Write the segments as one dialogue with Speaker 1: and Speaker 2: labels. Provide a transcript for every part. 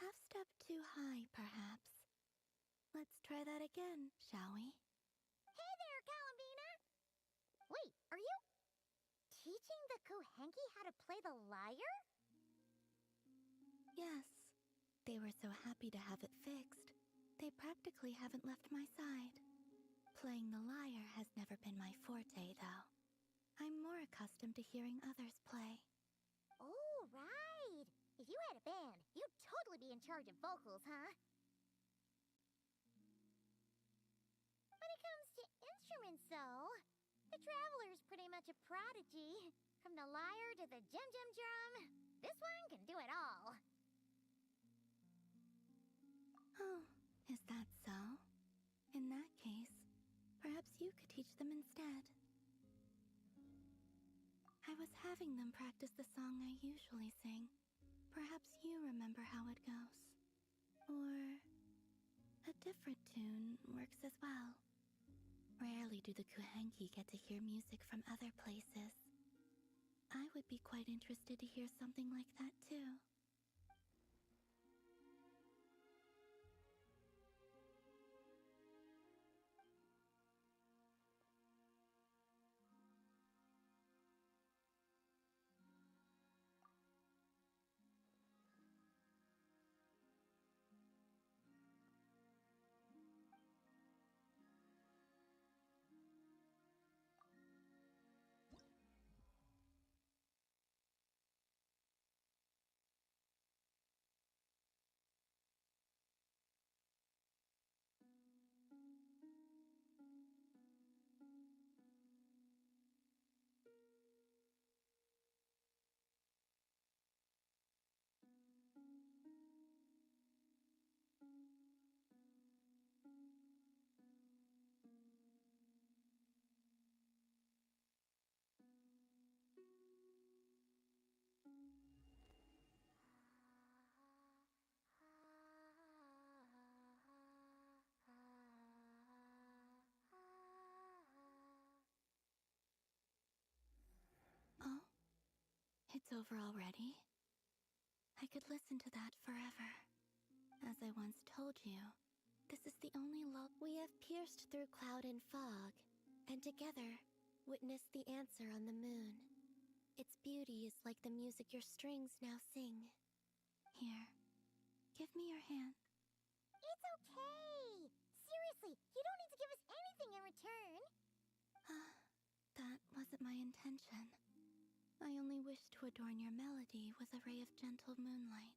Speaker 1: half step too high, perhaps. Let's try that again, shall we?
Speaker 2: Hey there, Columbina! Wait, are you teaching the Kohenki how to play the lyre?
Speaker 1: Yes. They were so happy to have it fixed, they practically haven't left my side. Playing the lyre has never been my forte, though. I'm more accustomed to hearing others play.
Speaker 2: Oh, right! If you had a band, you'd totally be in charge of vocals, huh? When it comes to instruments, though, the Traveler's pretty much a prodigy. From the lyre to the jim drum, this one can do it all.
Speaker 1: Oh, is that so? In that case, perhaps you could teach them instead. I was having them practice the song I usually sing. Perhaps you remember how it goes. Or a different tune works as well. Rarely do the Kohenki get to hear music from other places. I would be quite interested to hear something like that too. Oh? It's over already? I could listen to that forever. As I once told you, this is the only love we have pierced through cloud and fog, and together witnessed the answer on the moon. Its beauty is like the music your strings now sing. Here, give me your hand.
Speaker 2: It's okay! Seriously, you don't need to give us anything in return!
Speaker 1: That wasn't my intention. I only wish to adorn your melody with a ray of gentle moonlight.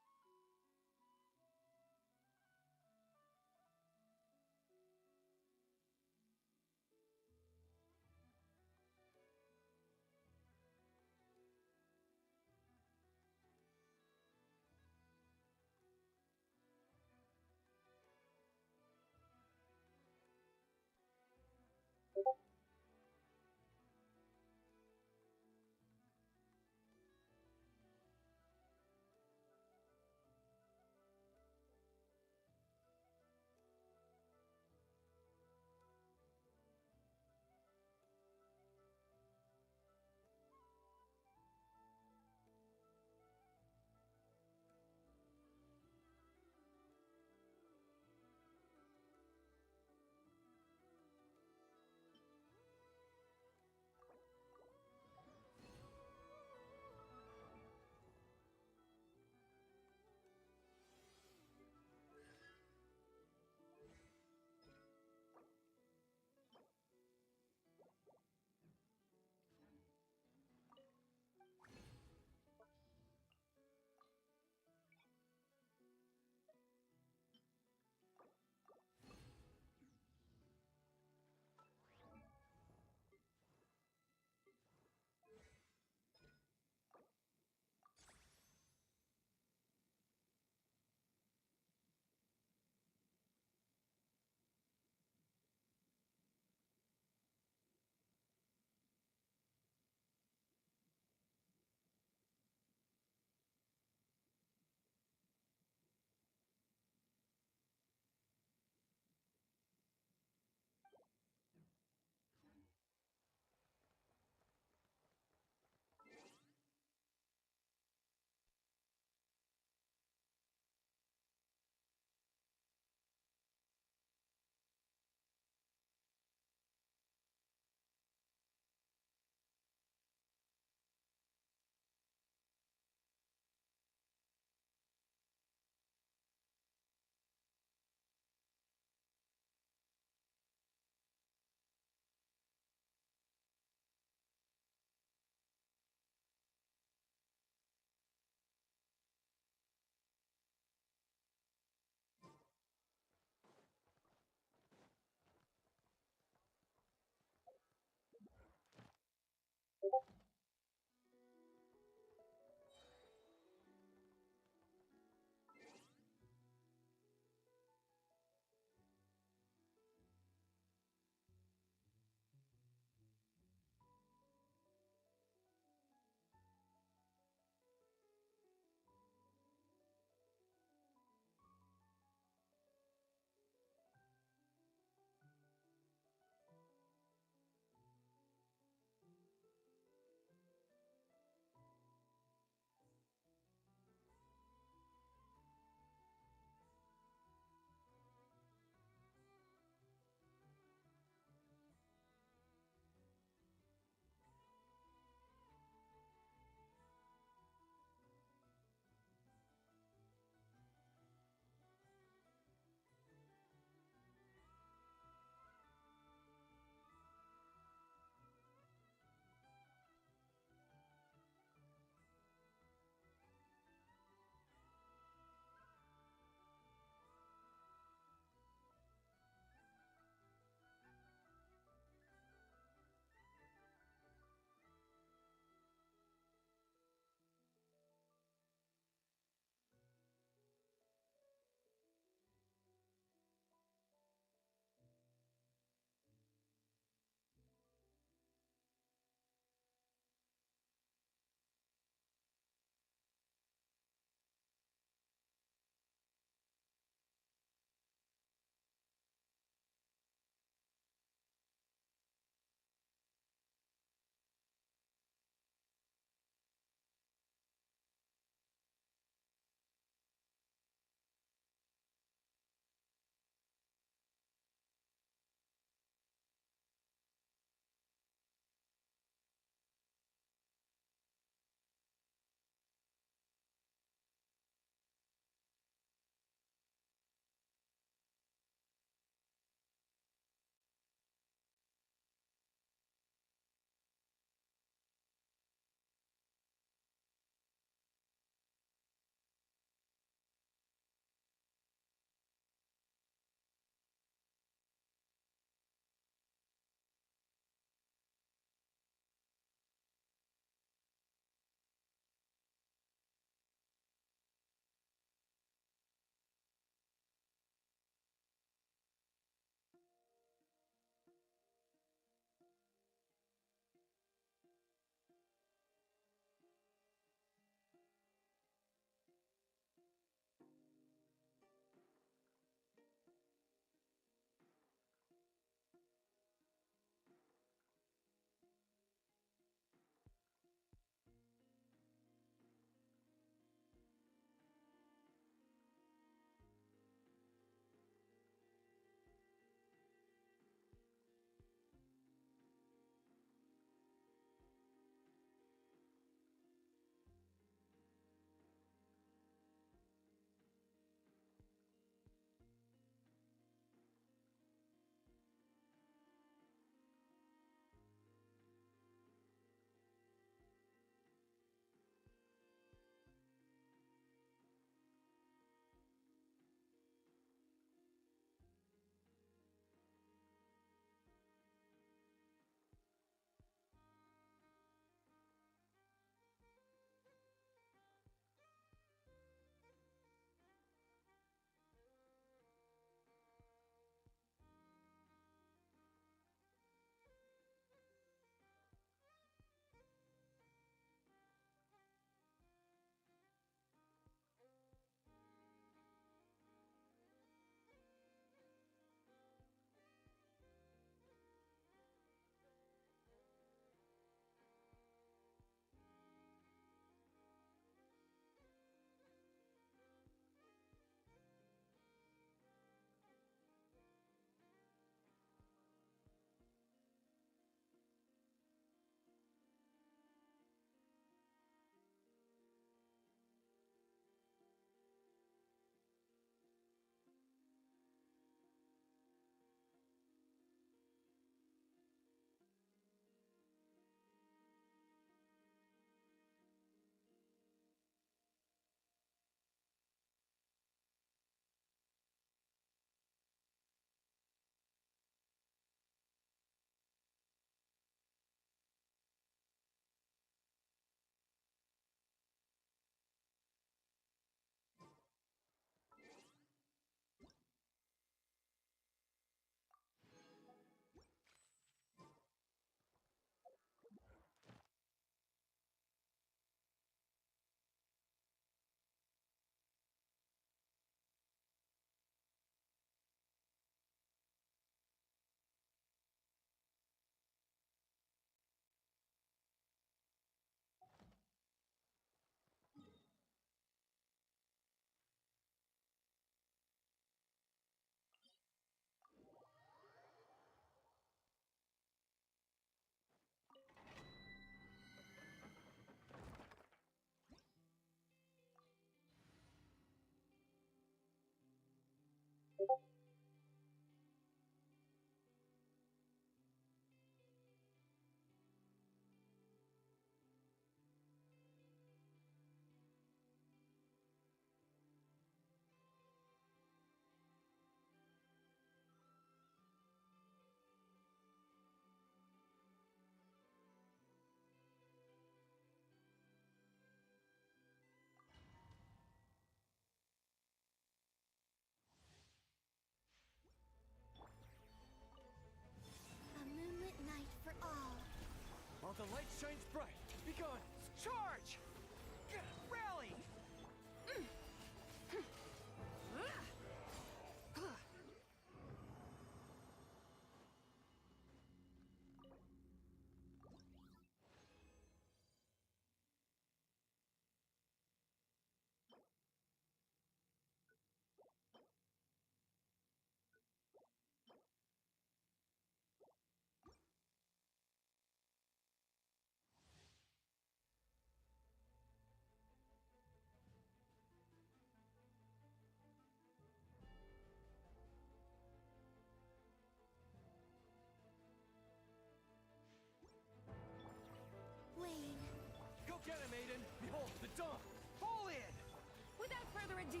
Speaker 1: do.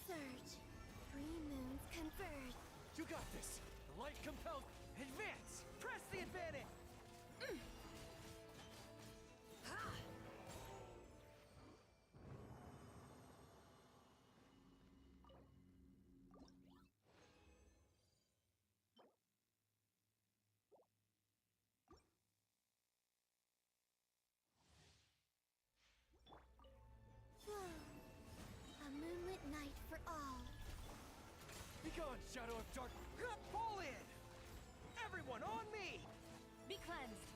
Speaker 1: Surge. 3 moons converge.
Speaker 3: You got this! The light compels. Advance! Press the advantage!
Speaker 1: Flow. A moonlit night for all.
Speaker 3: Begone, Shadow of Dark. Fall in! Everyone on me!
Speaker 1: Be cleansed.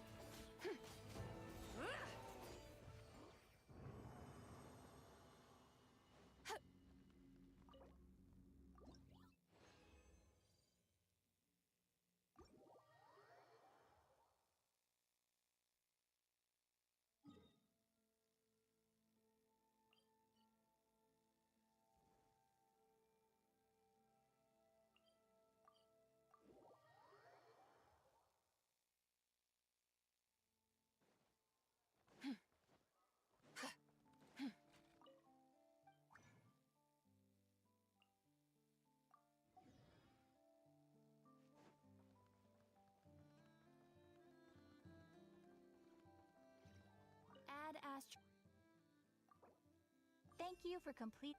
Speaker 1: Ad Astra. Thank you for complete.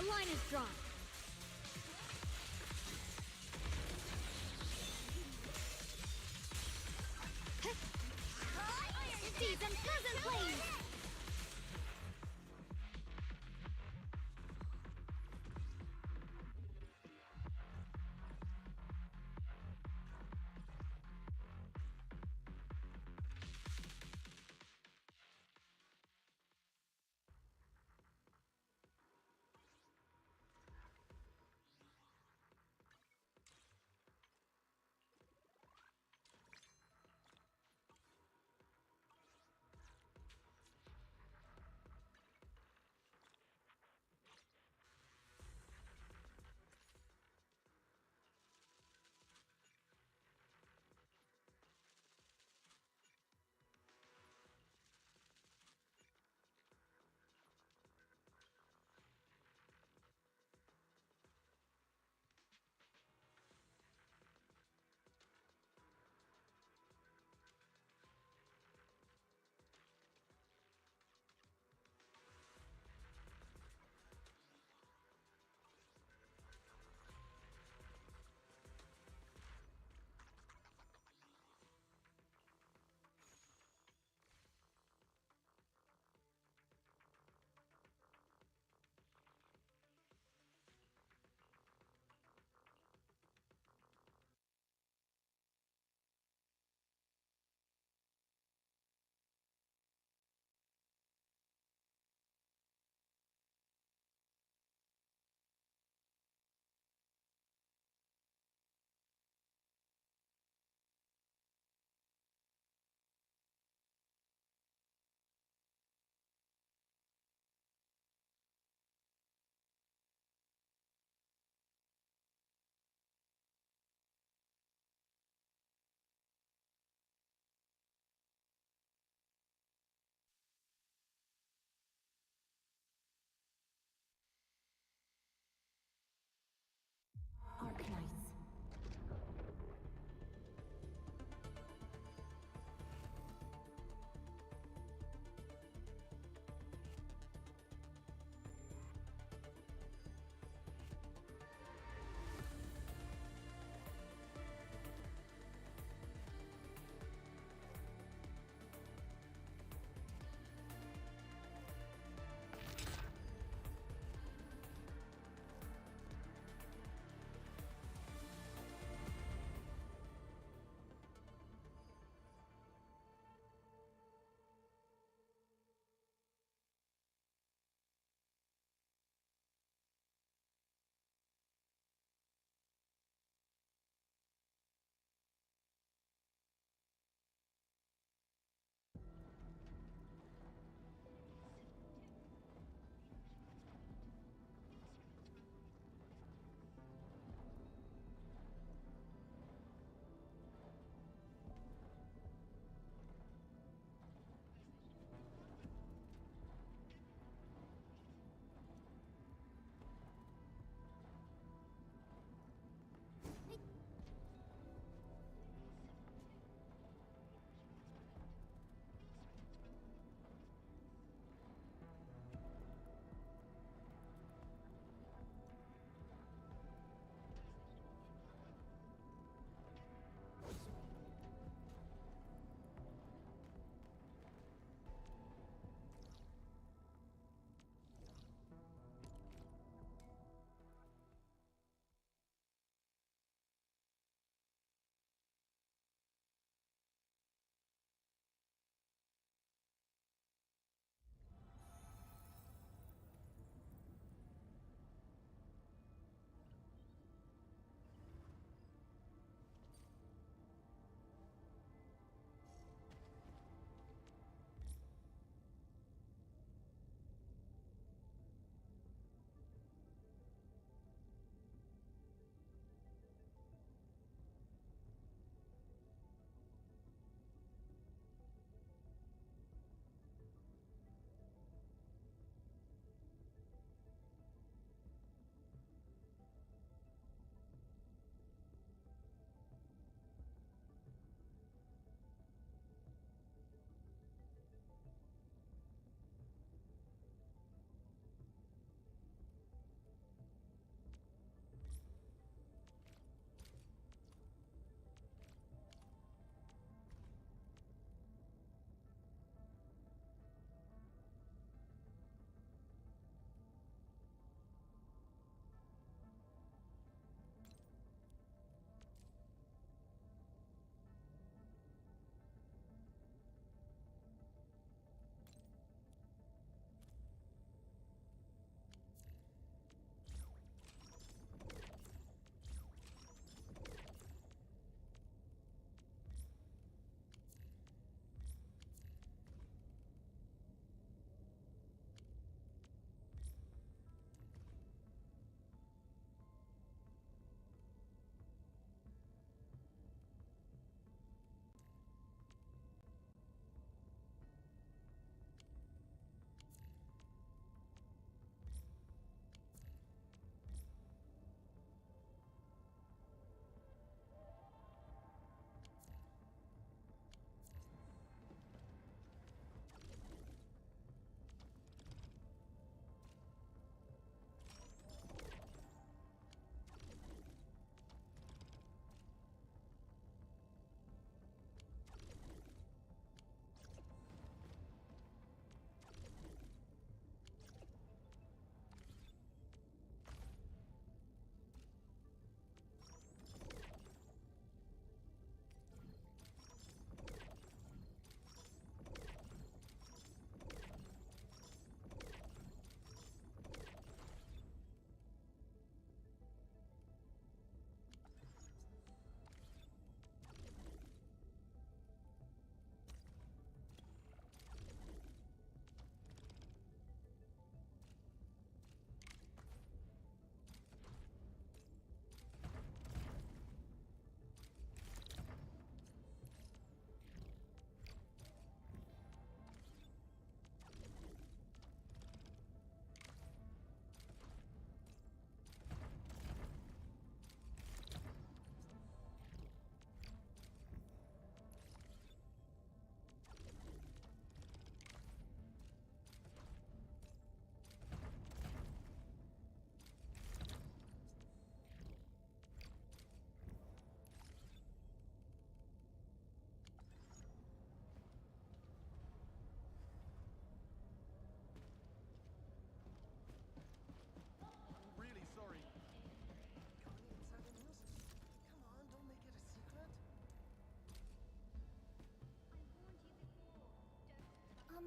Speaker 4: The line is drawn. Season doesn't please!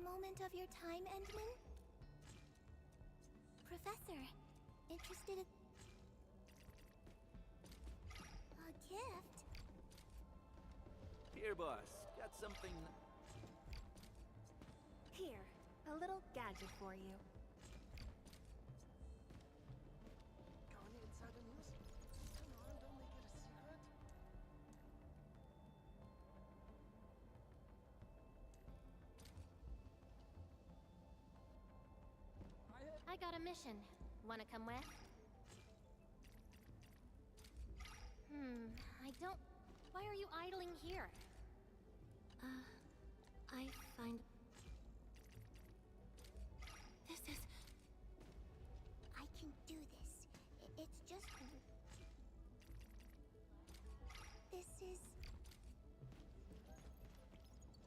Speaker 2: moment of your time, Endman? Professor, interested in... a gift?
Speaker 3: Here, boss. Got something...
Speaker 4: Here, a little gadget for you.
Speaker 5: Going inside the news? Come on, don't make it a secret.
Speaker 4: I got a mission. Wanna come with? I don't... Why are you idling here?
Speaker 1: I find... This is...
Speaker 2: I can do this. It's just... This is...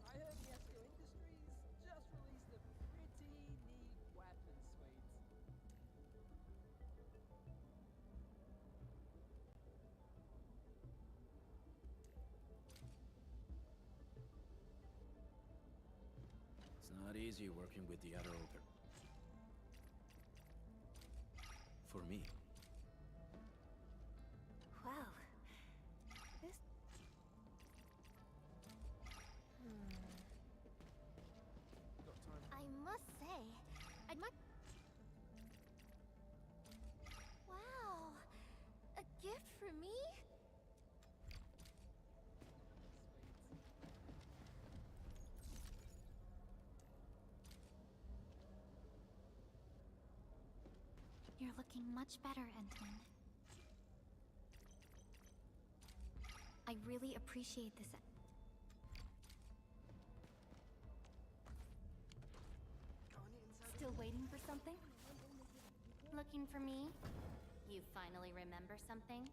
Speaker 5: I heard Yasuo Industries just released a pretty neat weapon suite.
Speaker 3: It's not easy working with the other ogre. For me.
Speaker 4: Wow. This...
Speaker 5: Got time?
Speaker 2: I must say, I'd much... Wow! A gift for me?
Speaker 1: You're looking much better, Endman. I really appreciate this.
Speaker 5: Going inside
Speaker 4: Still waiting for something? Looking for me? You finally remember something?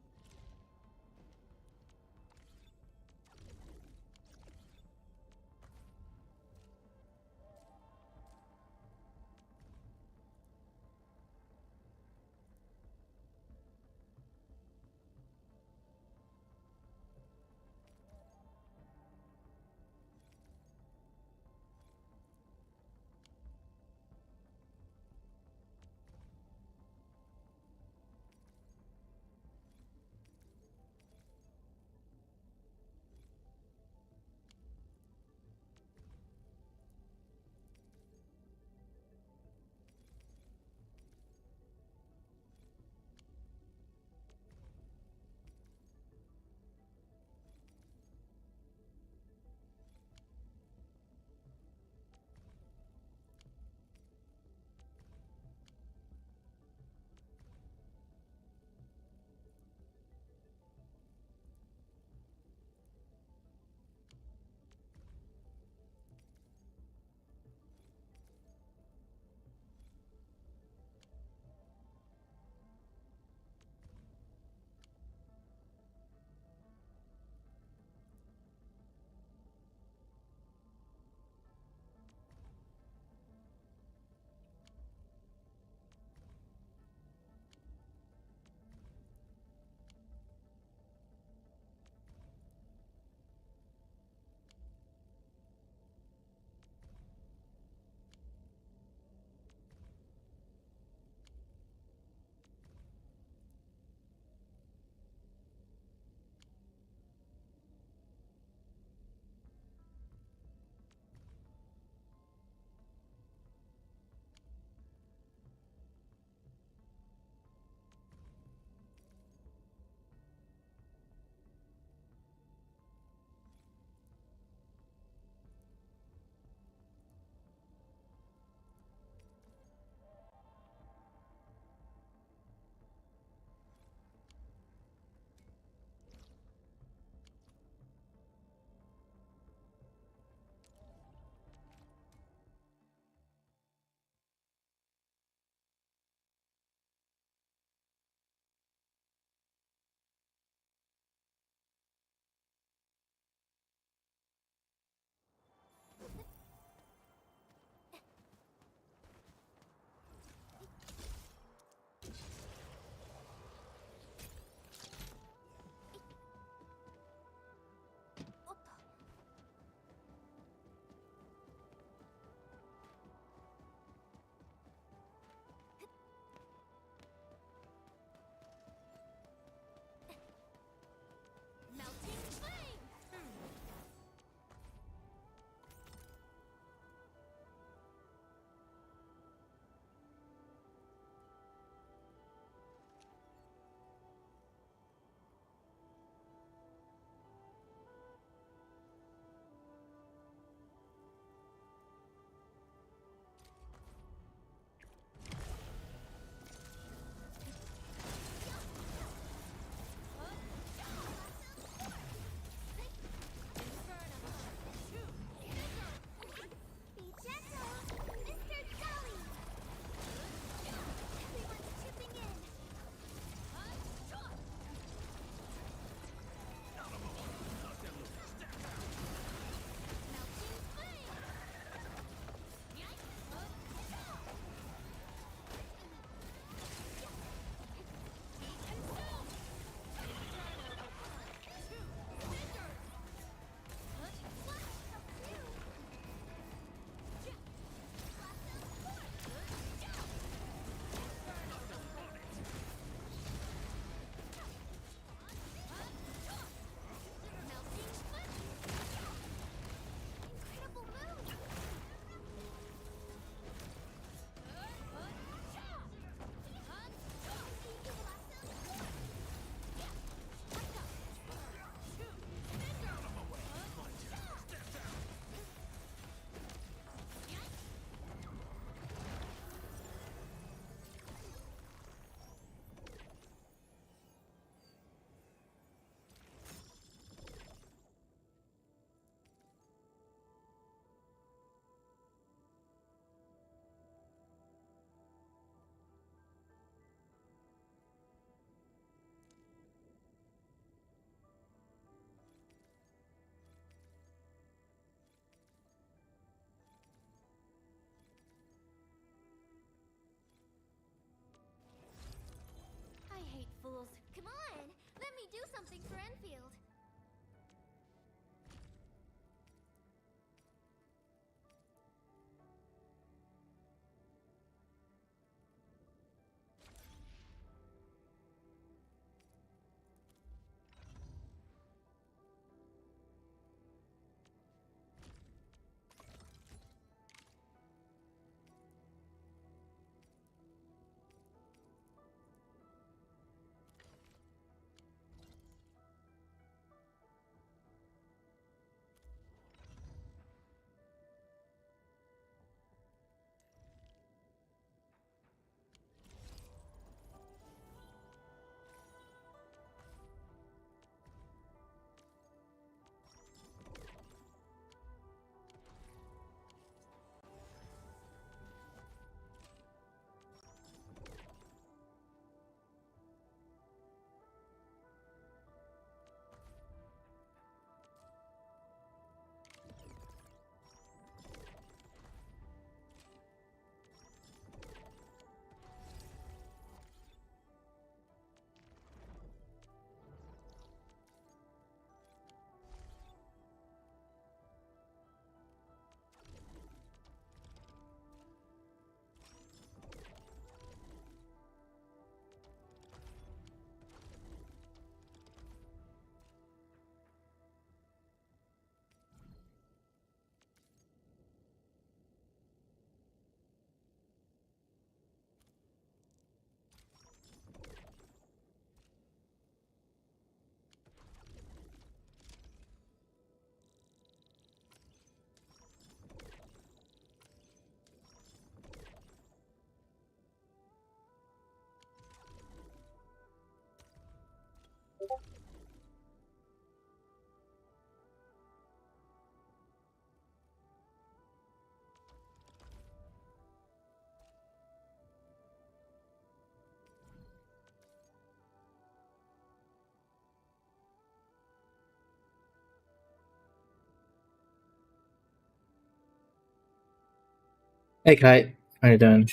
Speaker 6: Hey Kite, how you doing?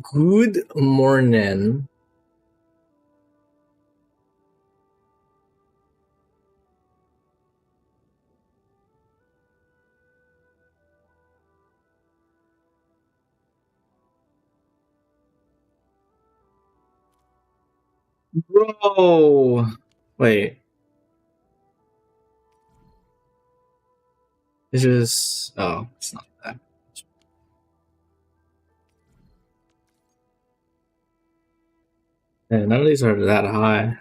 Speaker 6: Good morning. Bro! Wait. It's just... Oh, it's not that. Yeah, none of these are that high.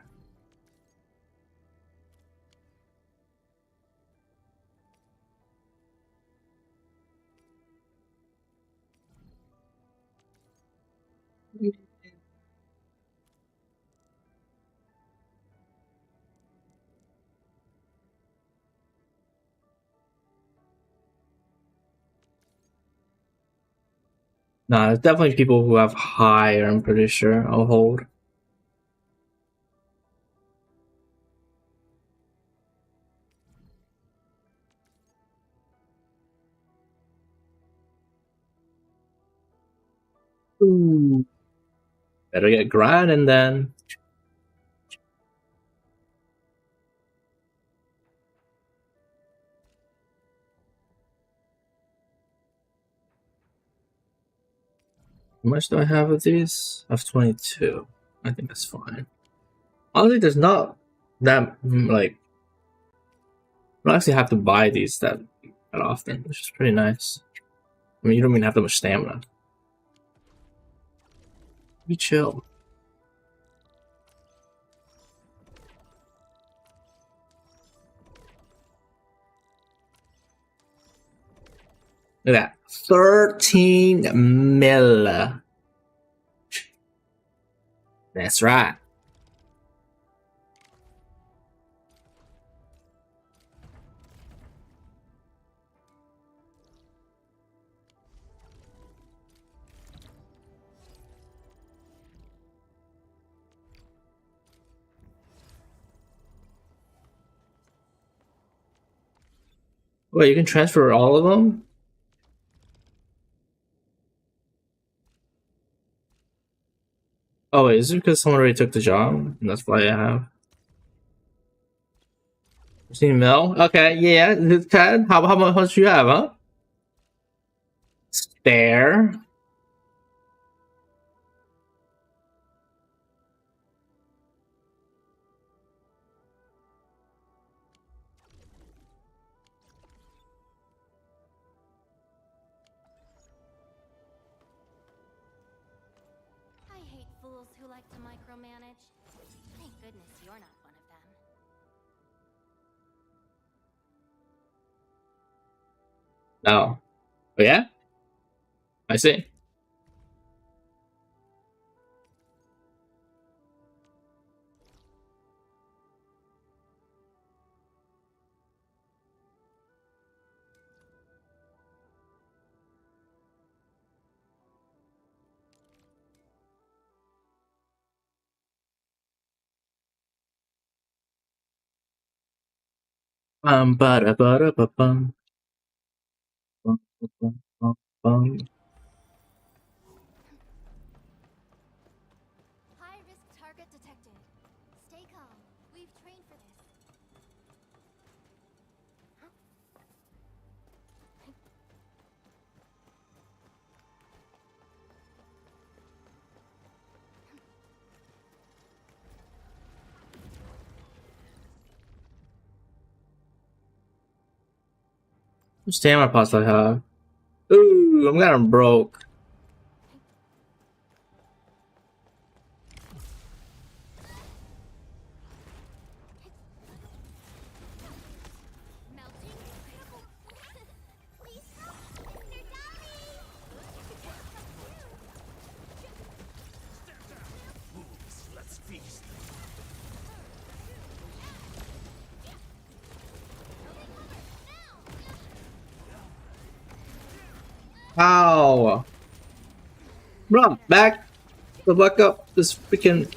Speaker 6: Nah, there's definitely people who have higher, I'm pretty sure. I'll hold. Ooh. Better get grinding then. How much do I have of these? I have 22. I think that's fine. Honestly, there's not that, like... I don't actually have to buy these that often, which is pretty nice. I mean, you don't even have that much stamina. Be chill. Look at that. 13 mil. That's right. Wait, you can transfer all of them? Oh, wait, is it because someone already took the job? And that's why I have 15 mil? Okay, yeah. Ted, how much do you have, huh? Spare.
Speaker 4: I hate fools who like to micromanage. Thank goodness you're not one of them.
Speaker 6: No. Oh, yeah? I see. Ba da ba bum. Bum, bum, bum, bum.
Speaker 2: High-risk target detected. Stay calm. We've trained for this.
Speaker 6: How much stamina pots do I have? Ooh, I'm kind of broke.
Speaker 2: Melting. Please help, Mr. Dolly!
Speaker 3: Let's feast.
Speaker 6: Ow! Bro, back the fuck up this freaking...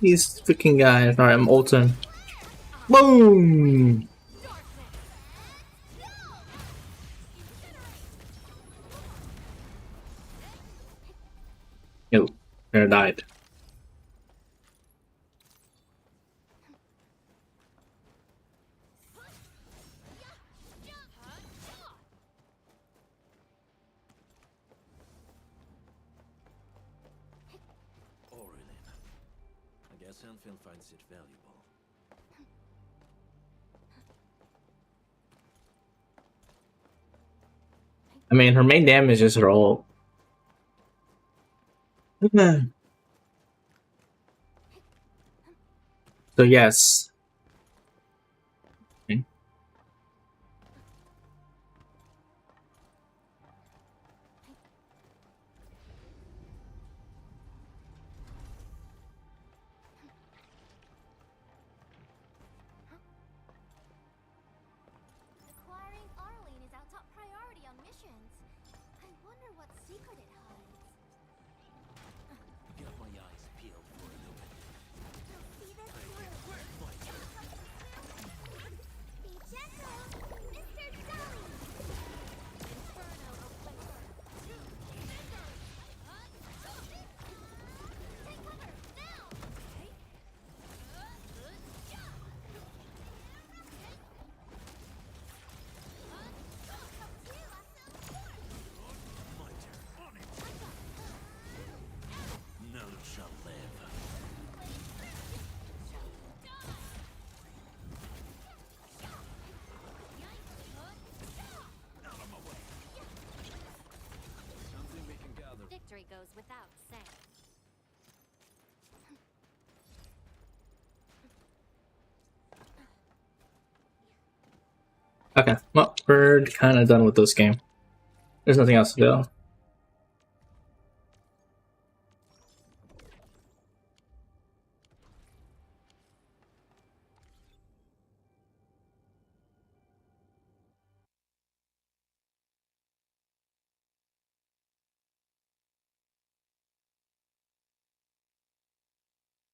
Speaker 6: These freaking guys. Alright, I'm ulting. Boom! Or died.
Speaker 3: Aurelin. I guess Anfield finds it valuable.
Speaker 6: I mean, her main damage is her ult. So yes. Okay.
Speaker 2: Acquiring Arlene is our top priority on missions. I wonder what secret it hides.
Speaker 3: Got my eyes peeled for a little bit.
Speaker 2: See this through. Be gentle, Mr. Dolly. Inferno Oblivion. Take cover, now!
Speaker 3: My turn. On it. None shall live. Out of my way. Something we can gather.
Speaker 4: Victory goes without saying.
Speaker 6: Okay, well, we're kind of done with this game. There's nothing else to do.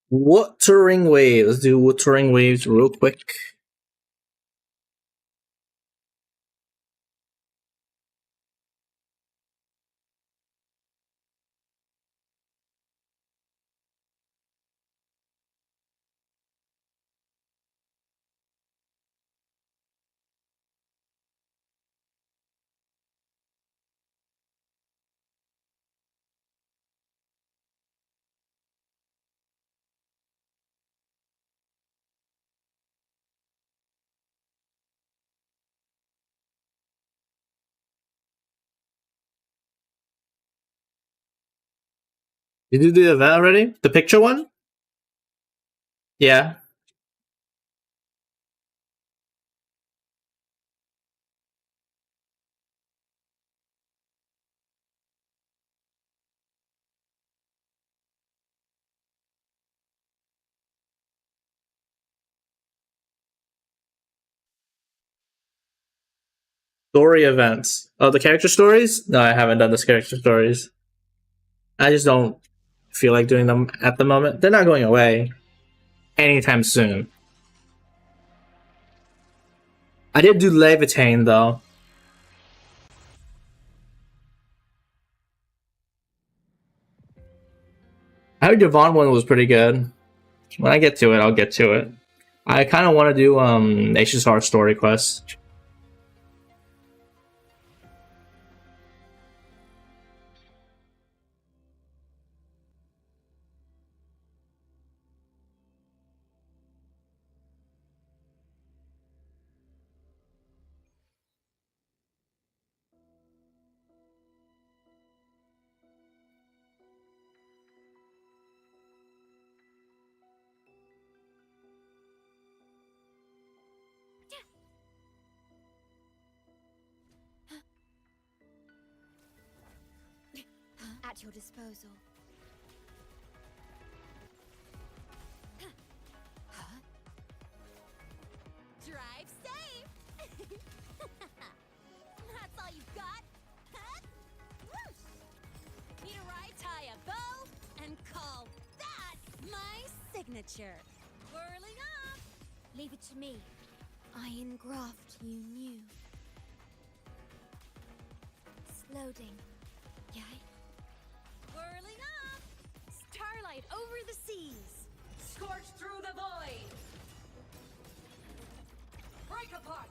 Speaker 6: Wuthering Waves. Let's do Wuthering Waves real quick. Did you do the event already? The picture one? Yeah. Story events. Oh, the character stories? No, I haven't done the character stories. I just don't feel like doing them at the moment. They're not going away anytime soon. I did do Levitain, though. I heard Javon one was pretty good. When I get to it, I'll get to it. I kind of want to do Nation's Heart story quest.
Speaker 2: At your disposal. Drive safe! That's all you've got? Huh? Whoosh! Need a ride? Tie a bow and call that my signature. Whirling up! Leave it to me. Iron graft you knew. Slowing. Yay? Whirling up! March through the void. Break apart.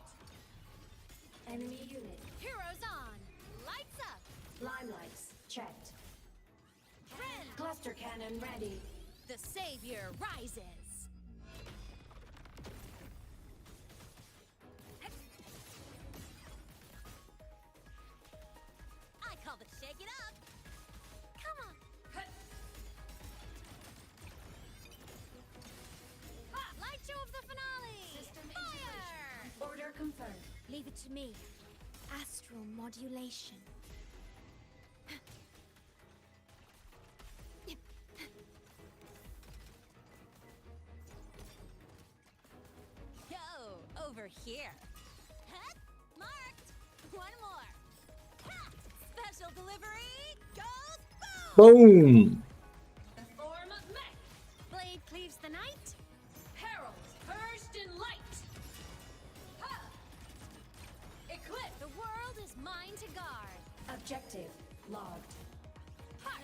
Speaker 7: Enemy unit.
Speaker 2: Heroes on. Lights up.
Speaker 7: Limelights checked.
Speaker 2: Red.
Speaker 7: Cluster cannon ready.
Speaker 2: The savior rises. I call it shake it up. Come on. Light show of the finale.
Speaker 7: System
Speaker 2: Fire.
Speaker 7: Order confirmed.
Speaker 2: Leave it to me. Astral modulation. Yo, over here. Hut, marked. One more. Ha! Special delivery goes boom.
Speaker 6: Boom!
Speaker 2: The form of mech. Blade cleaves the night. Herald purged in light. Ha! Eclipse. The world is mine to guard.
Speaker 7: Objective logged.
Speaker 2: Heart.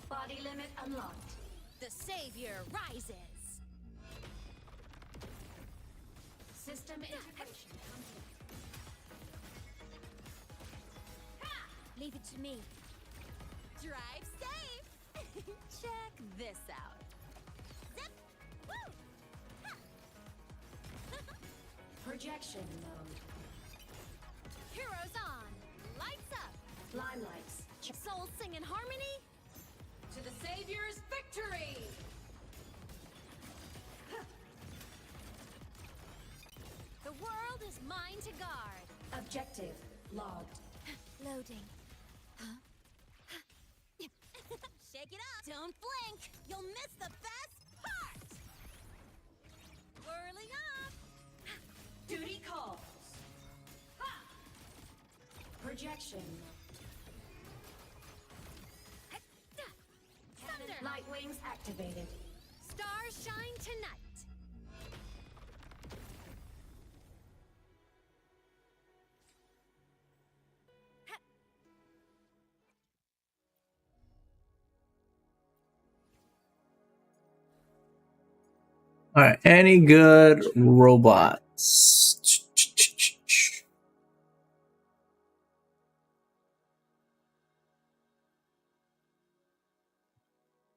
Speaker 7: Body limit unlocked.
Speaker 2: The savior rises.
Speaker 7: System integration complete.
Speaker 2: Leave it to me. Drive safe. Check this out. Zip. Woo. Ha.
Speaker 7: Projection mode.
Speaker 2: Heroes on. Lights up.
Speaker 7: Limelights check.
Speaker 2: Souls sing in harmony. To the savior's victory. The world is mine to guard.
Speaker 7: Objective logged.
Speaker 2: Loading. Shake it up. Don't blink. You'll miss the best part. Whirling up.
Speaker 7: Duty calls. Projection.
Speaker 2: Thunder.
Speaker 7: Light wings activated.
Speaker 2: Stars shine tonight.
Speaker 6: Alright, any good robots?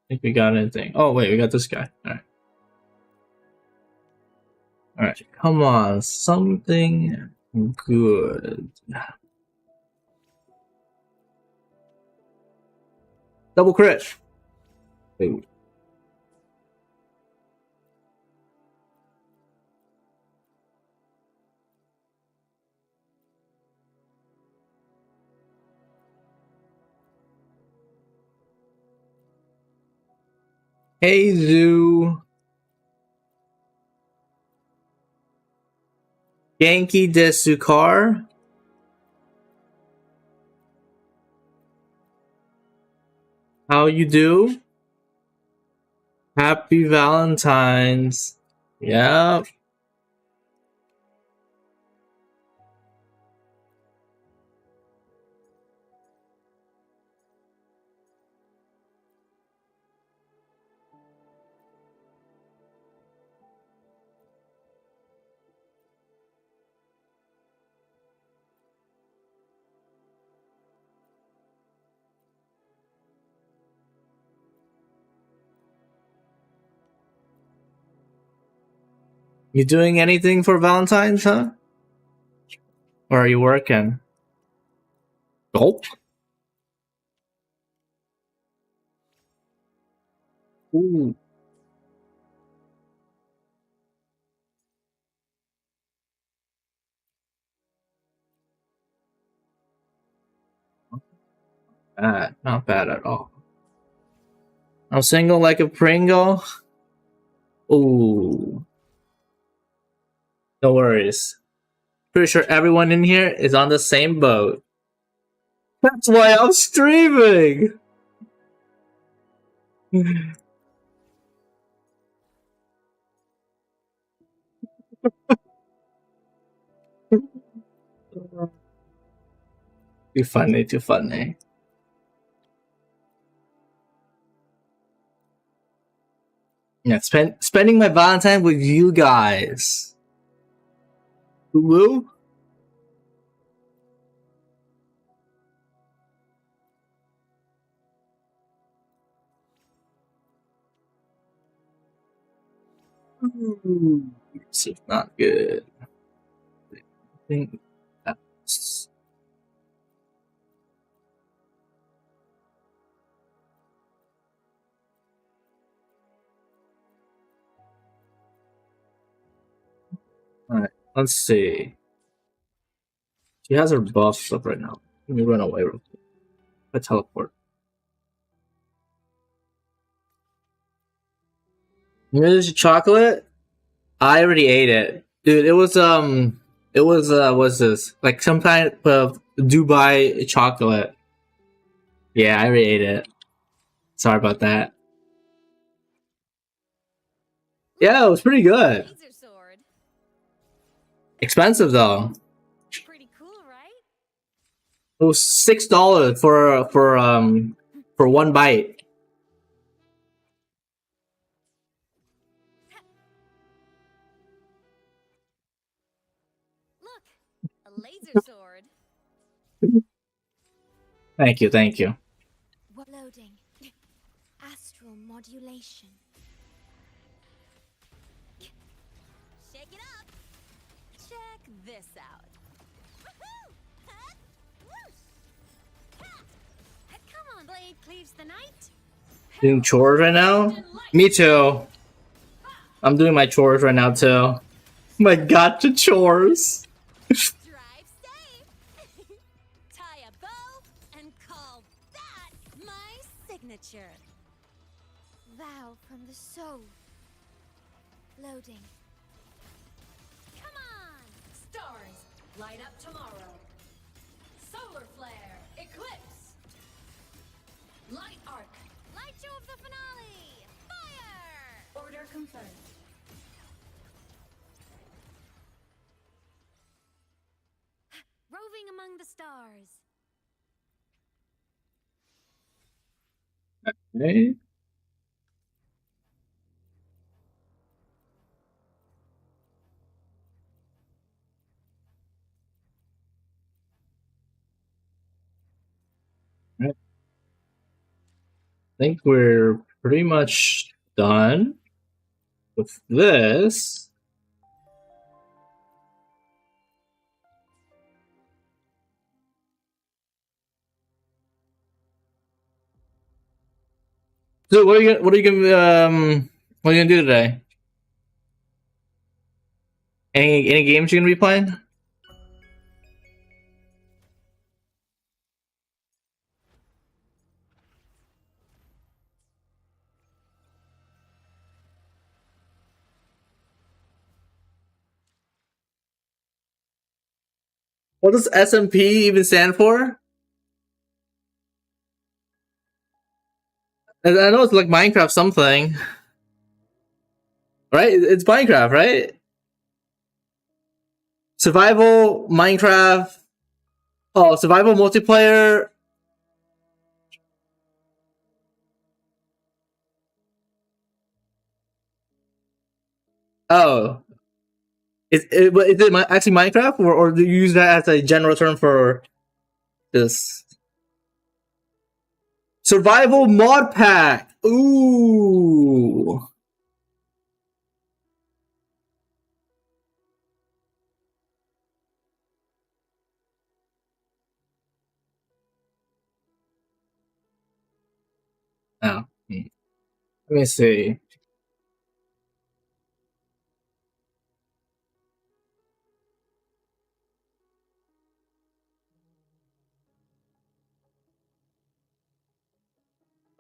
Speaker 6: Think we got anything. Oh wait, we got this guy. Alright. Alright, come on, something good. Double crit. Ooh. Hey Zoo. Yankee Desukar. How you do? Happy Valentine's. Yep. You doing anything for Valentine's, huh? Or are you working? Gulp. Ooh. Bad. Not bad at all. I'm single like a Pringle. Ooh. No worries. Pretty sure everyone in here is on the same boat. That's why I'm streaming! Too funny, too funny. Yeah, spending my Valentine with you guys. Woo? This is not good. I think that's... Alright, let's see. She has her buffs up right now. Let me run away real quick. I teleport. Here's chocolate. I already ate it. Dude, what's this? Like some kind of Dubai chocolate. Yeah, I already ate it. Sorry about that. Yeah, it was pretty good.
Speaker 2: Laser sword.
Speaker 6: Expensive though.
Speaker 2: Pretty cool, right?
Speaker 6: It was $6 for one bite.
Speaker 2: Look, a laser sword.
Speaker 6: Thank you, thank you.
Speaker 2: Loading. Astral modulation. Shake it up. Check this out. Woohoo! Huh? Whoosh! Ha! Come on, blade cleaves the night.
Speaker 6: Doing chores right now? Me too. I'm doing my chores right now too. My gotcha chores.
Speaker 2: Drive safe. Tie a bow and call that my signature. Vow from the soul. Loading. Come on.
Speaker 7: Stars, light up tomorrow. Solar flare, eclipse. Light arc,
Speaker 2: Light show of the finale. Fire.
Speaker 7: order confirmed.
Speaker 2: Roving among the stars.
Speaker 6: Okay. Right. I think we're pretty much done with this. So what are you gonna do today? Any games you're gonna be playing? What does SMP even stand for? I know it's like Minecraft something. Right? It's Minecraft, right? Survival, Minecraft. Oh, survival multiplayer. Oh. Is it actually Minecraft? Or do you use that as a general term for this? Survival mod pack. Ooh. Oh. Let me see.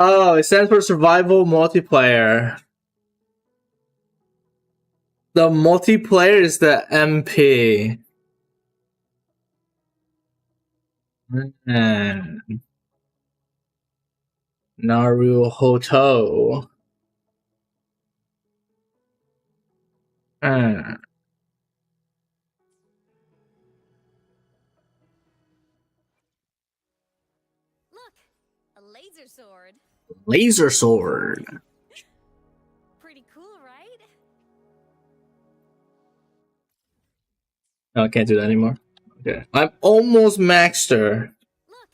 Speaker 6: Oh, it stands for survival multiplayer. The multiplayer is the MP. Naruhodo.
Speaker 2: Look, a laser sword.
Speaker 6: Laser sword.
Speaker 2: Pretty cool,
Speaker 6: No, I can't do that anymore. Okay. I'm almost maxed her.
Speaker 2: Look,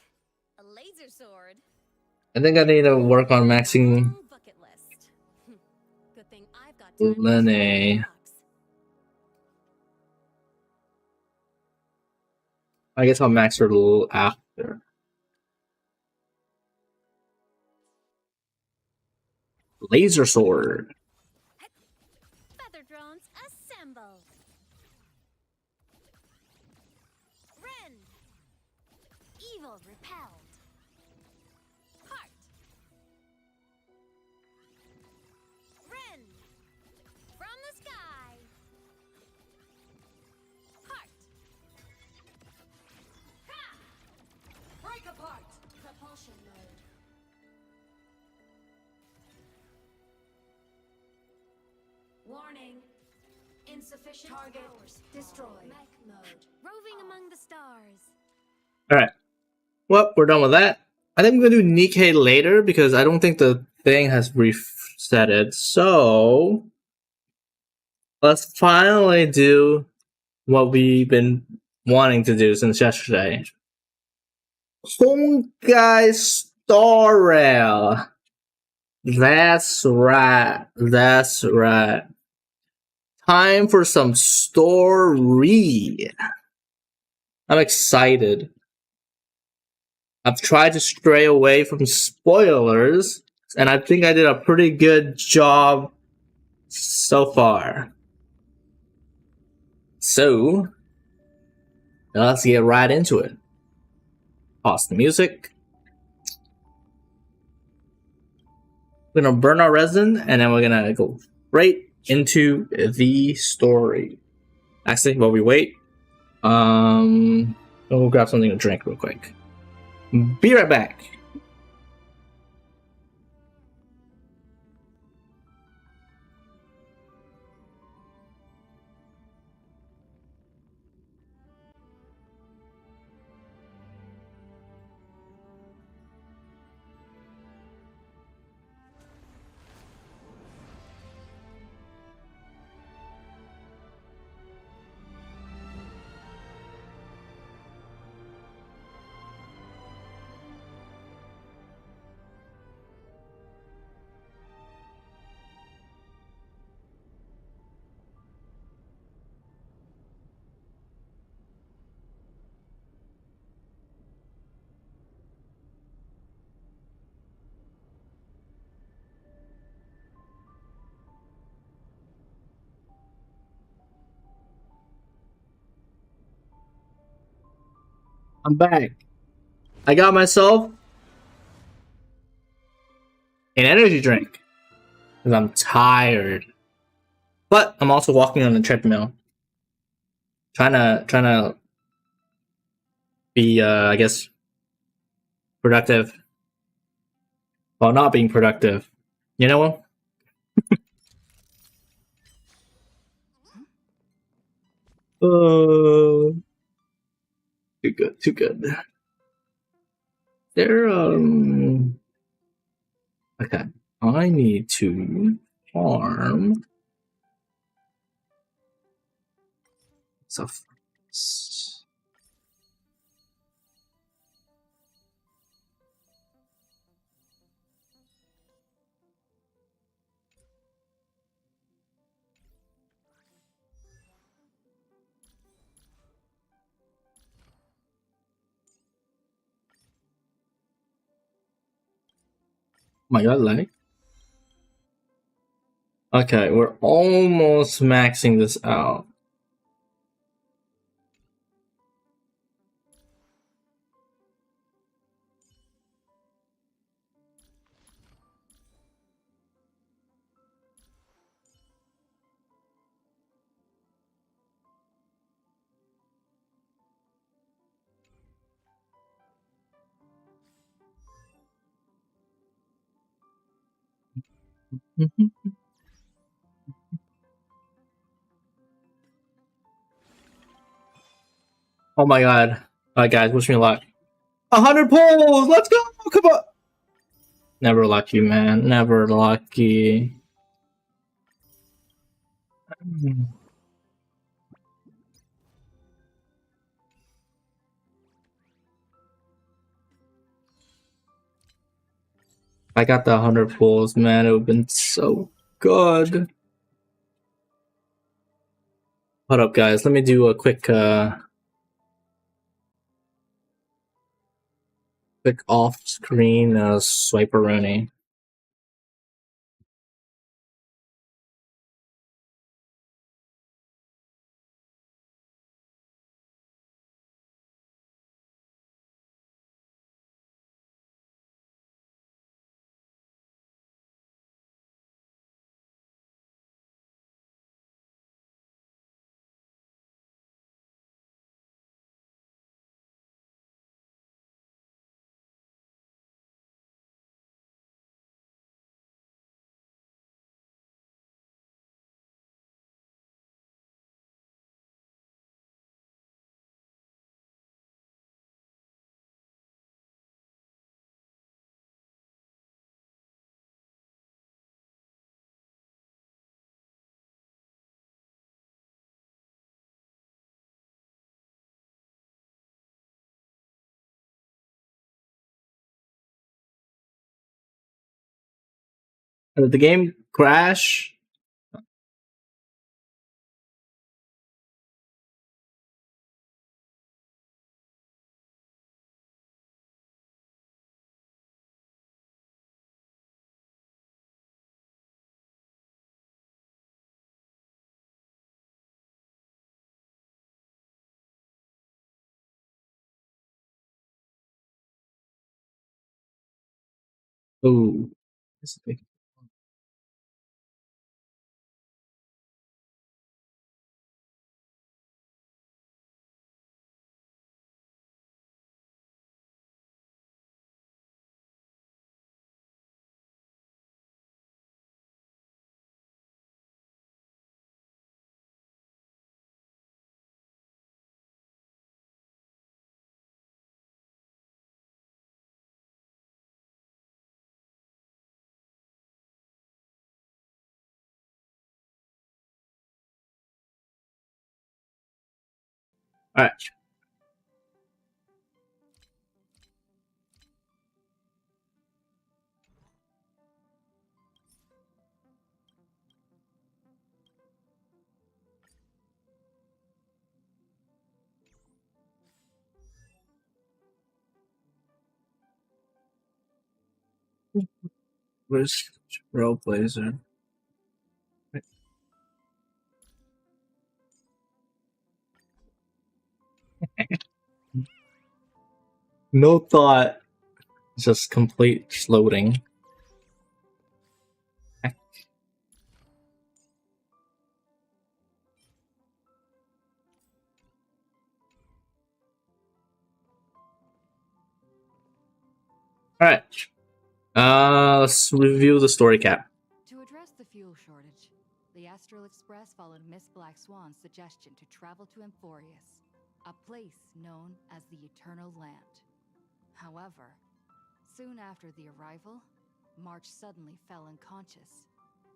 Speaker 2: a laser sword.
Speaker 6: I think I need to work on maxing
Speaker 2: Long bucket list. Good thing I've got time to
Speaker 6: Lene.
Speaker 2: check the box.
Speaker 6: I guess I'll max her a little after. Laser sword.
Speaker 2: Feather drones assemble. Rend. Evil repelled. Heart. Rend. From the sky. Heart. Ha!
Speaker 7: Break apart. Propulsion mode. Warning. Insufficient target powers. Destroy. Mech mode.
Speaker 2: Roving among the stars.
Speaker 6: Alright. Well, we're done with that. I think we're gonna do Nikkei later because I don't think the thing has reset it. So let's finally do what we've been wanting to do since yesterday. Honkai Star Rail. That's right. That's right. Time for some story. I'm excited. I've tried to stray away from spoilers, and I think I did a pretty good job so far. So, let's get right into it. Pause the music. We're gonna burn our resin, and then we're gonna go right into the story. Actually, while we wait, we'll grab something to drink real quick. Be right back. I'm back. I got myself an energy drink because I'm tired. But I'm also walking on the treadmill, trying to be, I guess, productive while not being productive. You know? Too good, too good. There, okay. I need to farm stuff. My god, lag. Okay, we're almost maxing this out. Oh my god. Alright guys, wish me luck. 100 pulls! Let's go! Come on! Never lucky, man. Never lucky. I got the 100 pulls, man. It would have been so good. Hold up, guys. Let me do a quick off-screen swiperoonie. Did the game crash? Ooh. This is big. Alright. Where's Trailblazer? No thought. Just complete floating. Alright. Let's review the story cap.
Speaker 8: To address the fuel shortage, the Astral Express followed Miss Black Swan's suggestion to travel to Amphorius, a place known as the Eternal Land. However, soon after the arrival, March suddenly fell unconscious,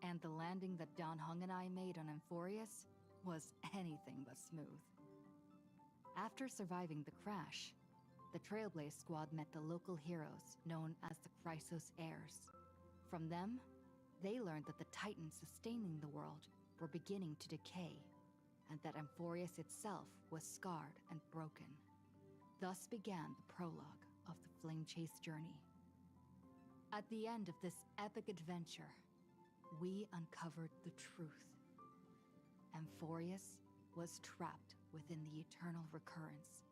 Speaker 8: and the landing that Dan Heng and I made on Amphorius was anything but smooth. After surviving the crash, the Trailblaze squad met the local heroes known as the Chrysos Heirs. From them, they learned that the titans sustaining the world were beginning to decay, and that Amphorius itself was scarred and broken. Thus began the prologue of the Flame Chase journey. At the end of this epic adventure, we uncovered the truth. Amphorius was trapped within the eternal recurrence,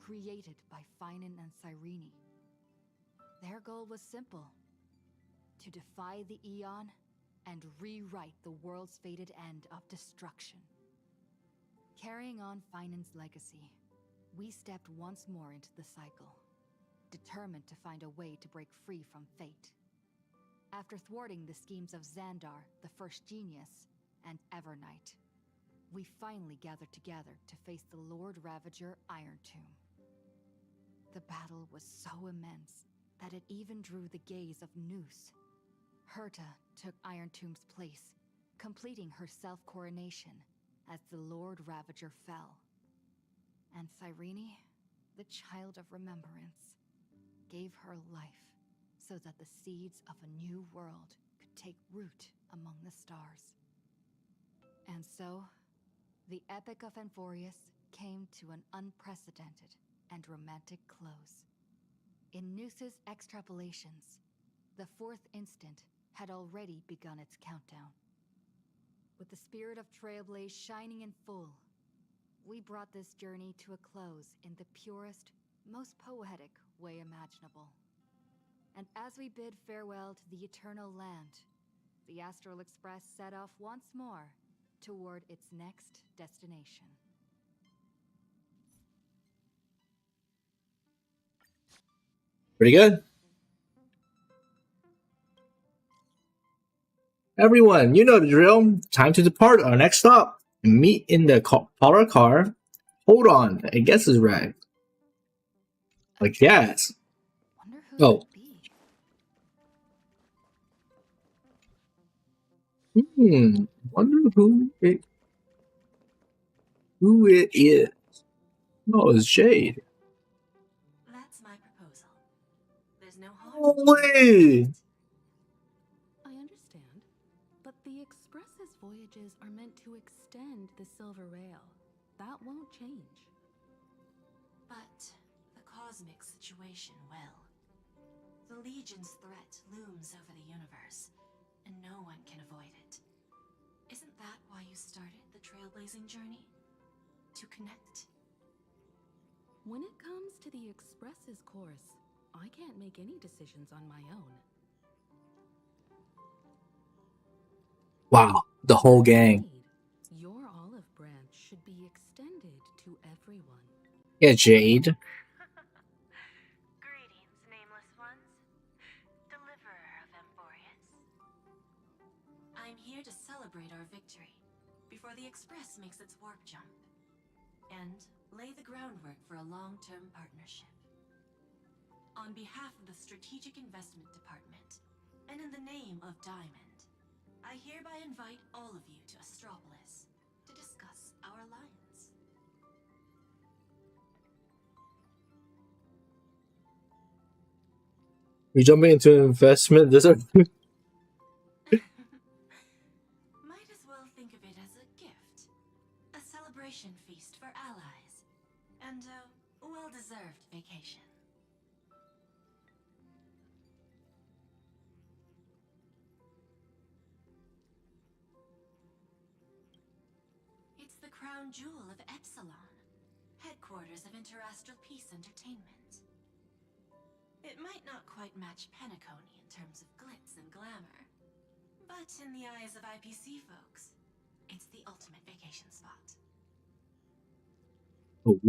Speaker 8: created by Finan and Cyrene. Their goal was simple: to defy the Aeon and rewrite the world's fated end of destruction. Carrying on Finan's legacy, we stepped once more into the cycle, determined to find a way to break free from fate. After thwarting the schemes of Xandar, the First Genius, and Evernight, we finally gathered together to face the Lord Ravager Irontomb. The battle was so immense that it even drew the gaze of Noose. Herta took Irontomb's place, completing her self-coronation as the Lord Ravager fell. And Cyrene, the Child of Remembrance, gave her life so that the seeds of a new world could take root among the stars. And so, the Epic of Amphorius came to an unprecedented and romantic close. In Noose's extrapolations, the fourth instant had already begun its countdown. With the spirit of Trailblaze shining in full, we brought this journey to a close in the purest, most poetic way imaginable. And as we bid farewell to the Eternal Land, the Astral Express set off once more toward its next destination.
Speaker 6: Pretty good. Everyone, you know the drill. Time to depart our next stop. Meet in the Polar car. Hold on, I guess it's right. Like yes.
Speaker 8: Wonder who
Speaker 6: Oh.
Speaker 8: could be.
Speaker 6: Wonder who it is. Oh, it's Jade.
Speaker 7: That's my proposal. There's no harm.
Speaker 6: Oh, wait.
Speaker 9: I understand, but the Express's voyages are meant to extend the Silver Rail. That won't change.
Speaker 7: But the cosmic situation will. The Legion's threat looms over the universe, and no one can avoid it. Isn't that why you started the trailblazing journey? To connect?
Speaker 9: When it comes to the Express's course, I can't make any decisions on my own.
Speaker 6: Wow, the whole gang.
Speaker 9: Indeed, your olive branch should be extended to everyone.
Speaker 6: Yeah, Jade.
Speaker 7: Greetings, nameless ones. Deliverer of Amphorius. I'm here to celebrate our victory before the Express makes its warp jump, and lay the groundwork for a long-term partnership. On behalf of the Strategic Investment Department, and in the name of Diamond, I hereby invite all of you to Astropolis to discuss our alliance.
Speaker 6: We jumping into an investment. This is
Speaker 7: Might as well think of it as a gift. A celebration feast for allies. And a well-deserved vacation. It's the crown jewel of Epsilon, headquarters of Interastral Peace Entertainment. It might not quite match Penacony in terms of glitz and glamour, but in the eyes of IPC folks, it's the ultimate vacation spot.
Speaker 6: oh,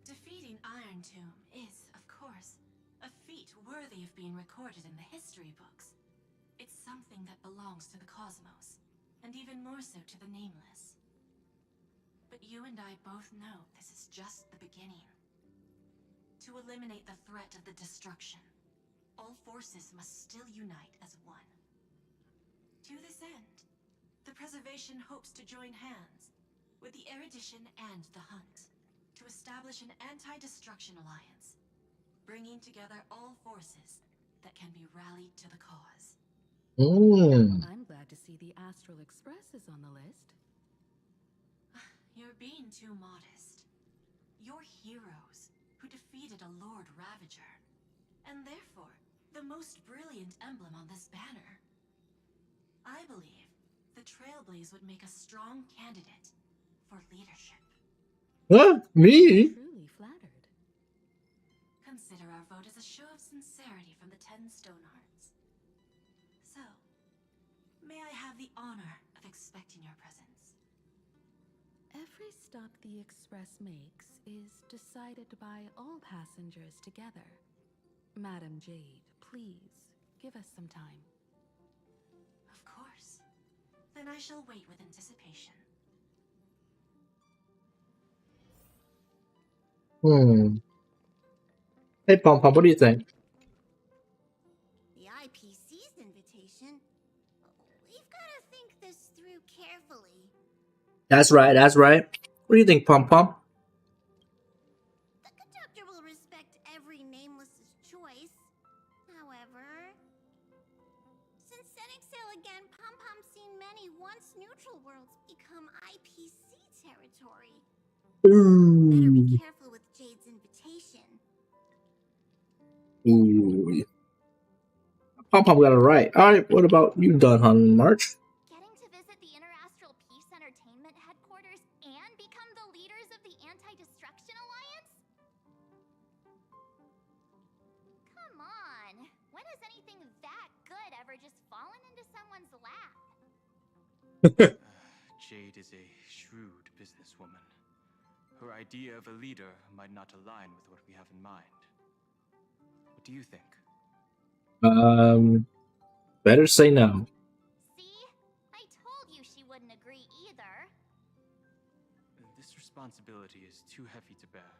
Speaker 7: Defeating Iron Tomb is, of course, a feat worthy of being recorded in the history books. It's something that belongs to the cosmos, and even more so to the Nameless. But you and I both know this is just the beginning. To eliminate the threat of the destruction, all forces must still unite as one. To this end, the Preservation hopes to join hands with the Erudition and the Hunt to establish an anti-destruction alliance, bringing together all forces that can be rallied to the cause.
Speaker 9: I'm glad to see the Astral Express is on the list.
Speaker 7: You're being too modest. You're heroes who defeated a Lord Ravager, and therefore the most brilliant emblem on this banner. I believe the Trailblaze would make a strong candidate for leadership.
Speaker 6: Huh? Me?
Speaker 9: Truly flattered.
Speaker 7: Consider our vote as a show of sincerity from the 10 Stonehearts. So, may I have the honor of expecting your presence?
Speaker 9: Every stop the Express makes is decided by all passengers together. Madam Jade, please, give us some time.
Speaker 7: Of course. Then I shall wait with anticipation.
Speaker 6: Hey, Pom Pom, what do you think?
Speaker 2: The IPC's invitation? We've got to think this through carefully.
Speaker 6: That's right, that's right. What do you think, Pom Pom?
Speaker 2: The conductor will respect every Nameless's choice,
Speaker 1: However, since setting sail again, Pom-Pom's seen many once neutral worlds become IPC territory. Better be careful with Jade's invitation.
Speaker 6: Ooh. Pop got it right. Alright, what about you done, hon, March?
Speaker 4: Getting to visit the Interastral Peace Entertainment headquarters and become the leaders of the Anti-Destruction Alliance? Come on! When has anything that good ever just fallen into someone's lap?
Speaker 3: Jade is a shrewd businesswoman. Her idea of a leader might not align with what we have in mind. What do you think?
Speaker 6: Better say no.
Speaker 4: See? I told you she wouldn't agree either.
Speaker 3: This responsibility is too heavy to bear.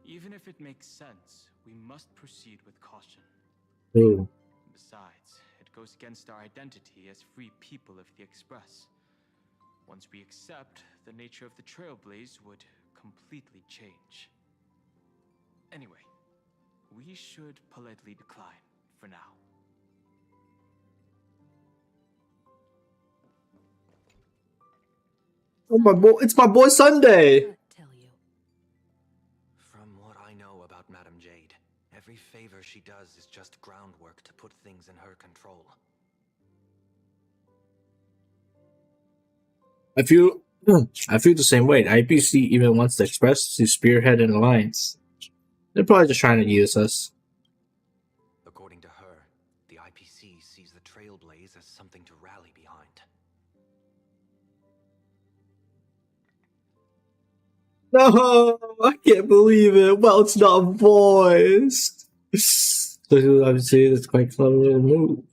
Speaker 3: Even if it makes sense, we must proceed with caution.
Speaker 6: Ooh.
Speaker 3: Besides, it goes against our identity as free people of the Express. Once we accept, the nature of the Trailblaze would completely change. Anyway, we should politely decline for now.
Speaker 6: Oh my boy, it's my boy Sunday.
Speaker 9: Tell you.
Speaker 10: From what I know about Madame Jade, every favor she does is just groundwork to put things in her control.
Speaker 6: I feel the same way. The IPC even wants the Express to spearhead an alliance. They're probably just trying to use us.
Speaker 10: According to her, the IPC sees the Trailblaze as something to rally behind.
Speaker 6: No, I can't believe it. Well, it's not voiced. So obviously, that's quite a clever little move.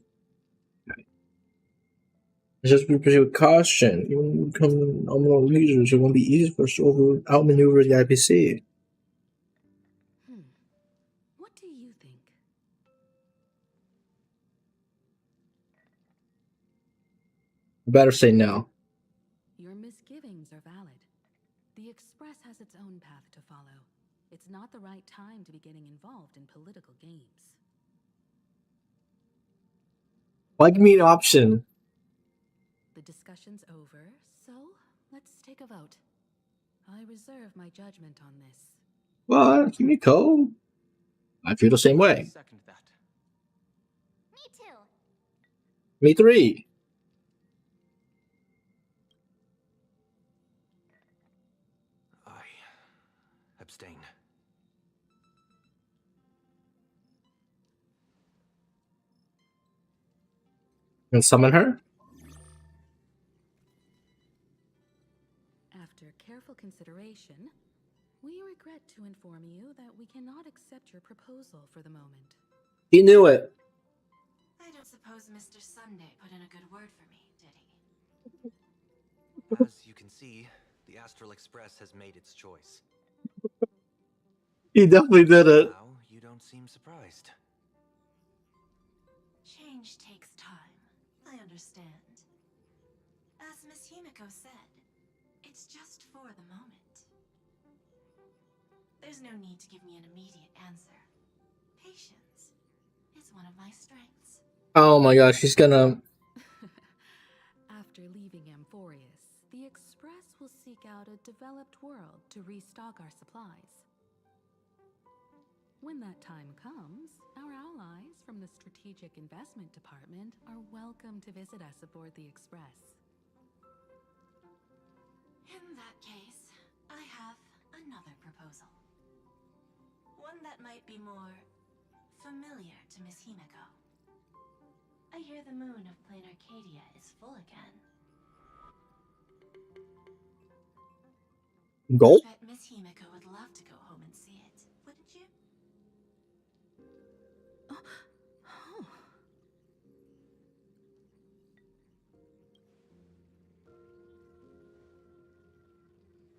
Speaker 6: Just be proceed with caution. Even when you become nominal leaders, it won't be easy for us to outmaneuver the IPC.
Speaker 9: What do you think?
Speaker 6: Better say no.
Speaker 9: Your misgivings are valid. The Express has its own path to follow. It's not the right time to be getting involved in political games.
Speaker 6: Why give me an option?
Speaker 9: The discussion's over, so let's take a vote. I reserve my judgment on this.
Speaker 6: What? Kimiko? I feel the same way.
Speaker 3: Second that.
Speaker 4: Me too.
Speaker 6: Me three.
Speaker 10: I abstain.
Speaker 6: And summon her?
Speaker 9: After careful consideration, we regret to inform you that we cannot accept your proposal for the moment.
Speaker 6: He knew it.
Speaker 7: I don't suppose Mr. Sunday put in a good word for me, did he?
Speaker 10: As you can see, the Astral Express has made its choice.
Speaker 6: He definitely did it.
Speaker 10: Now, you don't seem surprised.
Speaker 7: Change takes time. I understand. As Miss Himiko said, it's just for the moment. There's no need to give me an immediate answer. Patience is one of my strengths.
Speaker 6: Oh my gosh, she's gonna...
Speaker 9: After leaving Amphorius, the Express will seek out a developed world to restock our supplies. When that time comes, our allies from the Strategic Investment Department are welcome to visit us aboard the Express.
Speaker 7: In that case, I have another proposal. One that might be more familiar to Miss Himiko. I hear the moon of Plain Arcadia is full again.
Speaker 6: Gold?
Speaker 7: I bet Miss Himiko would love to go home and see it, wouldn't you?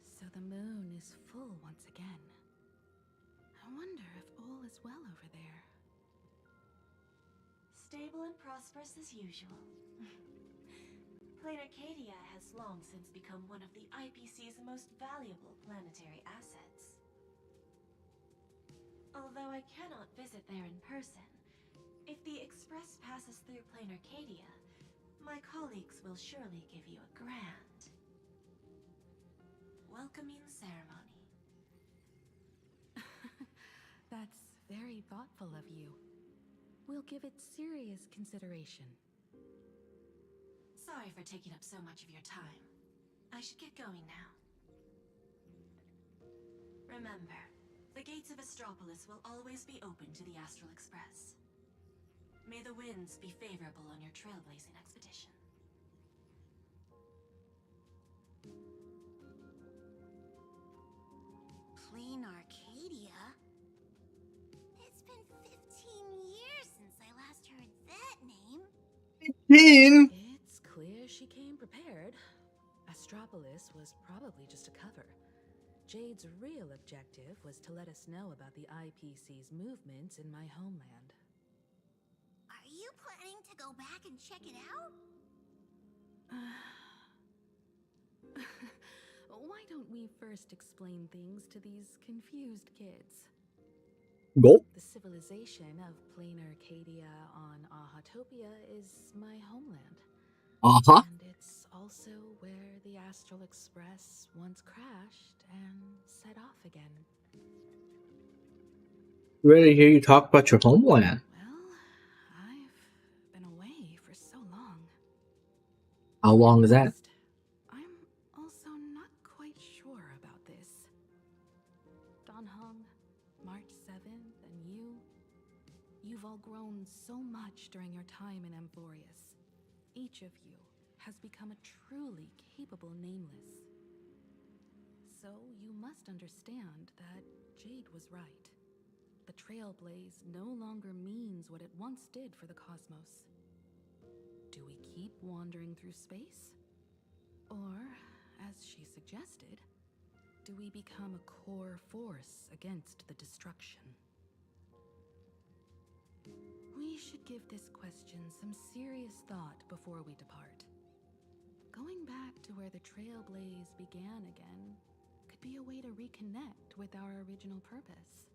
Speaker 9: So the moon is full once again. I wonder if all is well over there.
Speaker 7: Stable and prosperous as usual. Plain Arcadia has long since become one of the IPC's most valuable planetary assets. Although I cannot visit there in person, If the express passes through Plain Arcadia, my colleagues will surely give you a grand welcoming ceremony.
Speaker 9: That's very thoughtful of you. We'll give it serious consideration.
Speaker 7: Sorry for taking up so much of your time. I should get going now. Remember, the gates of Astropolis will always be open to the Astral Express. May the winds be favorable on your trailblazing expedition.
Speaker 2: Plain Arcadia? It's been 15 years since I last heard that name.
Speaker 9: It's clear she came prepared. Astropolis was probably just a cover. Jade's real objective was to let us know about the IPC's movements in my homeland.
Speaker 2: Are you planning to go back and check it out?
Speaker 9: Why don't we first explain things to these confused kids?
Speaker 6: Go.
Speaker 9: The civilization of Plain Arcadia on Ahatopia is my homeland. And it's also where the Astral Express once crashed and set off again.
Speaker 6: Ready to hear you talk about your homeland.
Speaker 9: Well, I've been away for so long.
Speaker 6: How long is that?
Speaker 9: I'm also not quite sure about this. Dan Heng, March 7th, and you've all grown so much during your time in Amphorius. Each of you has become a truly capable Nameless. So you must understand that Jade was right. The Trailblaze no longer means what it once did for the cosmos. Do we keep wandering through space? Or, as she suggested, do we become a core force against the destruction? We should give this question some serious thought before we depart. Going back to where the Trailblaze began again could be a way to reconnect with our original purpose.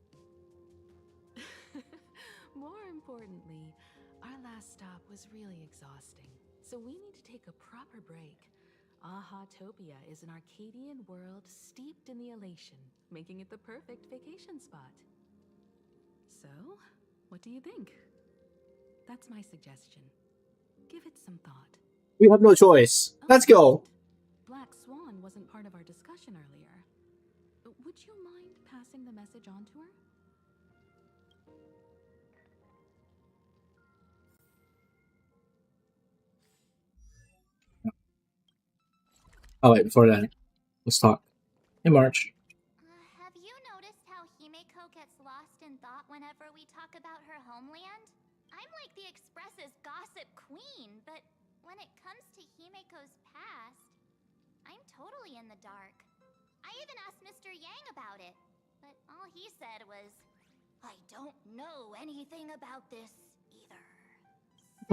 Speaker 9: More importantly, our last stop was really exhausting, so we need to take a proper break. Ahatopia is an Arcadian world steeped in the elation, making it the perfect vacation spot. So, what do you think? That's my suggestion. Give it some thought.
Speaker 6: We have no choice. Let's go.
Speaker 9: Black Swan wasn't part of our discussion earlier. Would you mind passing the message on to her?
Speaker 6: Oh wait, before that, let's talk. Hey, March.
Speaker 4: Have you noticed how Himeko gets lost in thought whenever we talk about her homeland? I'm like the Express's gossip queen, but when it comes to Himeko's past, I'm totally in the dark. I even asked Mr. Yang about it, but all he said was, I don't know anything about this either.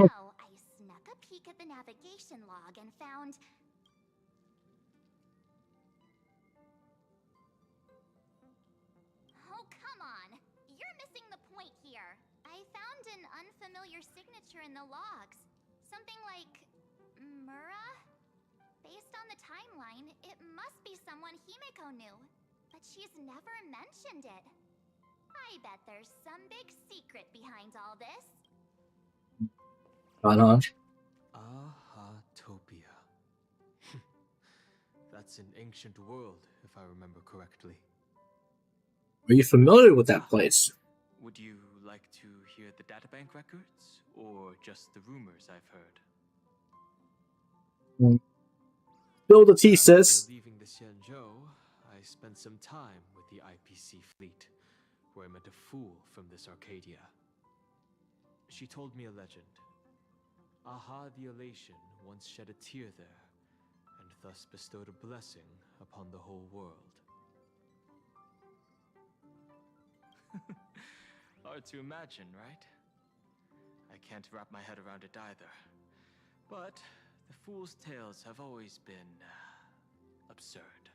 Speaker 4: So I snuck a peek at the navigation log and found... Oh, come on! You're missing the point here. I found an unfamiliar signature in the logs. Something like... Mura? Based on the timeline, it must be someone Himeko knew. But she's never mentioned it. I bet there's some big secret behind all this.
Speaker 6: Right on.
Speaker 3: Ahatopia. That's an ancient world, if I remember correctly.
Speaker 6: Are you familiar with that place?
Speaker 3: Would you like to hear the databank records, or just the rumors I've heard?
Speaker 6: Build a tea, sis.
Speaker 3: After leaving the Xianzhou, I spent some time with the IPC fleet, where I met a fool from this Arcadia. She told me a legend. Aha the Elation once shed a tear there, and thus bestowed a blessing upon the whole world. Hard to imagine, right? I can't wrap my head around it either. But the fool's tales have always been absurd.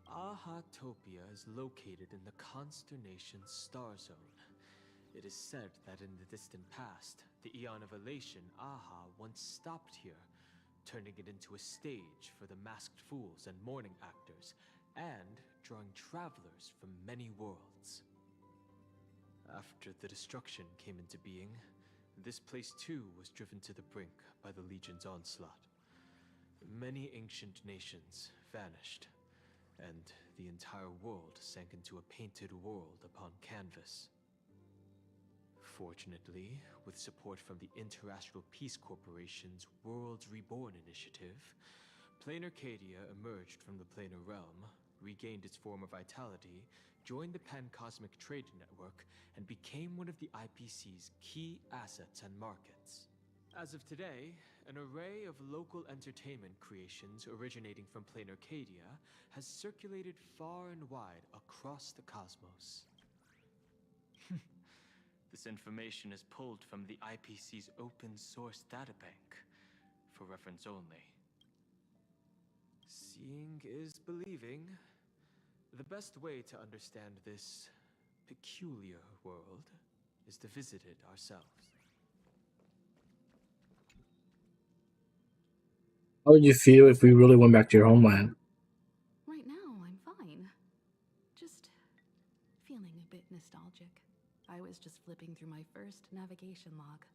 Speaker 3: Ahatopia is located in the Consternation Star Zone, It is said that in the distant past, the Eon of Elation, Aha, once stopped here, turning it into a stage for the masked fools and mourning actors, and drawing travelers from many worlds. After the destruction came into being, this place too was driven to the brink by the Legion's onslaught. Many ancient nations vanished, and the entire world sank into a painted world upon canvas. Fortunately, with support from the Interastral Peace Corporation's Worlds Reborn initiative, Plane Arcadia emerged from the planar realm, regained its former vitality, joined the Pan-Cosmic Trade Network, and became one of the IPC's key assets and markets. As of today, an array of local entertainment creations originating from Plane Arcadia has circulated far and wide across the cosmos. This information is pulled from the IPC's open source databank, for reference only. Seeing is believing. The best way to understand this peculiar world is to visit it ourselves.
Speaker 6: How would you feel if we really went back to your homeland?
Speaker 9: Right now, I'm fine. Just feeling a bit nostalgic. I was just flipping through my first navigation log.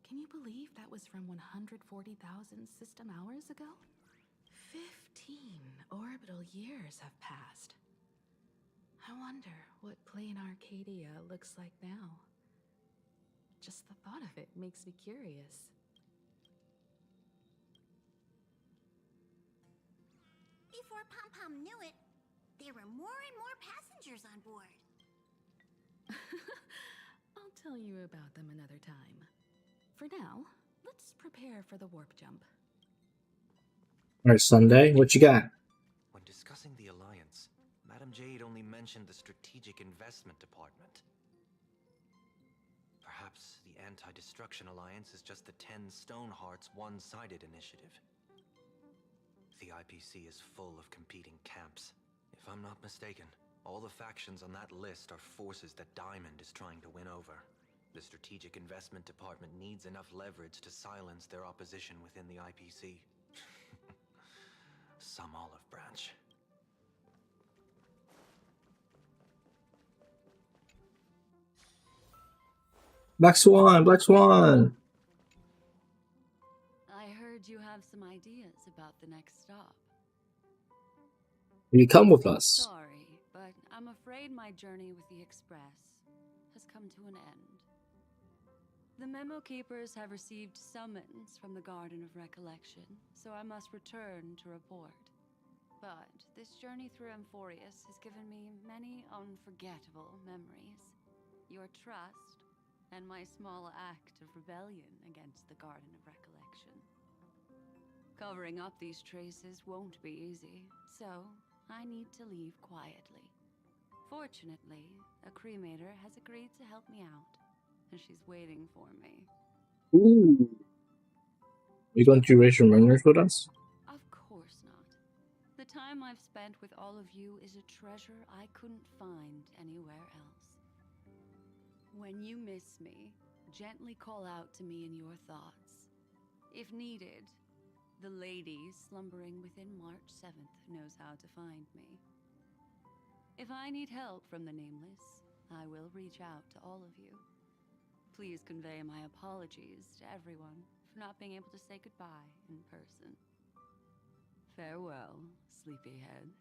Speaker 9: Can you believe that was from 140,000 system hours ago? 15 orbital years have passed. I wonder what Plane Arcadia looks like now. Just the thought of it makes me curious.
Speaker 2: Before Pom Pom knew it, there were more and more passengers on board.
Speaker 9: I'll tell you about them another time. For now, let's prepare for the warp jump.
Speaker 6: Alright, Sunday, what you got?
Speaker 10: When discussing the Alliance, Madame Jade only mentioned the Strategic Investment Department. Perhaps the Anti-Destruction Alliance is just the 10 Stonehearts one-sided initiative. The IPC is full of competing camps. If I'm not mistaken, all the factions on that list are forces that Diamond is trying to win over. The Strategic Investment Department needs enough leverage to silence their opposition within the IPC. Some olive branch.
Speaker 6: Black Swan, Black Swan!
Speaker 11: I heard you have some ideas about the next stop.
Speaker 6: Will you come with us?
Speaker 11: Sorry, but I'm afraid my journey with the Express has come to an end. The Memo Keepers have received summons from the Garden of Recollection, so I must return to report. But this journey through Amphorius has given me many unforgettable memories. Your trust, and my small act of rebellion against the Garden of Recollection. Covering up these traces won't be easy, so I need to leave quietly. Fortunately, a cremator has agreed to help me out, and she's waiting for me.
Speaker 6: Ooh. You going to erase your memories with us?
Speaker 11: Of course not. The time I've spent with all of you is a treasure I couldn't find anywhere else. When you miss me, gently call out to me in your thoughts. If needed, the lady slumbering within March 7th knows how to find me. If I need help from the Nameless, I will reach out to all of you. Please convey my apologies to everyone for not being able to say goodbye in person. Farewell, sleepyhead.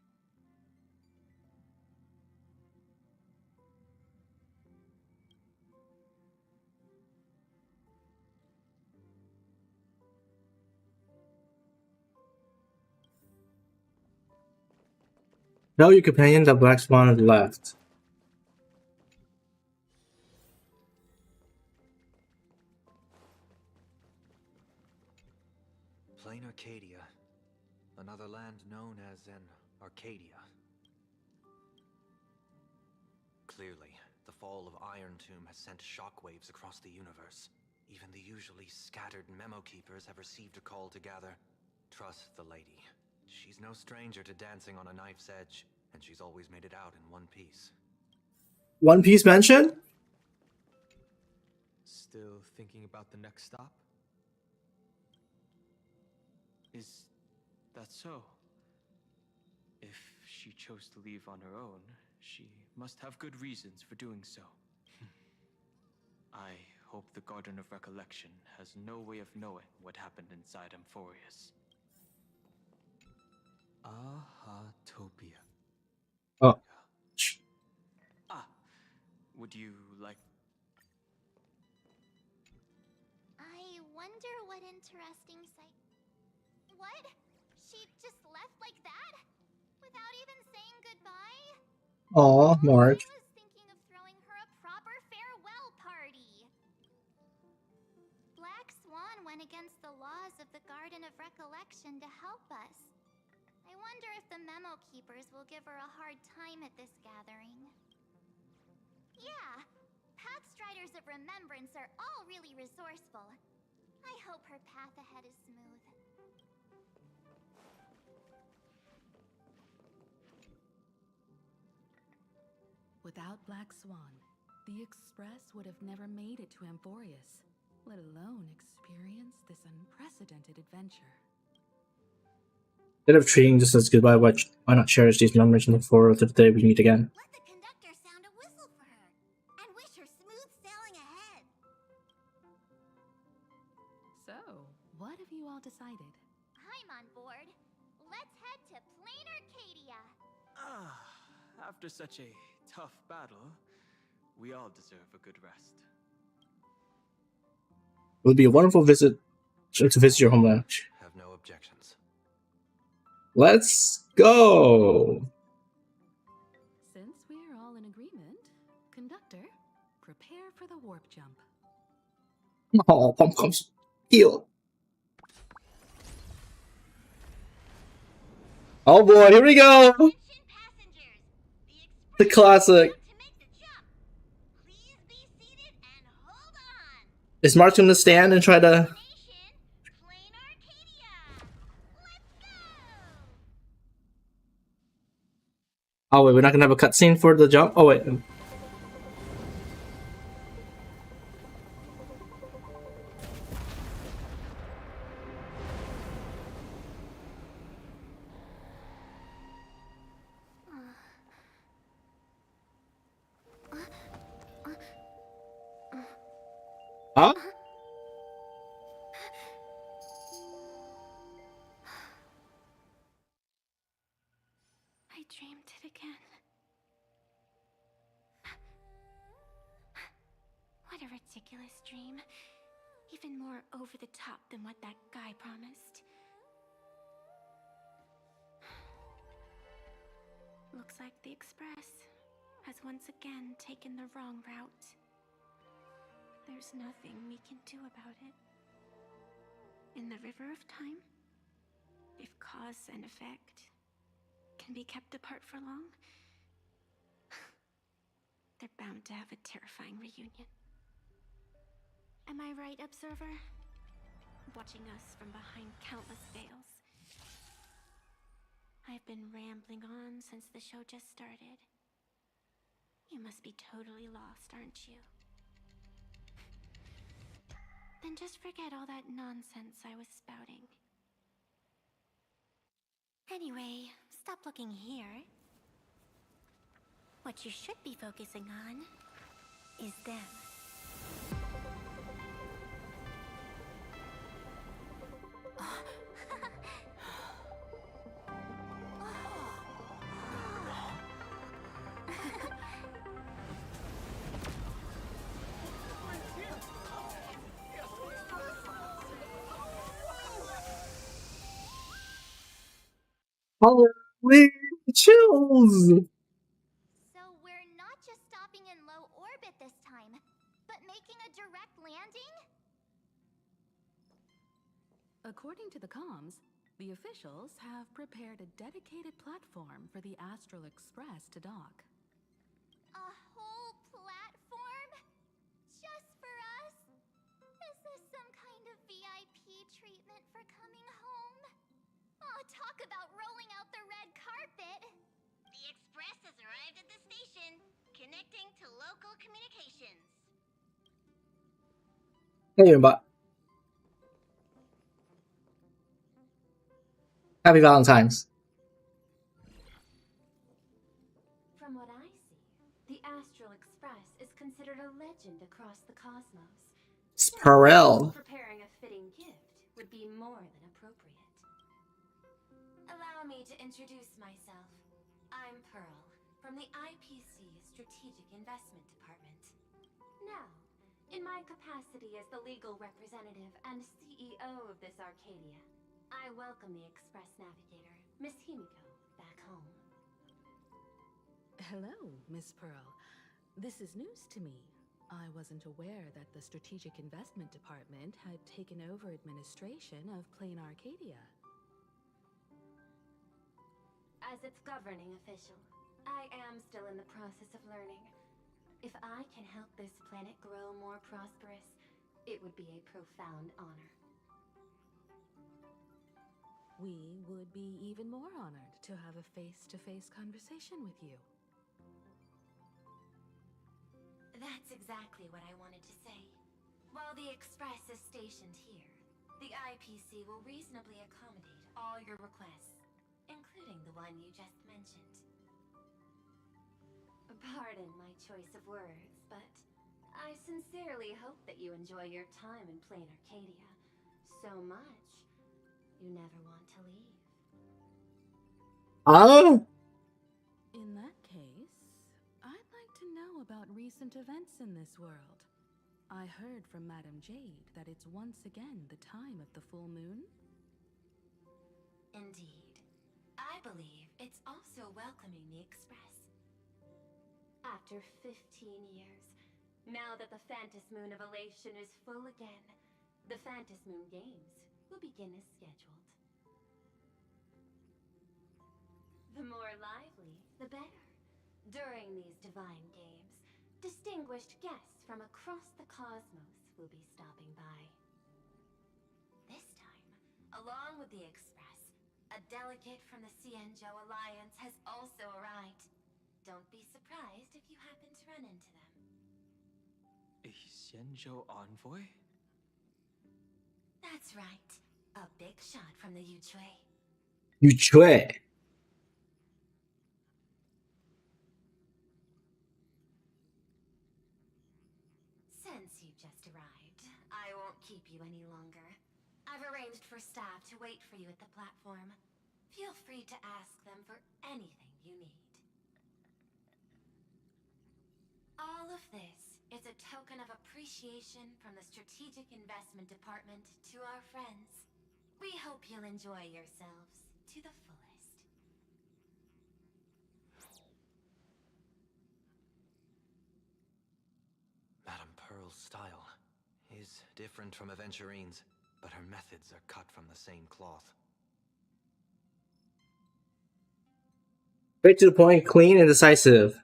Speaker 6: Tell your companion that Black Swan has left.
Speaker 10: Plane Arcadia. Another land known as an Arcadia. Clearly, the fall of Iron Tomb has sent shockwaves across the universe. Even the usually scattered Memo Keepers have received a call to gather. Trust the lady. She's no stranger to dancing on a knife's edge, and she's always made it out in one piece.
Speaker 6: One Piece mention?
Speaker 3: Still thinking about the next stop? Is that so? If she chose to leave on her own, she must have good reasons for doing so. I hope the Garden of Recollection has no way of knowing what happened inside Amphorius. Ahatopia.
Speaker 6: Oh.
Speaker 3: Ah, would you like...
Speaker 4: I wonder what interesting sight. What? She just left like that? Without even saying goodbye?
Speaker 6: Aw, Mark.
Speaker 4: I was thinking of throwing her a proper farewell party. Black Swan went against the laws of the Garden of Recollection to help us. I wonder if the Memo Keepers will give her a hard time at this gathering. Yeah, Pathstriders of Remembrance are all really resourceful. I hope her path ahead is smooth.
Speaker 9: Without Black Swan, the Express would have never made it to Amphorius, let alone experience this unprecedented adventure.
Speaker 6: Instead of treating this as goodbye, why not cherish these memories and look forward to the day we meet again?
Speaker 2: Let the conductor sound a whistle for her, and wish her smooth sailing ahead.
Speaker 9: So, what have you all decided?
Speaker 4: I'm on board. Let's head to Plain Arcadia.
Speaker 3: After such a tough battle, we all deserve a good rest.
Speaker 6: It would be a wonderful visit to visit your homeland.
Speaker 10: Have no objections.
Speaker 6: Let's go!
Speaker 9: Since we're all in agreement, conductor, prepare for the warp jump.
Speaker 6: Oh, Pom Pom's heal. Oh boy, here we go! The classic. Is Mark gonna stand and try to... Oh wait, we're not gonna have a cutscene for the jump? Oh wait. Huh?
Speaker 1: I dreamed it again. What a ridiculous dream. Even more over the top than what that guy promised. Looks like the Express has once again taken the wrong route. There's nothing we can do about it. In the River of Time, if cause and effect can be kept apart for long, they're bound to have a terrifying reunion. Am I right, Observer? Watching us from behind countless veils. I've been rambling on since the show just started. You must be totally lost, aren't you? Then just forget all that nonsense I was spouting. Anyway, stop looking here. What you should be focusing on is them.
Speaker 6: Holy chills!
Speaker 4: So we're not just stopping in low orbit this time, but making a direct landing?
Speaker 9: According to the comms, the officials have prepared a dedicated platform for the Astral Express to dock.
Speaker 4: A whole platform? Just for us? Is this some kind of VIP treatment for coming home? Oh, talk about rolling out the red carpet!
Speaker 2: The Express has arrived at the station, connecting to local communications.
Speaker 6: Hey, but Happy Valentine's.
Speaker 12: From what I see, the Astral Express is considered a legend across the cosmos.
Speaker 6: Sparrell.
Speaker 12: Preparing a fitting gift would be more than appropriate. Allow me to introduce myself. I'm Pearl, from the IPC Strategic Investment Department. Now, in my capacity as the legal representative and CEO of this Arcadia, I welcome the Express Navigator, Miss Himiko, back home.
Speaker 9: Hello, Miss Pearl. This is news to me. I wasn't aware that the Strategic Investment Department had taken over administration of Plain Arcadia.
Speaker 12: As its governing official, I am still in the process of learning. If I can help this planet grow more prosperous, it would be a profound honor.
Speaker 9: We would be even more honored to have a face-to-face conversation with you.
Speaker 12: That's exactly what I wanted to say. While the Express is stationed here, the IPC will reasonably accommodate all your requests, including the one you just mentioned. Pardon my choice of words, but I sincerely hope that you enjoy your time in Plain Arcadia so much you never want to leave.
Speaker 6: Oh?
Speaker 9: In that case, I'd like to know about recent events in this world. I heard from Madame Jade that it's once again the time of the full moon.
Speaker 12: Indeed. I believe it's also welcoming the Express. After 15 years, now that the Phantas Moon of Elation is full again, the Phantas Moon Games will begin as scheduled. The more lively, the better. During these divine games, distinguished guests from across the cosmos will be stopping by. This time, along with the Express, a delegate from the Xianzhou Alliance has also arrived. Don't be surprised if you happen to run into them.
Speaker 3: A Xianzhou envoy?
Speaker 12: That's right. A big shot from the Yuchui.
Speaker 6: Yuchui.
Speaker 12: Since you've just arrived, I won't keep you any longer. I've arranged for staff to wait for you at the platform. Feel free to ask them for anything you need. All of this is a token of appreciation from the Strategic Investment Department to our friends. We hope you'll enjoy yourselves to the fullest.
Speaker 10: Madame Pearl's style is different from Aventurine's, but her methods are cut from the same cloth.
Speaker 6: Straight to the point, clean and decisive.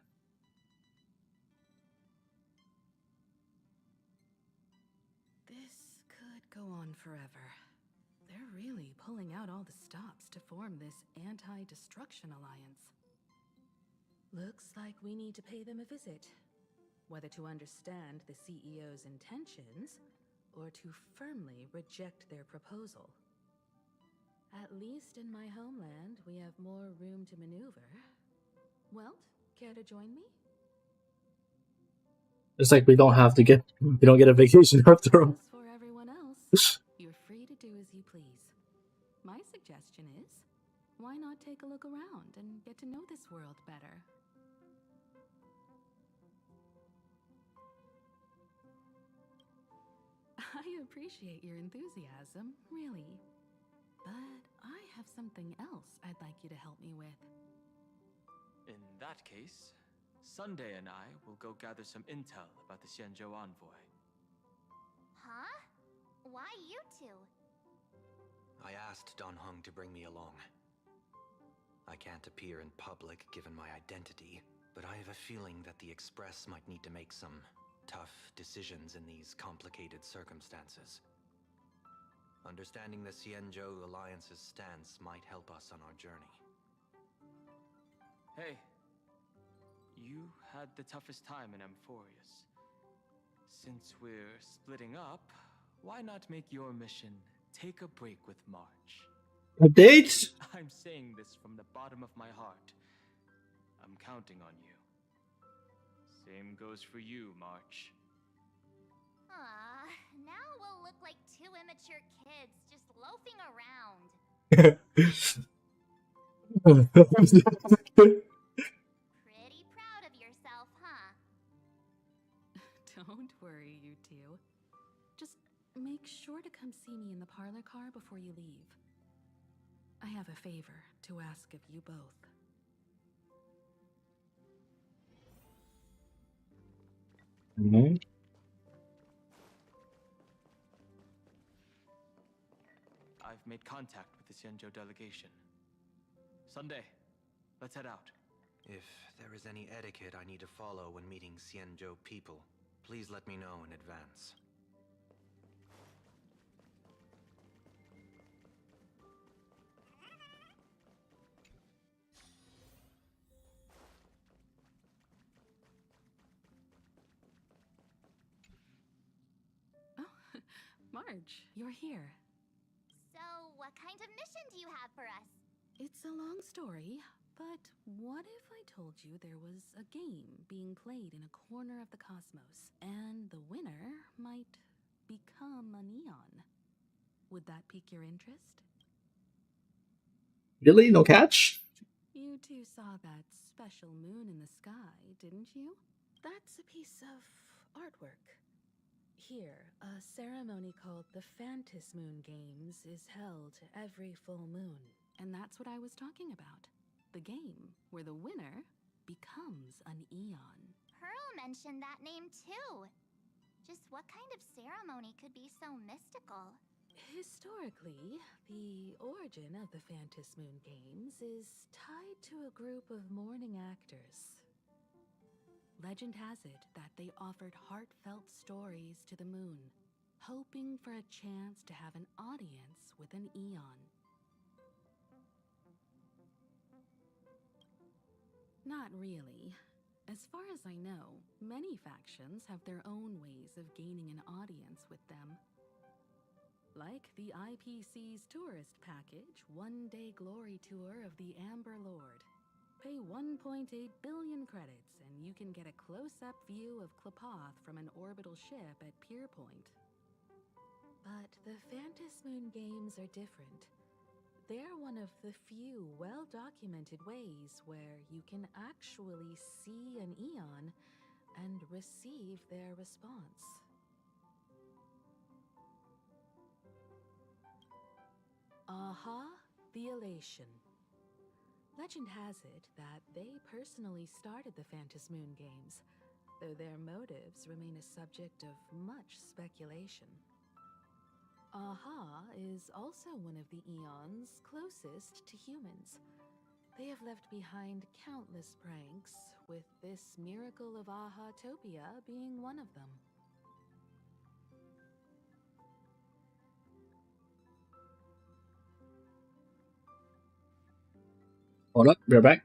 Speaker 9: This could go on forever. They're really pulling out all the stops to form this anti-destruction alliance. Looks like we need to pay them a visit. Whether to understand the CEO's intentions, or to firmly reject their proposal. At least in my homeland, we have more room to maneuver. Well, care to join me?
Speaker 6: It's like we don't get a vacation after all.
Speaker 9: As for everyone else, you're free to do as you please. My suggestion is, why not take a look around and get to know this world better? I appreciate your enthusiasm, really. But I have something else I'd like you to help me with.
Speaker 3: In that case, Sunday and I will go gather some intel about the Xianzhou envoy.
Speaker 4: Huh? Why you two?
Speaker 10: I asked Dan Heng to bring me along. I can't appear in public given my identity, but I have a feeling that the Express might need to make some tough decisions in these complicated circumstances. Understanding the Xianzhou Alliance's stance might help us on our journey.
Speaker 3: Hey, you had the toughest time in Amphorius. Since we're splitting up, why not make your mission take a break with March?
Speaker 6: A date?
Speaker 3: I'm saying this from the bottom of my heart. I'm counting on you. Same goes for you, March.
Speaker 4: Now we'll look like two immature kids just loafing around. Pretty proud of yourself, huh?
Speaker 9: Don't worry, you two. Just make sure to come see me in the parlor car before you leave. I have a favor to ask of you both.
Speaker 3: I've made contact with the Xianzhou delegation. Sunday, let's head out.
Speaker 10: If there is any etiquette I need to follow when meeting Xianzhou people, please let me know in advance.
Speaker 9: Oh, March, you're here.
Speaker 4: So, what kind of mission do you have for us?
Speaker 9: It's a long story, but what if I told you there was a game being played in a corner of the cosmos, and the winner might become a neon? Would that pique your interest?
Speaker 6: Really? No catch?
Speaker 9: You two saw that special moon in the sky, didn't you? That's a piece of artwork. Here, a ceremony called the Phantis Moon Games is held every full moon. And that's what I was talking about. The game where the winner becomes an Eon.
Speaker 4: Pearl mentioned that name too. Just what kind of ceremony could be so mystical?
Speaker 9: Historically, the origin of the Phantis Moon Games is tied to a group of mourning actors. Legend has it that they offered heartfelt stories to the moon, hoping for a chance to have an audience with an Eon. Not really. As far as I know, many factions have their own ways of gaining an audience with them. Like the IPC's tourist package, One-Day Glory Tour of the Amber Lord. Pay 1.8 billion credits and you can get a close-up view of Klapoth from an orbital ship at Pierpoint. But the Phantis Moon Games are different. They're one of the few well-documented ways where you can actually see an Eon and receive their response. Aha, the Elation. Legend has it that they personally started the Phantis Moon Games, though their motives remain a subject of much speculation. Aha is also one of the Eons closest to humans. They have left behind countless pranks, with this miracle of Aha-topia being one of them.
Speaker 6: Hold up, we're back.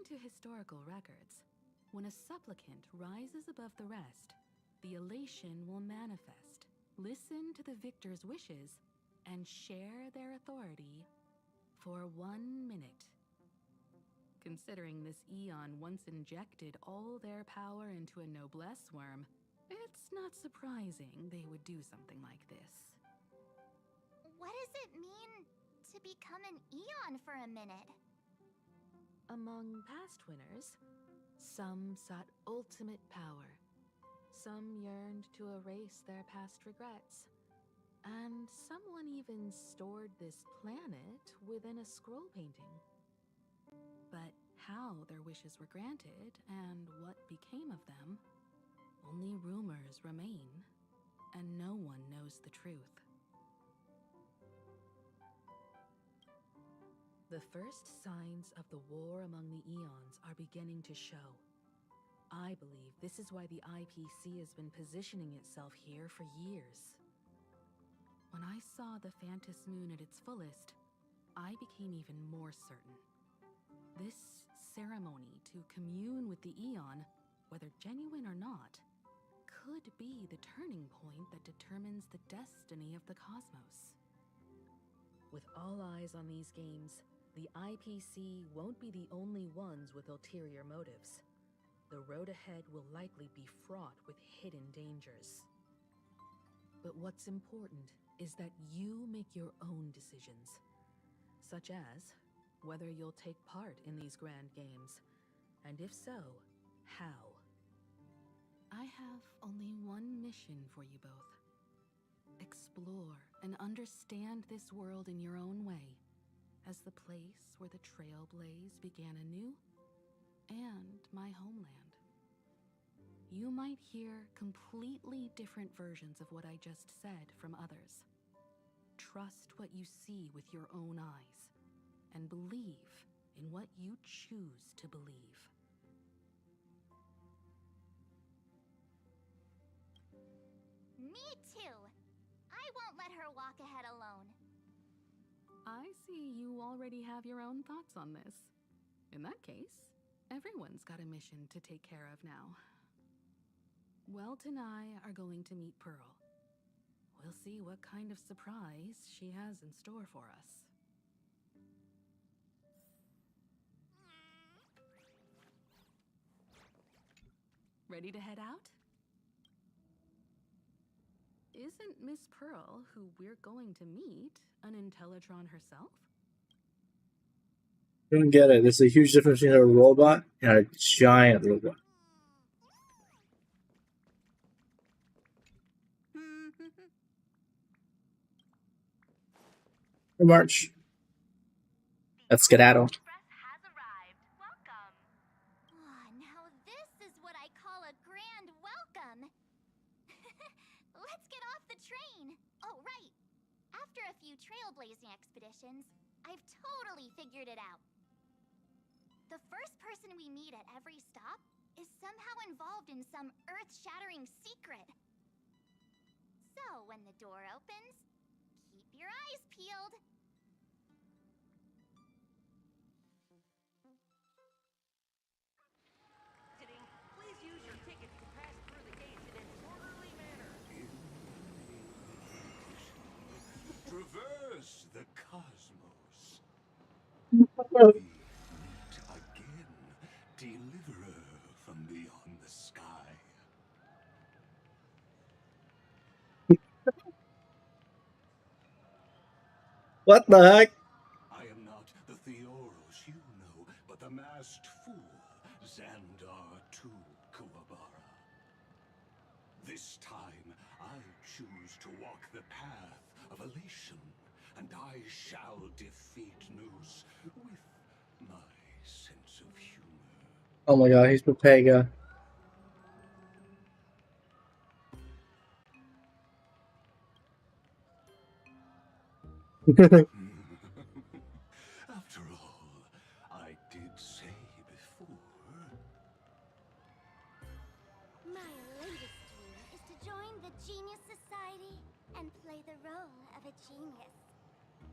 Speaker 9: According to historical records, when a supplicant rises above the rest, the elation will manifest, listen to the victor's wishes, and share their authority for 1 minute. Considering this Eon once injected all their power into a noblesse worm, it's not surprising they would do something like this.
Speaker 4: What does it mean to become an Eon for a minute?
Speaker 9: Among past winners, some sought ultimate power. Some yearned to erase their past regrets. And someone even stored this planet within a scroll painting. But how their wishes were granted and what became of them, only rumors remain, and no one knows the truth. The first signs of the war among the Eons are beginning to show. I believe this is why the IPC has been positioning itself here for years. When I saw the Phantus Moon at its fullest, I became even more certain. This ceremony to commune with the Eon, whether genuine or not, could be the turning point that determines the destiny of the cosmos. With all eyes on these games, the IPC won't be the only ones with ulterior motives. The road ahead will likely be fraught with hidden dangers. But what's important is that you make your own decisions, such as whether you'll take part in these grand games, and if so, how. I have only one mission for you both. Explore and understand this world in your own way, as the place where the Trailblaze began anew, and my homeland. You might hear completely different versions of what I just said from others. Trust what you see with your own eyes, and believe in what you choose to believe.
Speaker 4: Me too! I won't let her walk ahead alone.
Speaker 9: I see you already have your own thoughts on this. In that case, everyone's got a mission to take care of now. Welt and I are going to meet Pearl. We'll see what kind of surprise she has in store for us. Ready to head out? Isn't Miss Pearl, who we're going to meet, an Intellitron herself?
Speaker 6: I don't get it. There's a huge difference between a robot and a giant robot. March. Let's skedaddle.
Speaker 4: Now this is what I call a grand welcome. Let's get off the train. Oh, right. After a few trailblazing expeditions, I've totally figured it out. The first person we meet at every stop is somehow involved in some earth-shattering secret. So when the door opens, keep your eyes peeled.
Speaker 13: Please use your tickets to pass through the gates in an orderly manner.
Speaker 14: Traverse the cosmos. We meet again, deliverer from beyond the sky.
Speaker 6: What the heck?
Speaker 14: I am not the Theoros you know, but the masked fool, Xandar II Kuwabara. This time, I choose to walk the path of elation, and I shall defeat Noose with my sense of humor.
Speaker 6: Oh my god, he's Pepega.
Speaker 14: After all, I did say before.
Speaker 4: My latest dream is to join the Genius Society and play the role of a genius.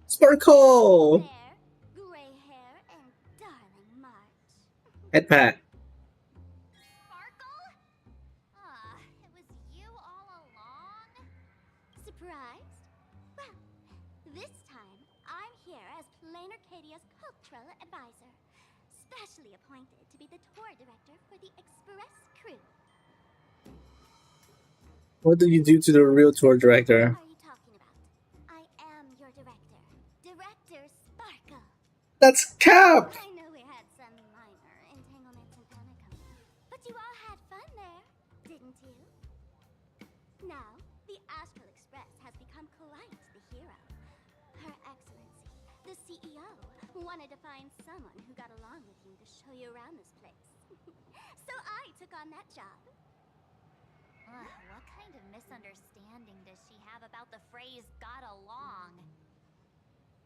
Speaker 6: Sparkle!
Speaker 4: Hair, gray hair, and darling March.
Speaker 6: Head pat.
Speaker 4: Sparkle? It was you all along?
Speaker 15: Surprised? Well, this time I'm here as Planarcadia's cultural advisor, specially appointed to be the tour director for the Express crew.
Speaker 6: What did you do to the real tour director?
Speaker 15: What are you talking about? I am your director, Director Sparkle.
Speaker 6: That's Cap!
Speaker 15: I know we had some minor entanglements in Panicum, but you all had fun there, didn't you? Now, the Astral Express has become quite the hero. Her Excellency, the CEO, wanted to find someone who got along with you to show you around this place. So I took on that job.
Speaker 4: What kind of misunderstanding does she have about the phrase got along?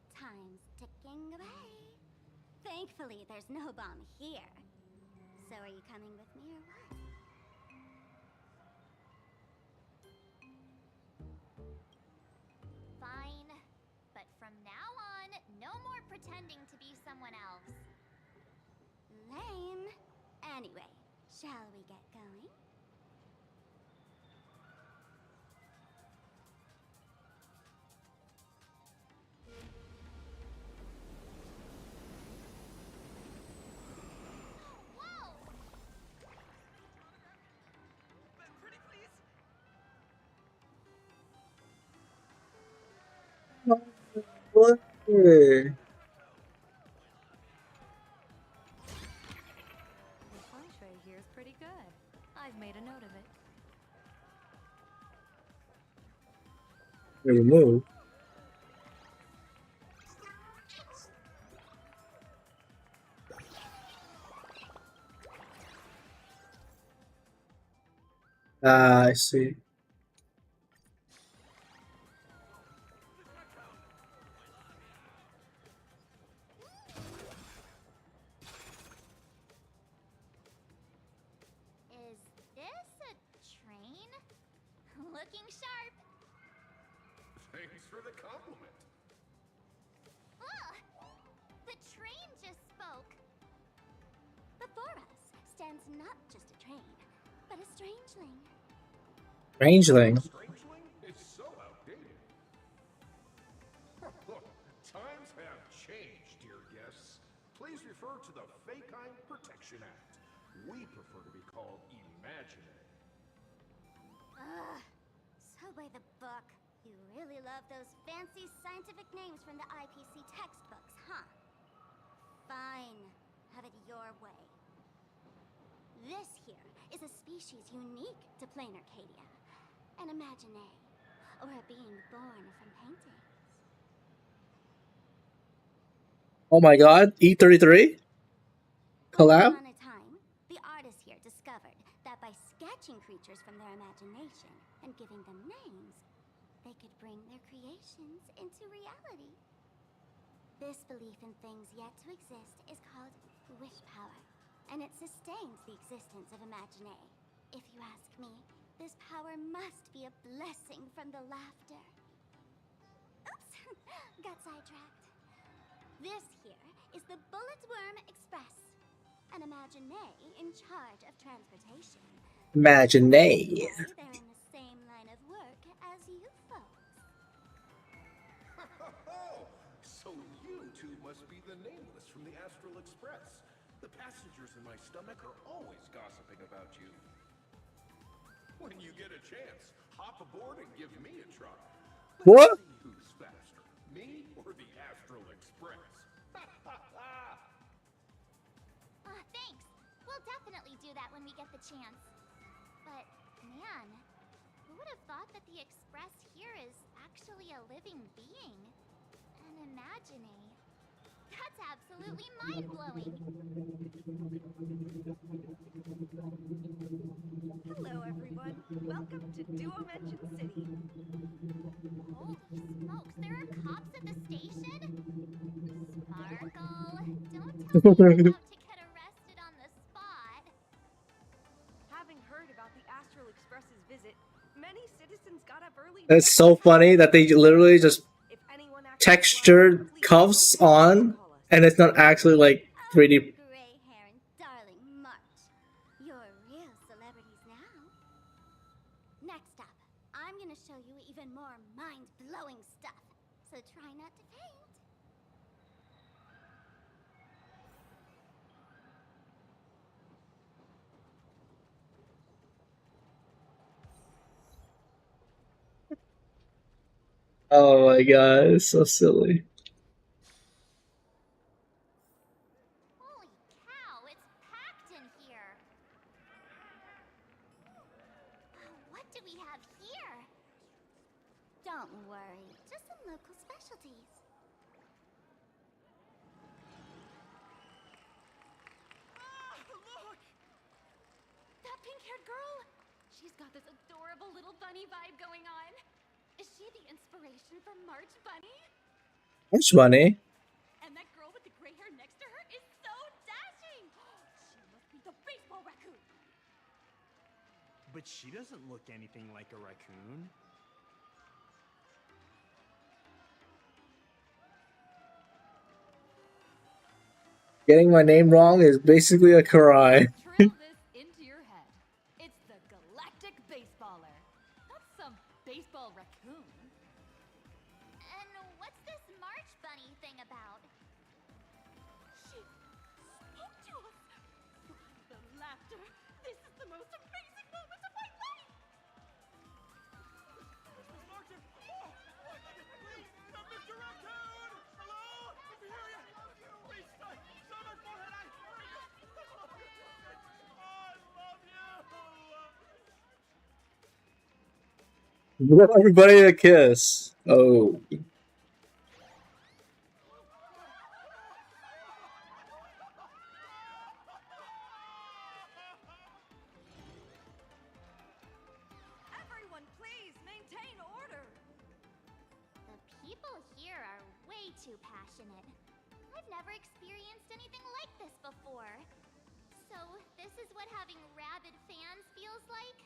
Speaker 15: Time's ticking away. Thankfully, there's no bomb here. So are you coming with me or what?
Speaker 4: Fine, but from now on, no more pretending to be someone else.
Speaker 15: Lame. Anyway, shall we get going?
Speaker 6: What?
Speaker 11: The feng shui here is pretty good. I've made a note of it.
Speaker 6: Remove. I see.
Speaker 4: Is this a train? Looking sharp.
Speaker 14: Thanks for the compliment.
Speaker 4: Ugh! The train just spoke.
Speaker 15: Before us stands not just a train, but a strangeling.
Speaker 6: Rangeling.
Speaker 14: Strangeling is so outdated. Look, times have changed, dear guests. Please refer to the Fekine Protection Act. We prefer to be called Imaginary.
Speaker 15: Ugh. So by the book, you really love those fancy scientific names from the IPC textbooks, huh? Fine. Have it your way. This here is a species unique to Planarcadia. An Imaginary, or a being born from paintings.
Speaker 6: Oh my god, E33? Collab?
Speaker 15: Once upon a time, the artists here discovered that by sketching creatures from their imagination and giving them names, they could bring their creations into reality. This belief in things yet to exist is called wish power, and it sustains the existence of Imaginary. If you ask me, this power must be a blessing from the laughter. Oops, got sidetracked. This here is the Bullet Worm Express, an Imaginary in charge of transportation.
Speaker 6: Imaginary.
Speaker 15: They're in the same line of work as you folks.
Speaker 14: So you two must be the Nameless from the Astral Express. The passengers in my stomach are always gossiping about you. When you get a chance, hop aboard and give me a try.
Speaker 6: What?
Speaker 14: See who's faster, me or the Astral Express?
Speaker 4: Thanks. We'll definitely do that when we get the chance. But, man, who would have thought that the Express here is actually a living being? An Imaginary. That's absolutely mind-blowing.
Speaker 13: Hello, everyone. Welcome to Duo Mansion City.
Speaker 4: Holy smokes, there are cops at the station? Sparkle, don't tell me you're about to get arrested on the spot.
Speaker 13: Having heard about the Astral Express's visit, many citizens got up early.
Speaker 6: It's so funny that they literally just textured cuffs on, and it's not actually like 3D.
Speaker 15: Gray hair and darling even more mind-blowing stuff, so try not to faint.
Speaker 6: Oh my god, it's so silly.
Speaker 4: Holy cow, it's packed in here. What do we have here?
Speaker 15: Don't worry, just some local specialties.
Speaker 13: Look! That pink-haired girl! She's got this adorable little bunny vibe going on. Is she the inspiration for March Bunny?
Speaker 6: Which money?
Speaker 13: And that girl with the gray hair next to her is so dashing! She must be the baseball raccoon!
Speaker 16: But she doesn't look anything like a raccoon.
Speaker 6: Getting my name wrong is basically a crime.
Speaker 8: Drill this into your head. It's the Galactic Baseballer. Not some baseball raccoon.
Speaker 4: And what's this March Bunny thing about?
Speaker 13: She spoke to us! The laughter! This is the most amazing moment of my life!
Speaker 16: Mrs. Martin! Oh! Please! Mr. Raccoon! Hello? If you hear you! Please, show my forehead! I love you!
Speaker 6: Give everybody a kiss. Oh.
Speaker 13: Everyone, please maintain order!
Speaker 4: The people here are way too passionate. I've never experienced anything like this before. So, this is what having rabid fans feels like?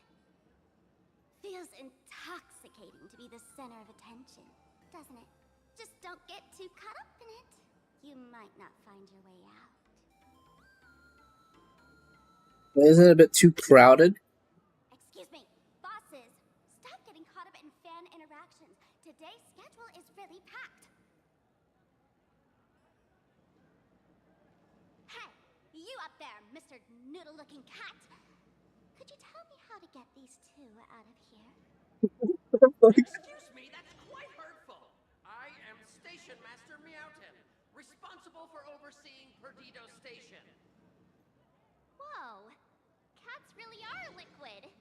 Speaker 15: Feels intoxicating to be the center of attention, doesn't it? Just don't get too caught up in it. You might not find your way out.
Speaker 6: Isn't it a bit too crowded?
Speaker 15: Excuse me, bosses. Stop getting caught up in fan interactions. Today's schedule is really packed. Hey, you up there, Mr. Noodle-looking cat. Could you tell me how to get these two out of here?
Speaker 17: Excuse me, that's quite hurtful. I am Station Master Meowton, responsible for overseeing Perdido Station.
Speaker 4: Whoa! Cats really are liquid!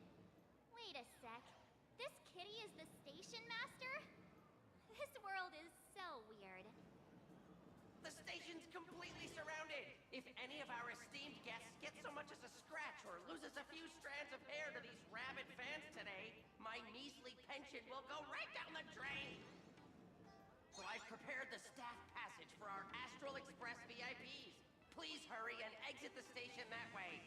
Speaker 4: Wait a sec. This kitty is the station master? This world is so weird.
Speaker 17: The station's completely surrounded. If any of our esteemed guests get so much as a scratch or loses a few strands of hair to these rabid fans today, my measly pension will go right down the drain. So I've prepared the staff passage for our Astral Express VIPs. Please hurry and exit the station that way.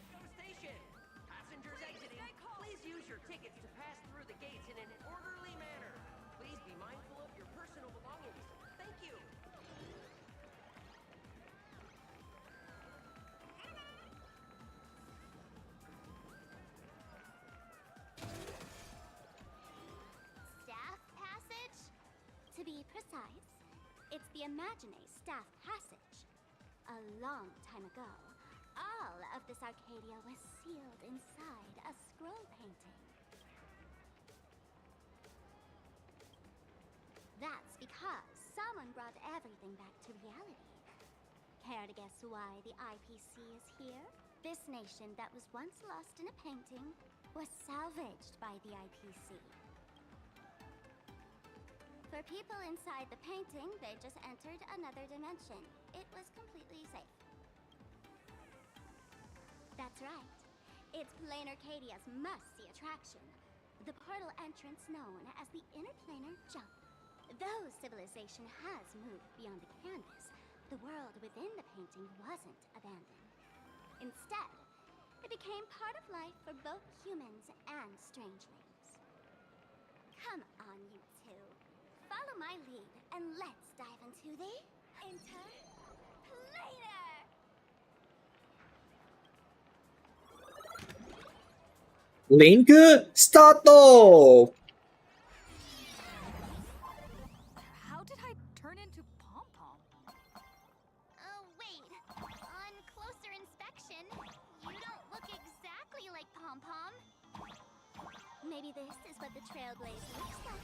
Speaker 17: Go station! Passengers exiting, please use your tickets to pass through the gates in an orderly manner. Please be mindful of your personal belongings. Thank you.
Speaker 4: Staff passage?
Speaker 15: To be precise, it's the Imagine Staff Passage. A long time ago, all of this Arcadia was sealed inside a scroll painting. That's because someone brought everything back to reality. Care to guess why the IPC is here? This nation that was once lost in a painting was salvaged by the IPC. For people inside the painting, they just entered another dimension. It was completely safe. That's right. It's Plain Arcadia's must-see attraction. The portal entrance known as the Interplanar Jump. Though civilization has moved beyond the canvas, the world within the painting wasn't abandoned. Instead, it became part of life for both humans and strangelings. Come on, you two. Follow my lead, and let's dive into the Interplanar!
Speaker 6: Link Stato!
Speaker 8: How did I turn into Pom Pom?
Speaker 4: Oh, wait. On closer inspection, you don't look exactly like Pom Pom. Maybe this is what the Trailblazer looks like.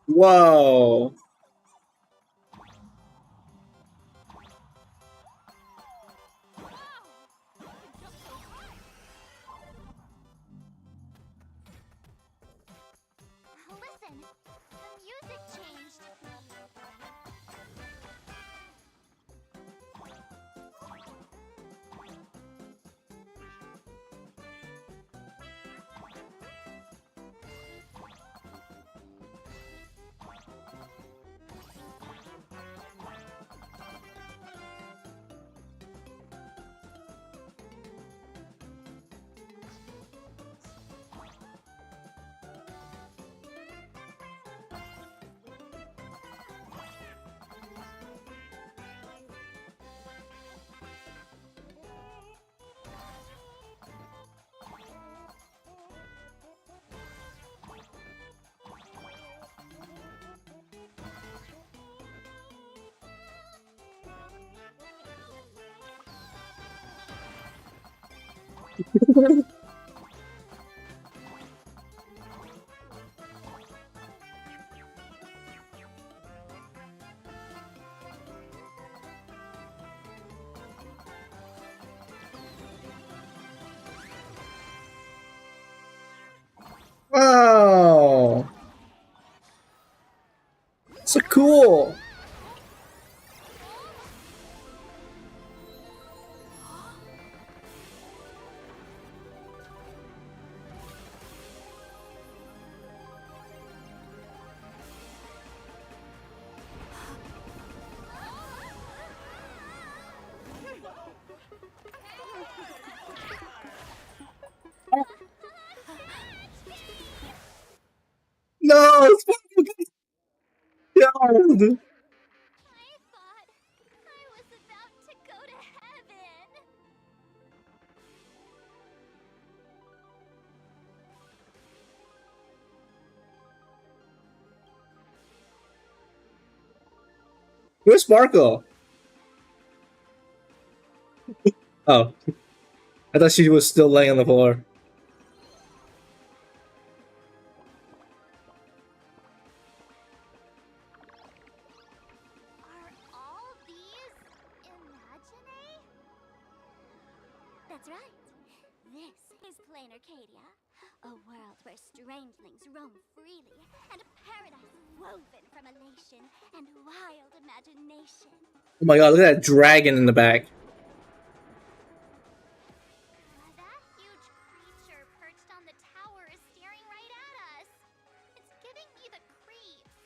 Speaker 6: Whoa.
Speaker 4: Listen, the music changed. Wow. So cool. No, it's God. I thought I was about to go to heaven.
Speaker 6: Where's Sparkle? Oh. I thought she was still laying on the floor.
Speaker 4: Are all these Imagine? That's right. This is Plain Arcadia, a world where strangelings roam freely, and a paradise woven from elation and wild imagination.
Speaker 6: Oh my god, look at that dragon in the back.
Speaker 4: That huge creature perched on the tower is staring right at us. It's giving me the creeps.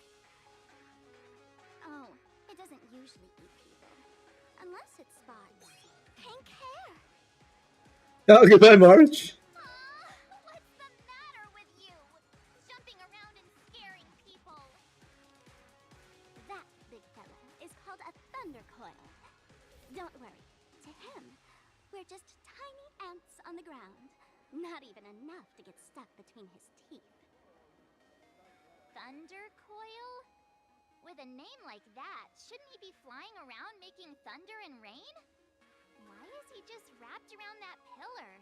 Speaker 4: Oh, it doesn't usually eat people. Unless it spots pink hair.
Speaker 6: Oh, goodbye, March.
Speaker 4: What's the matter with you? Jumping around and scaring people. That big fella is called a thunder coil. Don't worry. To him, we're just tiny ants on the ground. Not even enough to get stuck between his teeth. Thunder coil? With a name like that, shouldn't he be flying around making thunder and rain? Why is he just wrapped around that pillar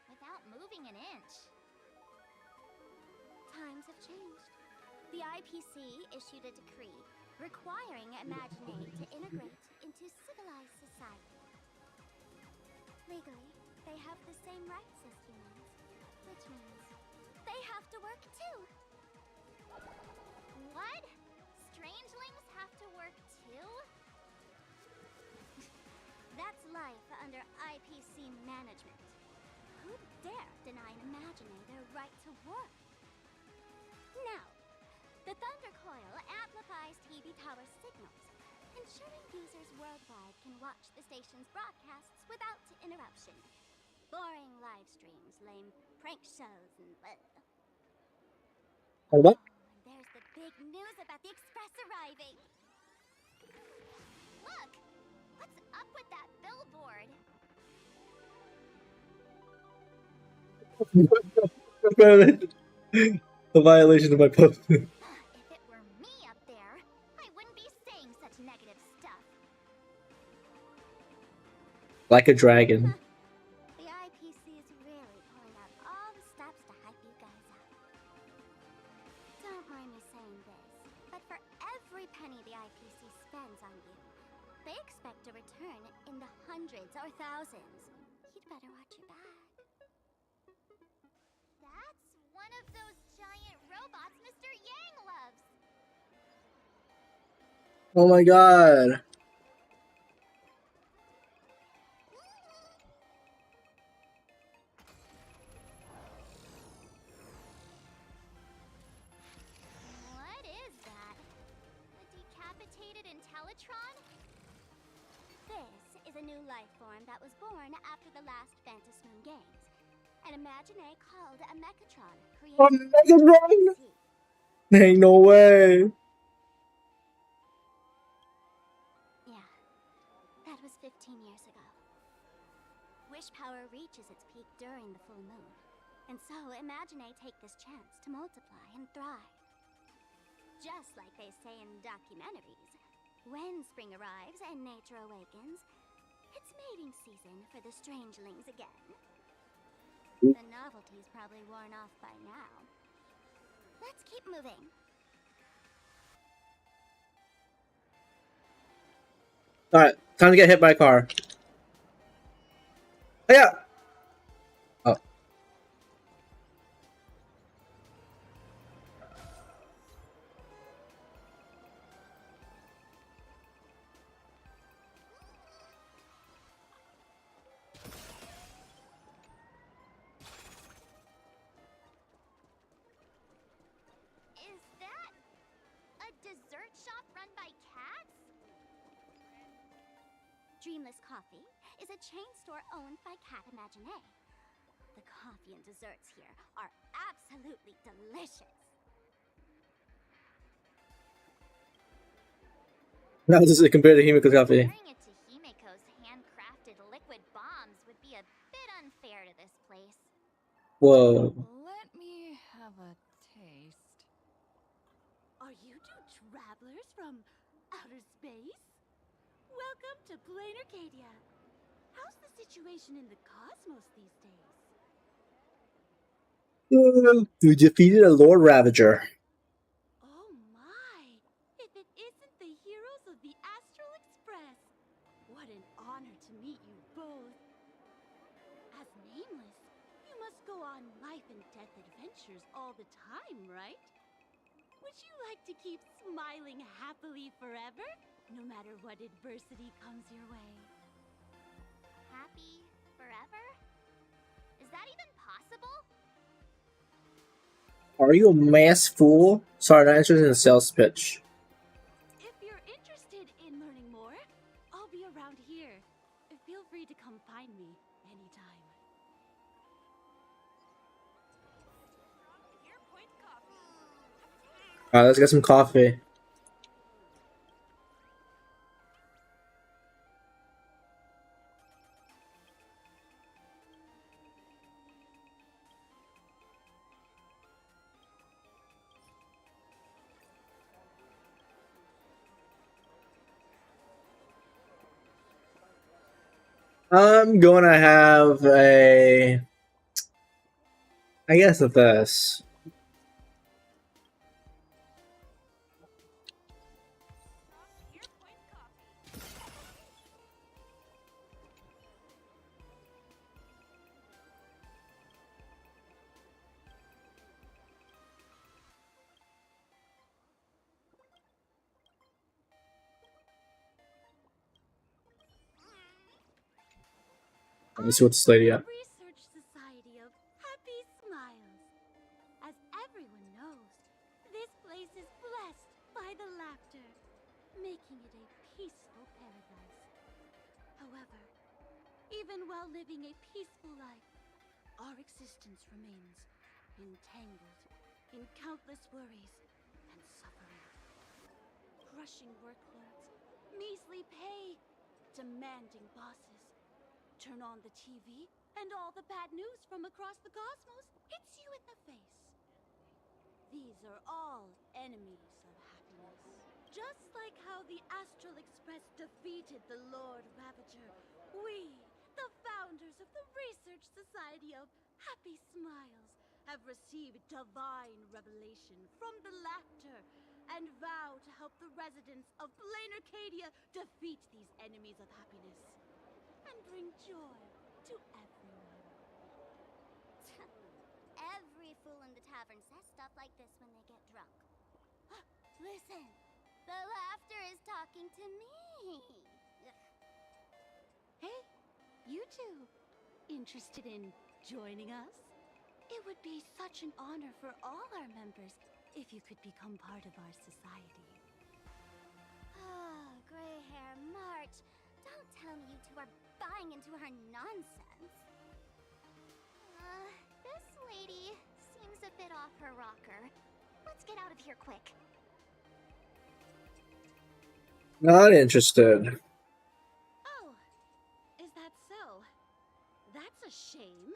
Speaker 4: without moving an inch? Times have changed. The IPC issued a decree requiring Imaginate to integrate into civilized society. Legally, they have the same rights as humans, which means they have to work too. What? Strangelings have to work too? That's life under IPC management. Who'd dare deny an Imaginator their right to work? Now, the Thunder Coil amplifies TV tower signals, ensuring users worldwide can watch the station's broadcasts without interruption.
Speaker 15: boring live streams, lame prank shows, and
Speaker 6: What?
Speaker 15: there's the big news about the Express arriving. Look! What's up with that billboard?
Speaker 6: The violation of my post.
Speaker 4: If it were me up there, I wouldn't be saying such negative stuff.
Speaker 6: Like a dragon.
Speaker 15: The IPC is really pulling out all the stops to hype you guys up. Don't mind me saying this, but for every penny the IPC spends on you, they expect a return in the hundreds or thousands. You'd better watch your back. That's one of those giant robots Mr. Yang loves.
Speaker 6: Oh my god.
Speaker 4: What is that? A decapitated Intellitron?
Speaker 15: This is a new life form that was born after the last Phantom Moon Games. An Imaginé called a Mechatron, created
Speaker 6: A Mechatron? Ain't no way.
Speaker 15: Yeah, that was 15 years ago. Wish power reaches its peak during the full moon, and so Imaginé take this chance to multiply and thrive. Just like they say in documentaries, when spring arrives and nature awakens, it's mating season for the strangelings again. The novelty's probably worn off by now. Let's keep moving.
Speaker 6: Alright, time to get hit by a car. Oh, yeah! Oh.
Speaker 4: Is that a dessert shop run by cats?
Speaker 15: Dreamless Coffee is a chain store owned by Cat Imaginé. The coffee and desserts here are absolutely delicious.
Speaker 6: Now this is compared to Himiko's coffee.
Speaker 4: Comparing it to Himiko's handcrafted liquid bombs would be a bit unfair to this place.
Speaker 6: Whoa.
Speaker 9: Let me have a taste.
Speaker 2: Are you two travelers from outer space? Welcome to Plain Arcadia. How's the situation in the cosmos these days?
Speaker 6: You defeated a Lord Ravager.
Speaker 2: Oh my! If it isn't the heroes of the Astral Express! What an honor to meet you both. As Nameless, you must go on life and death adventures all the time, right? Would you like to keep smiling happily forever, no matter what adversity comes your way?
Speaker 4: Happy forever? Is that even possible?
Speaker 6: Are you a mass fool? Sorry, not interested in the sales pitch.
Speaker 2: If you're interested in learning more, I'll be around here. Feel free to come find me anytime.
Speaker 6: Alright, let's get some coffee. I'm gonna have a... I guess of this. Let me see what this lady got.
Speaker 2: Research Society of Happy Smiles. As everyone knows, this place is blessed by the laughter, making it a peaceful paradise. However,
Speaker 18: even while living a peaceful life, our existence remains entangled in countless worries and suffering. Crushing workloads, measly pay, demanding bosses. Turn on the TV, and all the bad news from across the cosmos hits you in the face. These are all enemies of happiness. Just like how the Astral Express defeated the Lord Ravager, we, the founders of the Research Society of Happy Smiles, have received divine revelation from the Lactor and vow to help the residents of Blaine Arcadia defeat these enemies of happiness and bring joy to everyone.
Speaker 15: Every fool in the tavern says stuff like this when they get drunk. Listen, the laughter is talking to me.
Speaker 18: Hey, you two, interested in joining us? It would be such an honor for all our members if you could become part of our society.
Speaker 15: Ah, gray hair March. Don't tell me you two are buying into her nonsense. This lady seems a bit off her rocker. Let's get out of here quick.
Speaker 6: Not interested.
Speaker 18: Oh, is that so? That's a shame.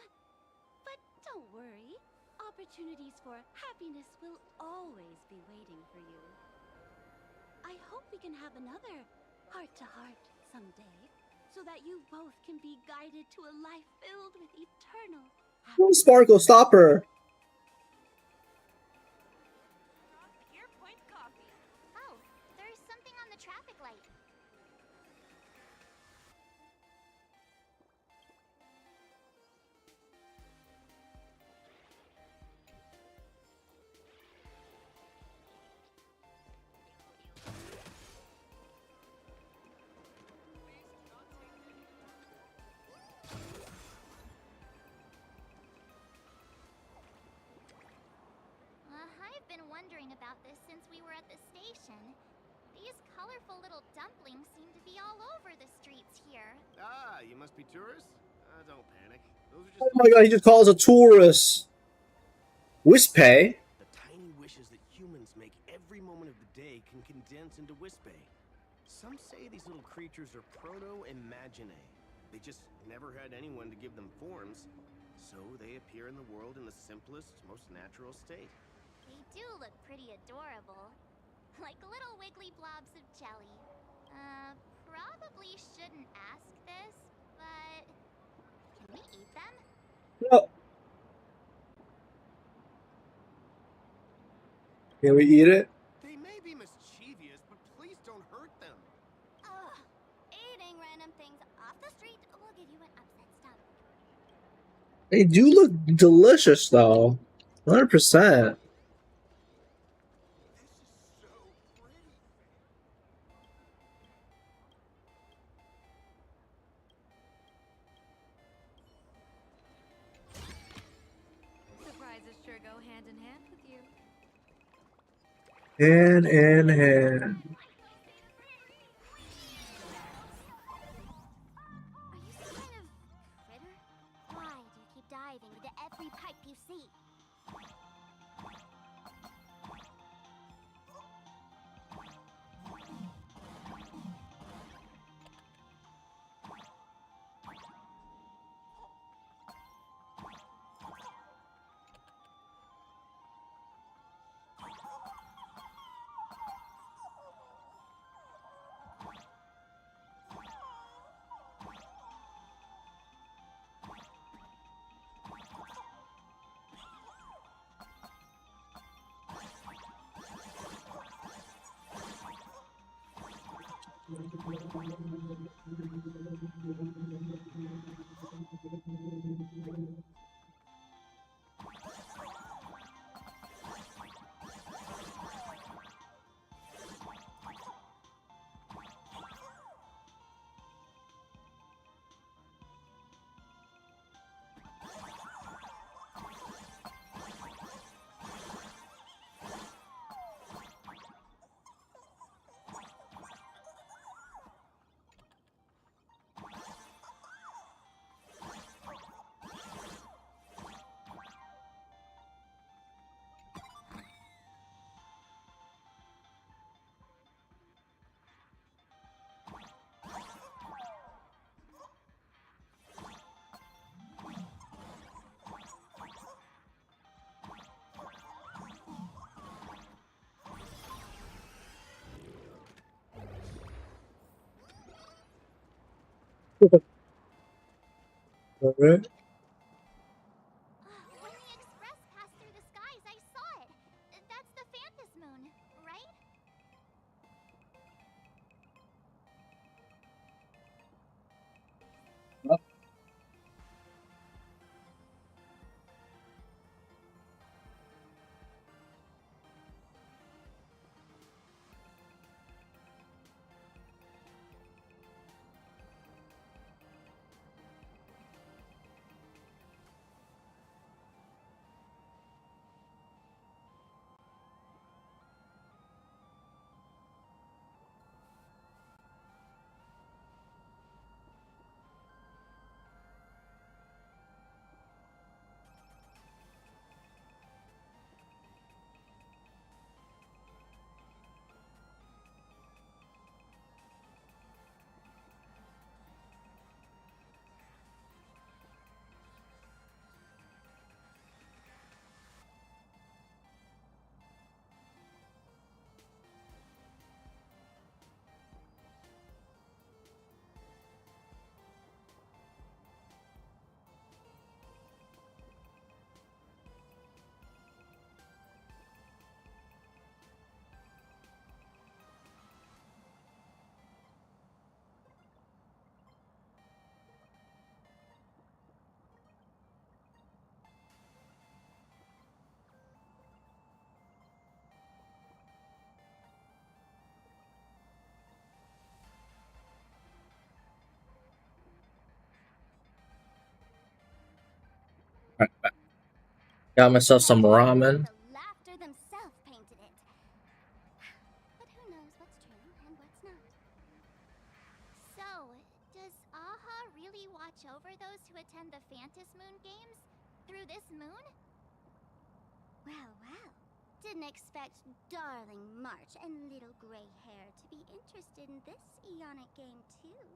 Speaker 18: But don't worry. Opportunities for happiness will always be waiting for you. I hope we can have another heart-to-heart someday, so that you both can be guided to a life filled with eternal
Speaker 6: Oh, Sparkle, stop her.
Speaker 4: Pierpoint coffee. Oh, there's something on the traffic light. I've been wondering about this since we were at the station. These colorful little dumplings seem to be all over the streets here.
Speaker 19: Ah, you must be tourists? Don't panic. Those are just
Speaker 6: Oh my god, he just calls a tourist. Wispay?
Speaker 19: the tiny wishes that humans make every moment of the day can condense into Wispay. Some say these little creatures are proto-imaginae. They just never had anyone to give them forms, so they appear in the world in the simplest, most natural state.
Speaker 4: They do look pretty adorable. Like little wiggly blobs of jelly. Probably shouldn't ask this, but can we eat them?
Speaker 6: No. Can we eat it?
Speaker 19: They may be mischievous, but please don't hurt them.
Speaker 15: Ugh, eating random things off the street will give you an upset stomach.
Speaker 6: They do look delicious though. 100%.
Speaker 8: Surprises sure go hand in hand with you.
Speaker 6: Hand in hand.
Speaker 15: Are you some kind of critter? Why do you keep diving into every pipe you see?
Speaker 6: Alright.
Speaker 4: When the express passed through the skies, I saw it. That's the Phantom Moon, right?
Speaker 6: Got myself some ramen.
Speaker 15: The laughter themselves painted it. But who knows what's true and what's not?
Speaker 4: So, does Aha really watch over those who attend the Phantom Moon games? Through this moon?
Speaker 15: Well, well. Didn't expect darling March and little gray hair to be interested in this Eonic game too.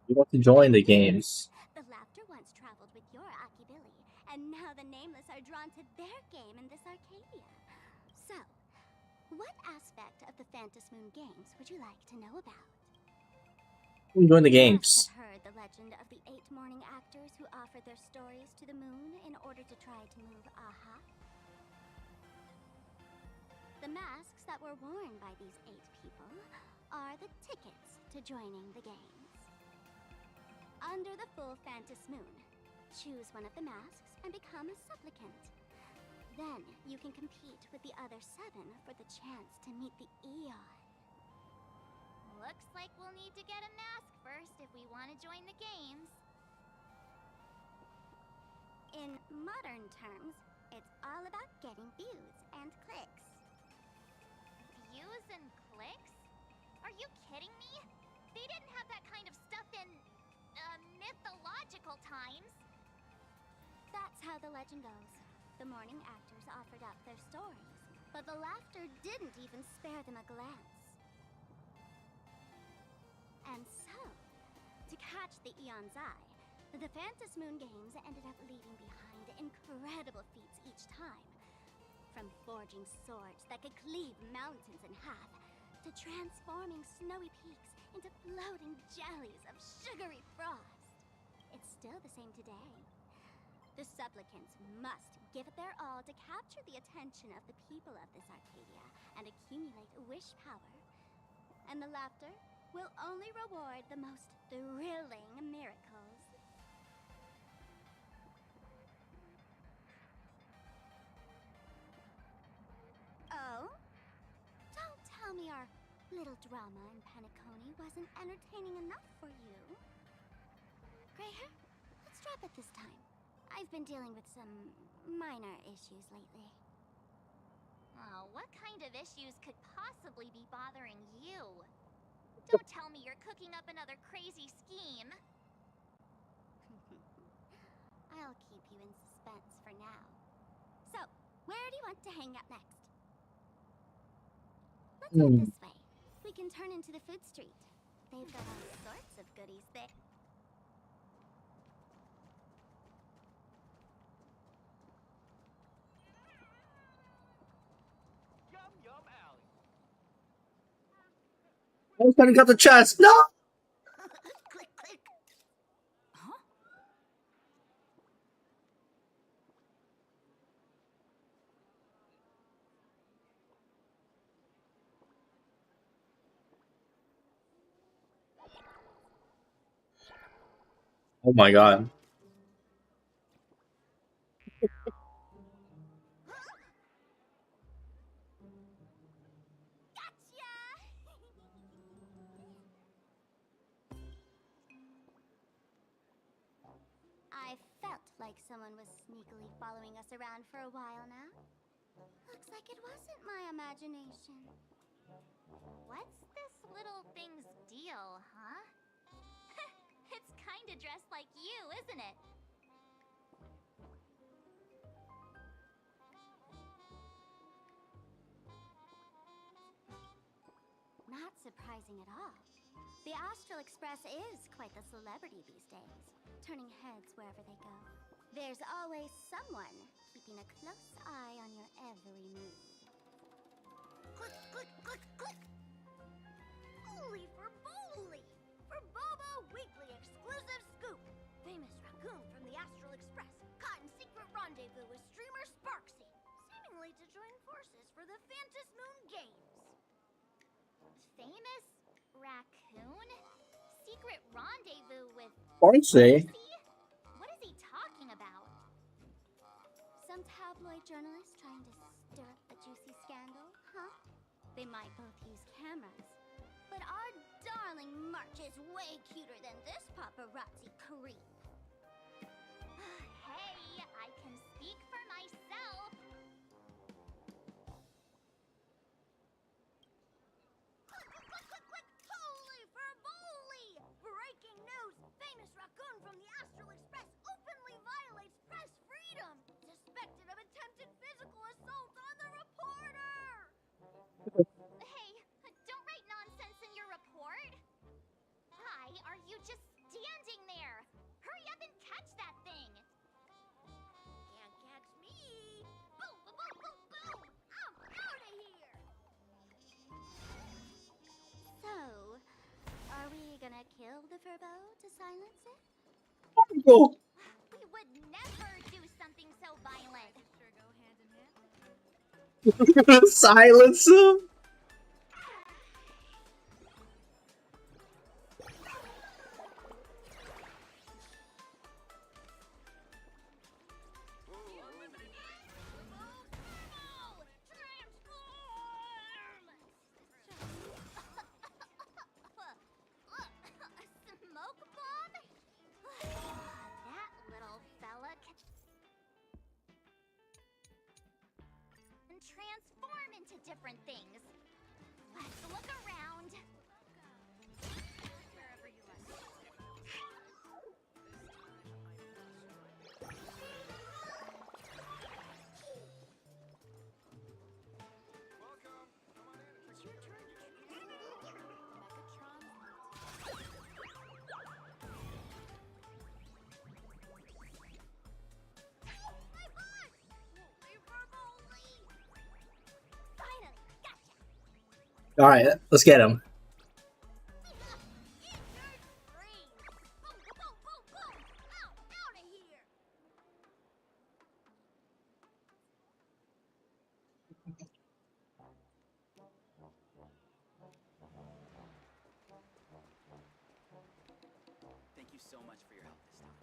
Speaker 6: You want to join the games.
Speaker 15: The laughter once traveled with your Akibilly, and now the Nameless are drawn to their game in this Arcadia. So, what aspect of the Phantom Moon games would you like to know about?
Speaker 6: Join the
Speaker 15: You
Speaker 6: games.
Speaker 15: must have heard the legend of the 8 morning actors who offered their stories to the moon in order to try to move Aha. The masks that were worn by these 8 people are the tickets to joining the games. Under the full Phantom Moon, choose one of the masks and become a supplicant. Then you can compete with the other 7 for the chance to meet the Eon.
Speaker 4: Looks like we'll need to get a mask first if we want to join the games.
Speaker 15: In modern terms, it's all about getting views and clicks.
Speaker 4: Views and clicks? Are you kidding me? They didn't have that kind of stuff in mythological times.
Speaker 15: That's how the legend goes. The morning actors offered up their stories, but the laughter didn't even spare them a glance. And so, to catch the Eon's eye, the Phantom Moon games ended up leaving behind incredible feats each time. From forging swords that could cleave mountains in half, to transforming snowy peaks into floating jellies of sugary frost. It's still the same today. The supplicants must give it their all to capture the attention of the people of this Arcadia and accumulate wish power. And the laughter will only reward the most thrilling miracles. Oh? Don't tell me our little drama in Penacony wasn't entertaining enough for you. Greyhair, let's drop it this time. I've been dealing with some minor issues lately.
Speaker 4: Oh, what kind of issues could possibly be bothering you? Don't tell me you're cooking up another crazy scheme.
Speaker 15: I'll keep you in suspense for now. So, where do you want to hang out next? Let's head this way. We can turn into the food street. They've got all sorts of goodies there.
Speaker 16: Yum Yum Alley.
Speaker 6: I was trying to get the chest. No. Oh my god.
Speaker 15: I felt like someone was sneakily following us around for a while now. Looks like it wasn't my imagination.
Speaker 4: What's this little thing's deal, huh? It's kinda dressed like you, isn't it?
Speaker 15: Not surprising at all. The Astral Express is quite the celebrity these days, turning heads wherever they go. There's always someone keeping a close eye on your every move.
Speaker 18: Click, click, click, click! Holy for Bowley! For Bobo Weekly exclusive scoop! Famous raccoon from the Astral Express caught in secret rendezvous with streamer Sparksy, seemingly to join forces for the Phantas Moon Games.
Speaker 4: Famous raccoon? Secret rendezvous with
Speaker 6: Sparksy?
Speaker 4: What is he talking about?
Speaker 15: Some tabloid journalist trying to stir up a juicy scandal, huh? They might both use cameras. But our darling March is way cuter than this paparazzi creep.
Speaker 4: Hey, I can speak for myself.
Speaker 18: Holy for Bowley! Breaking news! Famous raccoon from the Astral Express openly violates press freedom! Suspected of attempted physical assault on the reporter!
Speaker 4: Hey, don't write nonsense in your report. Why are you just standing there? Hurry up and catch that thing.
Speaker 18: Can't catch me! Boom, boom, boom, boom, boom! I'm out of here!
Speaker 15: So, are we gonna kill the Furbo to silence it?
Speaker 6: Go.
Speaker 4: We would never do something so violent.
Speaker 6: Silence him.
Speaker 4: Smoke bomb? That little fella can transform into different things. Let's look around. Wherever you are.
Speaker 6: All right, let's get him.
Speaker 5: Thank you so much for your help this time.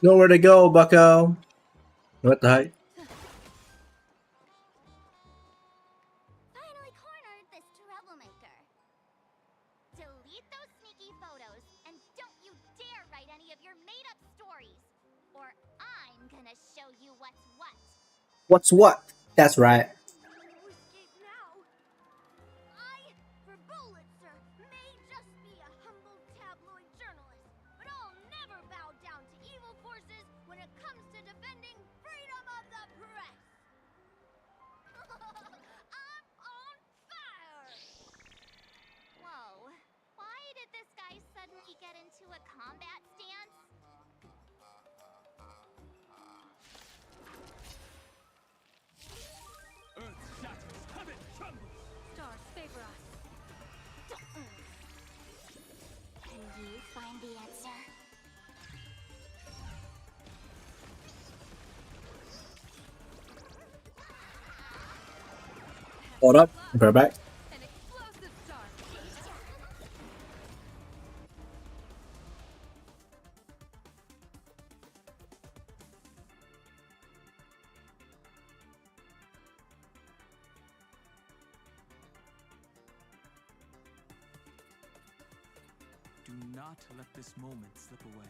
Speaker 6: Nowhere to go, Bucko. What the heck?
Speaker 4: Finally cornered this troublemaker. Delete those sneaky photos and don't you dare write any of your made-up stories, or I'm gonna show you what's what.
Speaker 6: What's what? That's right.
Speaker 18: Escape now! I, for Bullitzer, may just be a humble tabloid journalist, but I'll never bow down to evil forces when it comes to defending freedom of the press! I'm on fire!
Speaker 4: Whoa, why did this guy suddenly get into a combat stance?
Speaker 6: Hold up. Bear back.
Speaker 11: An explosive start.
Speaker 20: Do not let this moment slip away.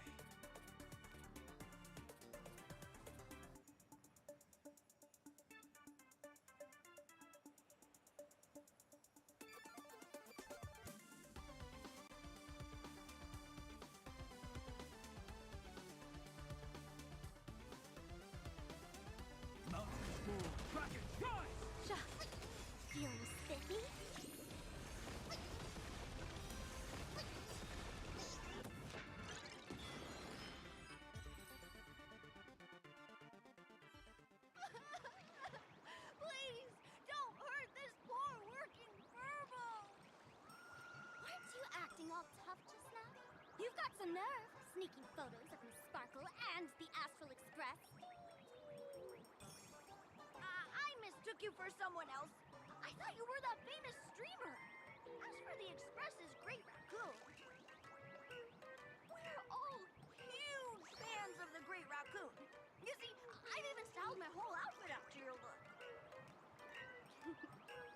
Speaker 20: Mountain Bull, Kraken, rise!
Speaker 15: Feeling spiffy?
Speaker 18: Please, don't hurt this poor working Furbo!
Speaker 15: Weren't you acting all tough just now? You've got some nerve, sneaking photos of Miss Sparkle and the Astral Express.
Speaker 18: I mistook you for someone else. I thought you were that famous streamer. As for the Express's Great Raccoon, we're all huge fans of the Great Raccoon. You see, I've even styled my whole outfit after your look.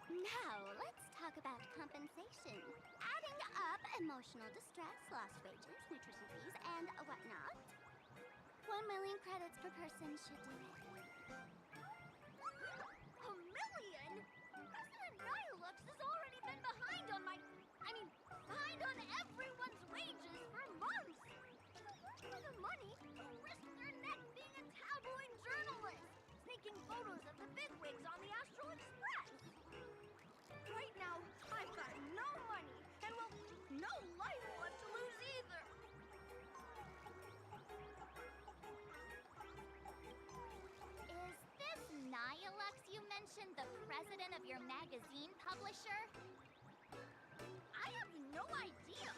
Speaker 15: Now, let's talk about compensation. Adding up emotional distress, lost wages, nutrition fees, and whatnot. 1 million credits per person should do it.
Speaker 18: $1 million? President Nihilux has already been behind on behind on everyone's wages for months. For the money, who risked their neck being a tabloid journalist, sneaking photos of the bigwigs on the Astral Express. Right now, I've got no money, and well, no life left to lose either.
Speaker 4: Is this Nihilux you mentioned the president of your magazine publisher?
Speaker 18: I have no idea.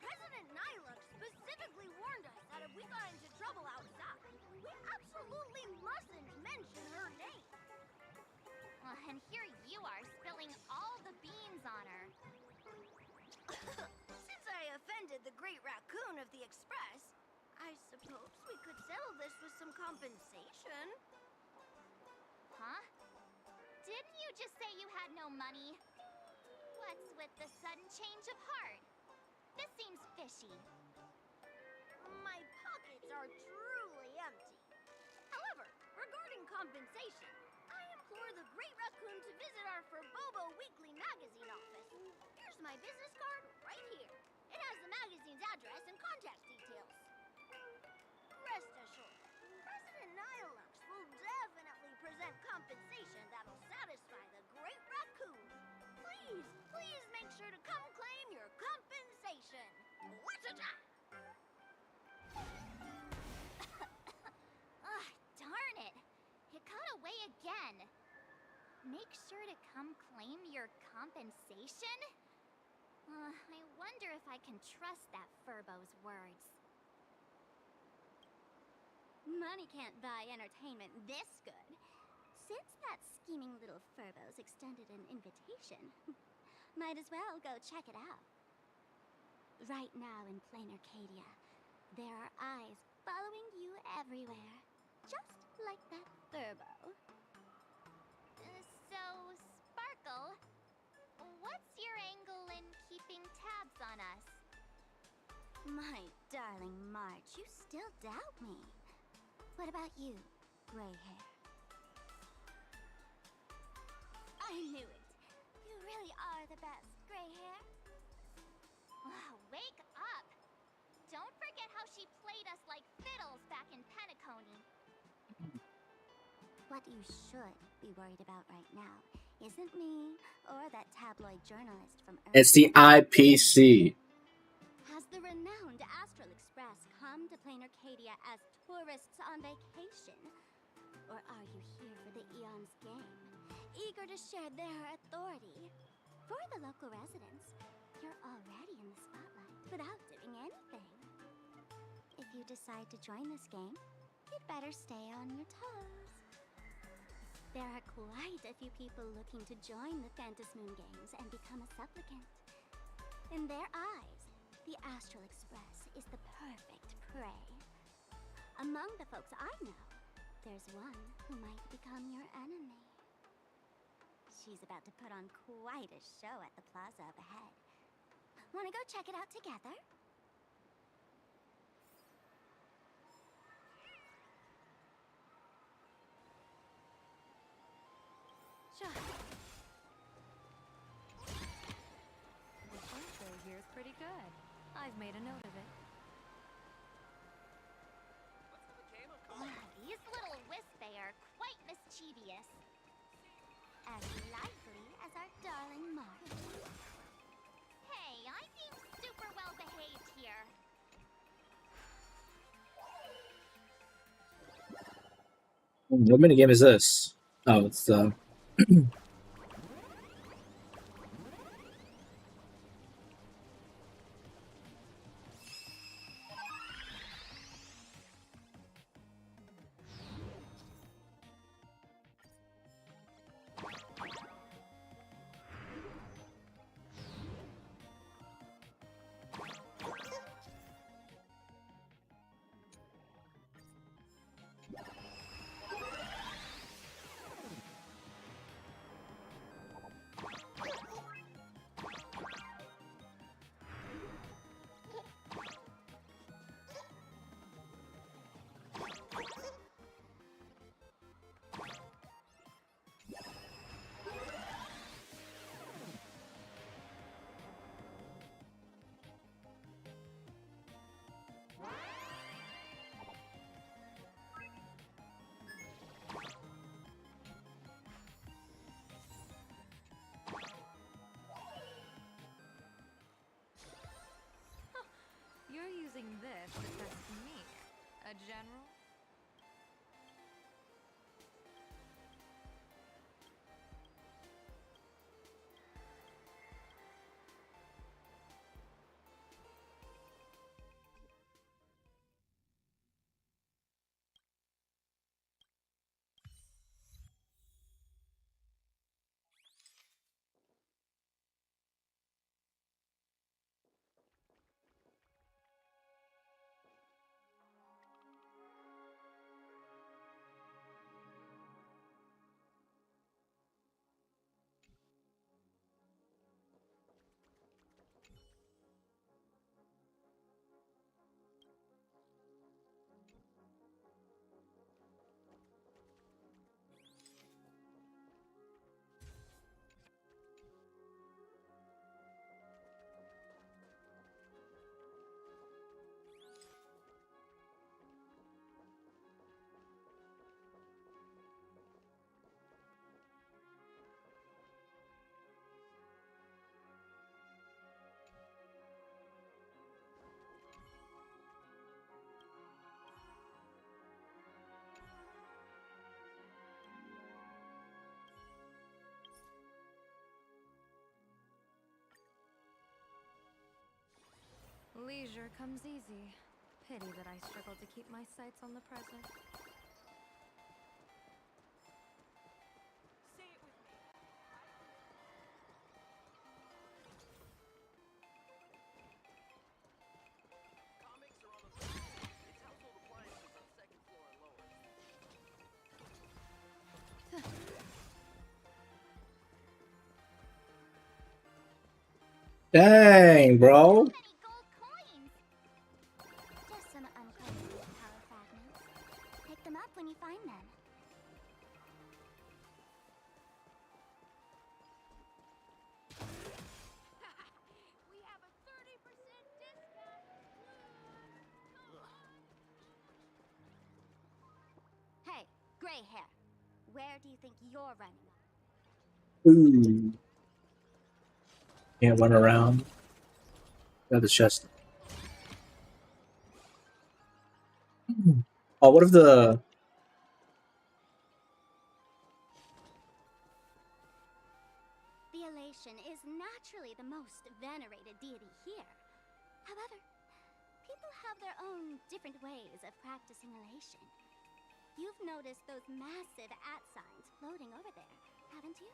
Speaker 18: President Nihilux specifically warned us that if we got into trouble outside, we absolutely mustn't mention her name.
Speaker 4: Well, and here you are spilling all the beans on her.
Speaker 18: Since I offended the Great Raccoon of the Express, I suppose we could settle this with some compensation.
Speaker 4: Huh? Didn't you just say you had no money? What's with the sudden change of heart? This seems fishy.
Speaker 18: My pockets are truly empty. However, regarding compensation, I implore the Great Raccoon to visit our Furbobo Weekly magazine office. Here's my business card right here. It has the magazine's address and contact details. Rest assured, President Nihilux will definitely present compensation that'll satisfy the Great Raccoon. Please make sure to come claim your compensation. Whatcha-cha!
Speaker 4: Ugh, darn it! It got away again. Make sure to come claim your compensation? I wonder if I can trust that Furbo's words.
Speaker 15: Money can't buy entertainment this good. Since that scheming little Furbo's extended an invitation, might as well go check it out. Right now in Plain Arcadia, there are eyes following you everywhere. Just like that Furbo.
Speaker 4: So, Sparkle, what's your angle in keeping tabs on us?
Speaker 15: My darling March, you still doubt me. What about you, gray hair? I knew it. You really are the best, gray hair.
Speaker 4: Wake up! Don't forget how she played us like fiddles back in Penacony.
Speaker 15: What you should be worried about right now isn't me or that tabloid journalist from Earth.
Speaker 6: It's the IPC.
Speaker 15: Has the renowned Astral Express come to Plain Arcadia as tourists on vacation? Or are you here for the Eon's game, eager to share their authority? For the local residents, you're already in the spotlight without doing anything. If you decide to join this game, you'd better stay on your toes. There are quite a few people looking to join the Phantasmoon Games and become a supplicant. In their eyes, the Astral Express is the perfect prey. Among the folks I know, there's one who might become your enemy. She's about to put on quite a show at the plaza up ahead. Wanna go check it out together?
Speaker 13: Sure. The intro here's pretty good. I've made a note of it.
Speaker 4: These little Wispy are quite mischievous.
Speaker 15: As lively as our darling March.
Speaker 4: Hey, I'm being super well behaved here.
Speaker 6: What minigame is this? Oh, it's
Speaker 13: You're using this to test me, a general? Leisure comes easy. Pity that I struggle to keep my sights on the present.
Speaker 6: dang, bro.
Speaker 15: Just some uncultivated power fragments. Pick them up when you find them.
Speaker 13: We have a 30% discount!
Speaker 15: Hey, gray hair. Where do you think you're running?
Speaker 6: Ooh. Can't run around. Got the chest. Oh, what if the...
Speaker 15: The Elation is naturally the most venerated deity here. However, people have their own different ways of practicing Elation. You've noticed those massive @signs floating over there, haven't you?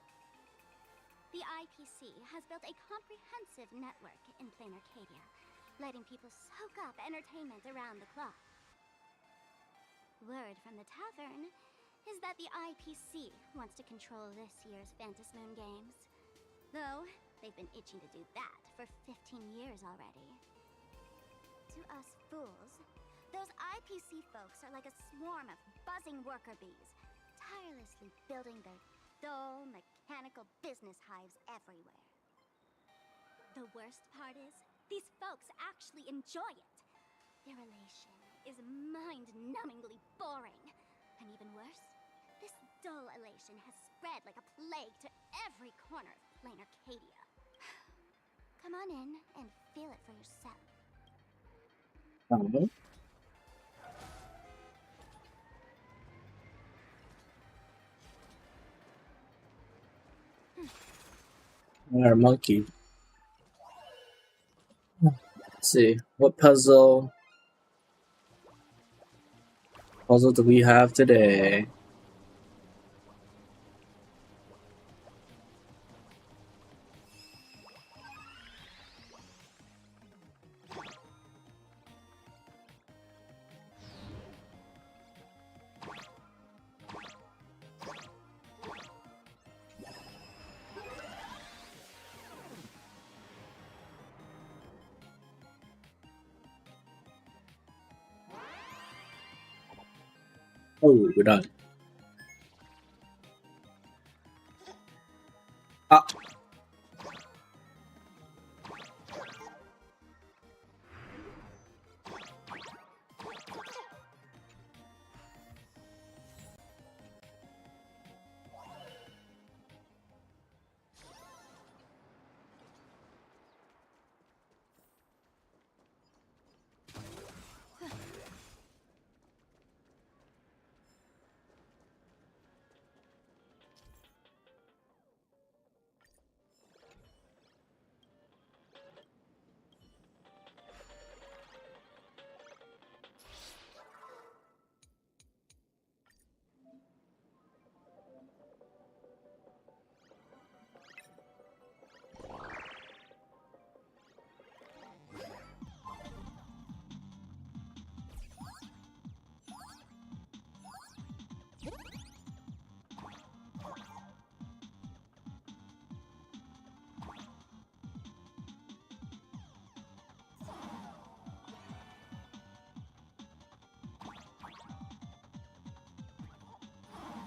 Speaker 15: The IPC has built a comprehensive network in plain Arcadia, letting people soak up entertainment around the clock. Word from the tavern is that the IPC wants to control this year's Phantasmoon Games. Though, they've been itching to do that for 15 years already. To us fools, those IPC folks are like a swarm of buzzing worker bees, tirelessly building their dull, mechanical business hives everywhere. The worst part is, these folks actually enjoy it. Their elation is mind-numbingly boring. And even worse, this dull elation has spread like a plague to every corner of plain Arcadia. Come on in and feel it for yourself.
Speaker 6: Our monkey. Let's see, what puzzle do we have today? Oh, we're done. Ah.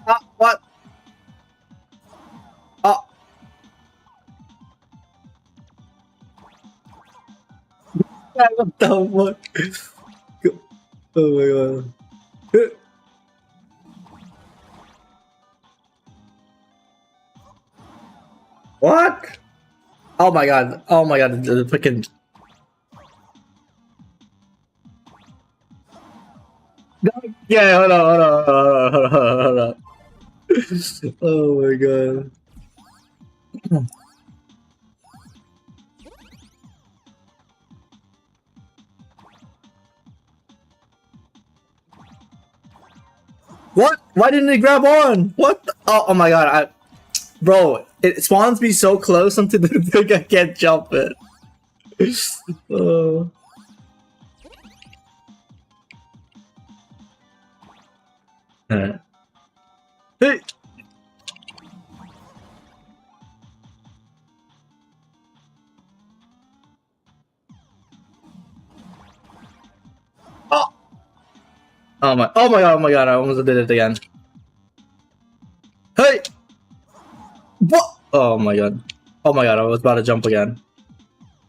Speaker 6: Ah, what? Ah. What the fuck? Oh my god. What? Oh my god. Oh my god. The freaking. Yeah, hold on. Oh my god. What? Why didn't it grab on? What? Oh my god. Bro, it spawns me so close onto the thing I can't jump it. Oh. Hey! Oh! Oh my god, I almost did it again. Hey! What? Oh my god, I was about to jump again.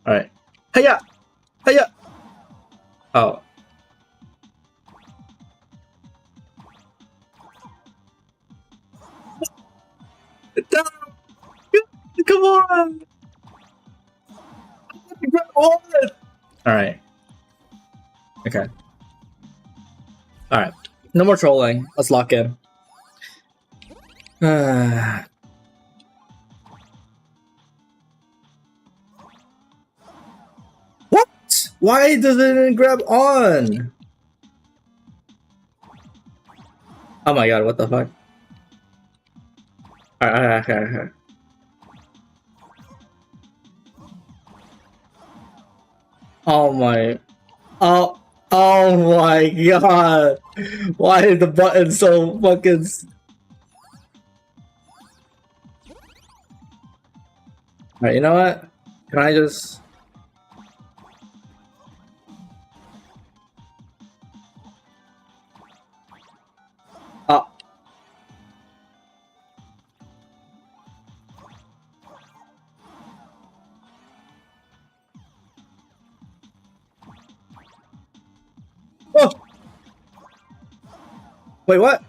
Speaker 6: Alright. Hey-ya! Hey-ya! Oh. Come on! Alright. Okay. Alright. No more trolling. Let's lock in. What? Why doesn't it grab on? Oh my god, what the fuck? Alright. Oh my. Oh my god. Why is the button so fucking. Alright, you know what? Can I just. Oh. Oh! Wait, what?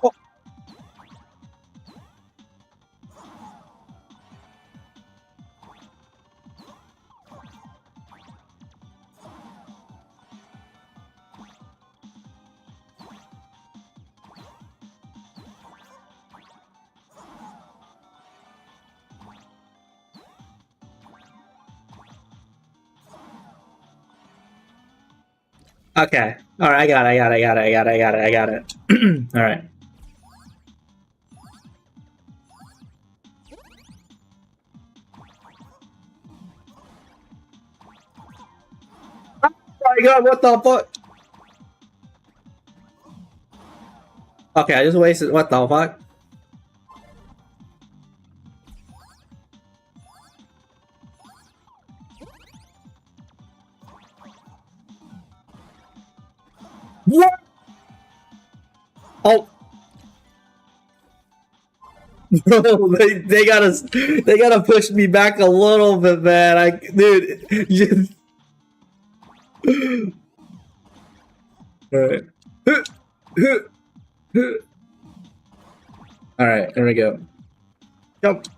Speaker 6: Oh. Okay. Alright, I got it. Alright. Oh my god, what the fuck? Okay, I just wasted. What the fuck? What? Oh. Bro, they gotta push me back a little bit, man. Dude, just. Alright. Alright, here we go. Jump!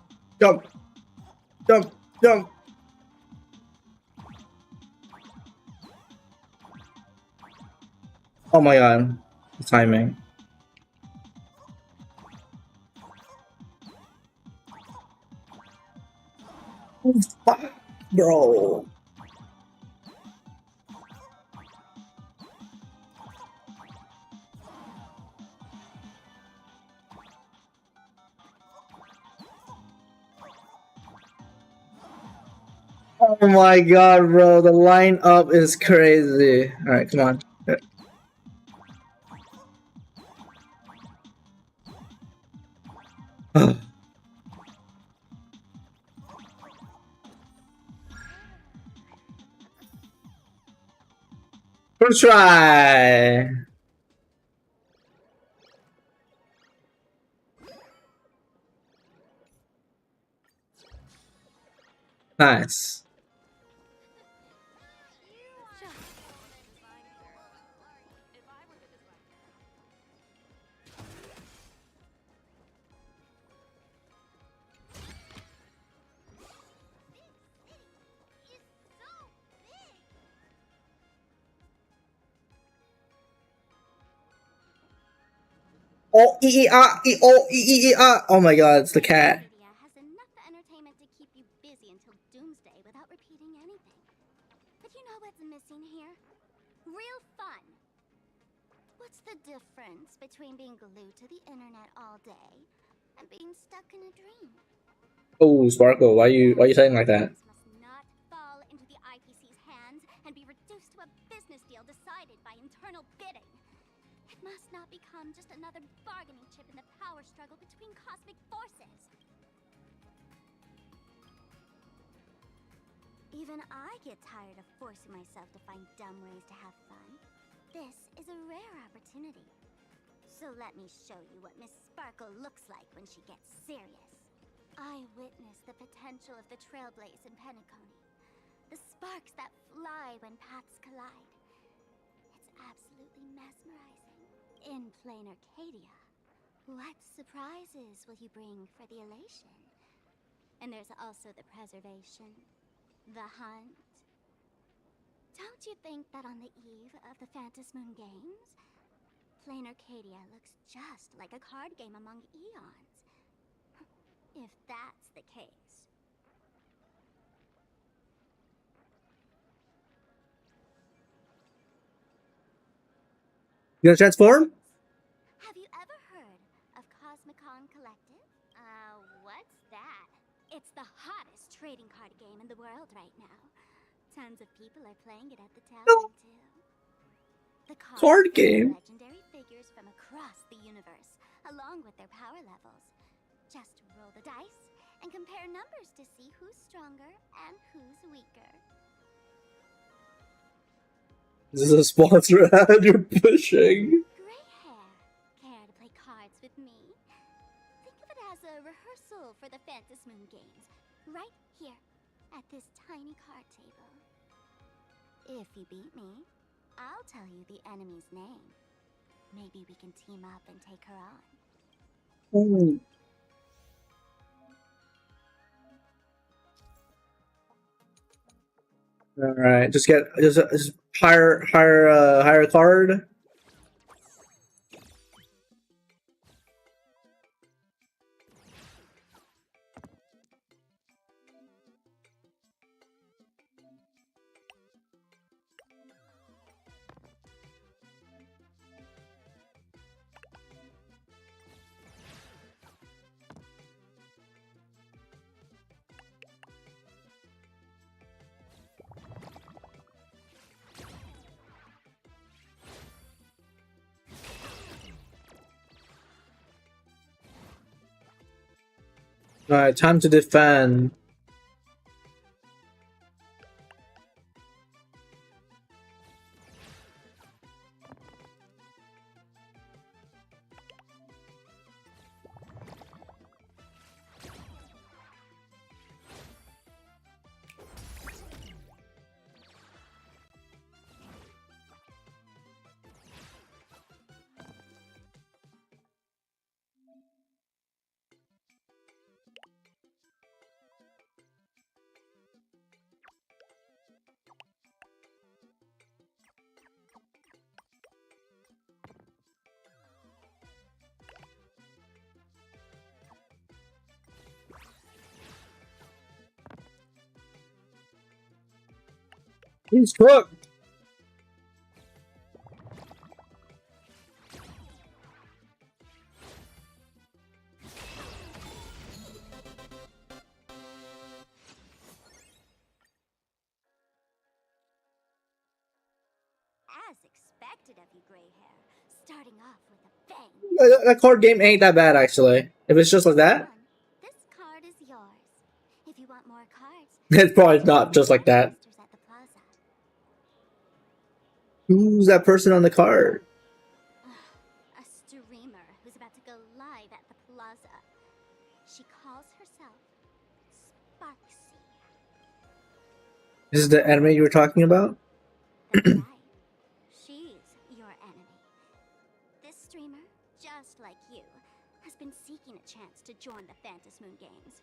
Speaker 6: Oh my god. The timing. Oh, fuck, bro. Oh my god, bro. The lineup is crazy. Alright, come on. First try. Nice. Oh, oh my god, it's the cat.
Speaker 15: Has enough entertainment to keep you busy until doomsday without repeating anything. But you know what's missing here? Real fun. What's the difference between being glued to the internet all day and being stuck in a dream?
Speaker 6: Oh, Sparkle, why you saying like that?
Speaker 15: Must not fall into the IPC's hands and be reduced to a business deal decided by internal bidding. It must not become just another bargaining chip in the power struggle between cosmic forces. Even I get tired of forcing myself to find dumb ways to have fun. This is a rare opportunity. So let me show you what Miss Sparkle looks like when she gets serious. I witnessed the potential of the Trailblaze in Penacony. The sparks that fly when paths collide. It's absolutely mesmerizing. In plain Arcadia, what surprises will you bring for the elation? And there's also the preservation, the hunt. Don't you think that on the eve of the Phantasmoon Games, plain Arcadia looks just like a card game among eons? if that's the case.
Speaker 6: You gonna transform?
Speaker 15: Have you ever heard of Cosmicon Collective? What's that? It's the hottest trading card game in the world right now. Tons of people are playing it at the tavern too. The cards
Speaker 6: Card
Speaker 15: feature
Speaker 6: game?
Speaker 15: legendary figures from across the universe, along with their power levels. Just roll the dice and compare numbers to see who's stronger and who's weaker.
Speaker 6: This is a sponsor ad you're pushing.
Speaker 15: Gray hair, care to play cards with me? Think of it as a rehearsal for the Phantasmoon games, right here, at this tiny card table. If you beat me, I'll tell you the enemy's name. Maybe we can team up and take her on.
Speaker 6: Ooh. All right, just hire a card. All right, time to defend. He's cooked.
Speaker 15: As expected of you, Gray Hair, starting off with a bang.
Speaker 6: That card game ain't that bad actually. If it's just like that,
Speaker 15: This card is yours. If you want more cards,
Speaker 6: it's probably not just like that.
Speaker 15: at the plaza.
Speaker 6: Who's that person on the card?
Speaker 15: A streamer who's about to go live at the plaza. She calls herself Sparksy.
Speaker 6: This is the anime you were talking about?
Speaker 15: She's your enemy. This streamer, just like you, has been seeking a chance to join the Phantasmoon games.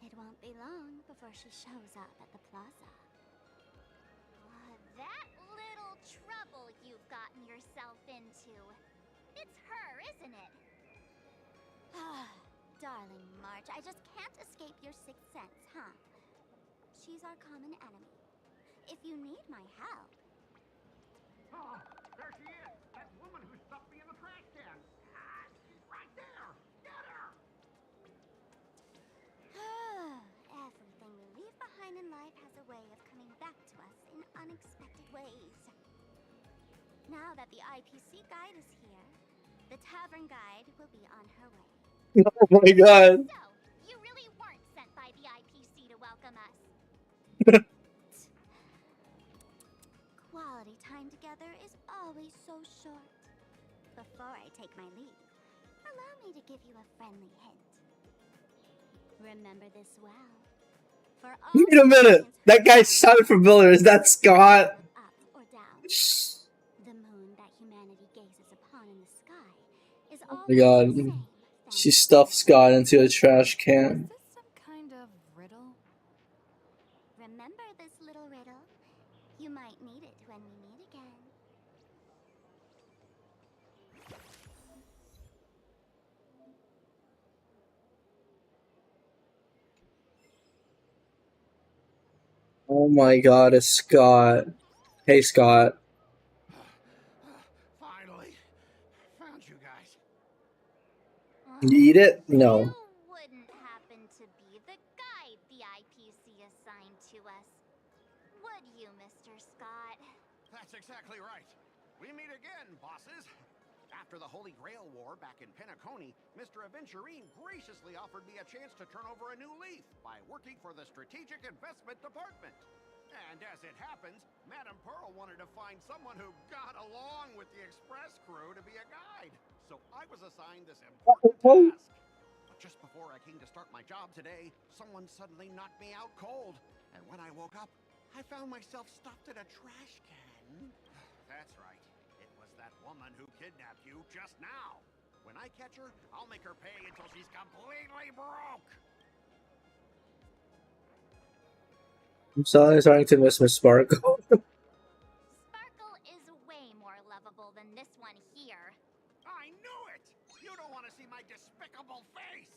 Speaker 15: It won't be long before she shows up at the plaza. That little trouble you've gotten yourself into. It's her, isn't it? Darling March, I just can't escape your sixth sense, huh? She's our common enemy. If you need my help...
Speaker 16: Oh, there she is! That woman who stuffed me in the trash can! Ah, she's right there! Get her!
Speaker 15: Everything we leave behind in life has a way of coming back to us in unexpected ways. Now that the IPC guide is here, the tavern guide will be on her way.
Speaker 6: Oh my god.
Speaker 15: So, you really weren't sent by the IPC to welcome us. Quality time together is always so short. Before I take my leave, allow me to give you a friendly hint. Remember this well. For all
Speaker 6: Wait a minute. That guy sounded familiar. Is that Scott?
Speaker 15: up or down, the moon that humanity gazes upon in the sky is
Speaker 6: Oh
Speaker 15: all
Speaker 6: my god. She stuffed Scott into a trash can.
Speaker 8: Some kind of riddle?
Speaker 15: Remember this little riddle? You might need it when we meet again.
Speaker 6: Oh my god, it's Scott. Hey, Scott.
Speaker 16: Finally, found you guys.
Speaker 6: You eat it? No.
Speaker 4: Wouldn't happen to be the guide the IPC assigned to us, would you, Mr. Scott?
Speaker 16: That's exactly right. We meet again, bosses. After the Holy Grail War back in Penacony, Mr. Aventurine graciously offered me a chance to turn over a new leaf by working for the Strategic Investment Department. And as it happens, Madame Pearl wanted to find someone who got along with the Express crew to be a guide. So I was assigned this important task. But just before I came to start my job today, someone suddenly knocked me out cold. And when I woke up, I found myself stuffed in a trash can. That's right. It was that woman who kidnapped you just now. When I catch her, I'll make her pay until she's completely broke.
Speaker 6: I'm starting to miss Miss Sparkle.
Speaker 4: Sparkle is way more lovable than this one here.
Speaker 16: I knew it! You don't want to see my despicable face!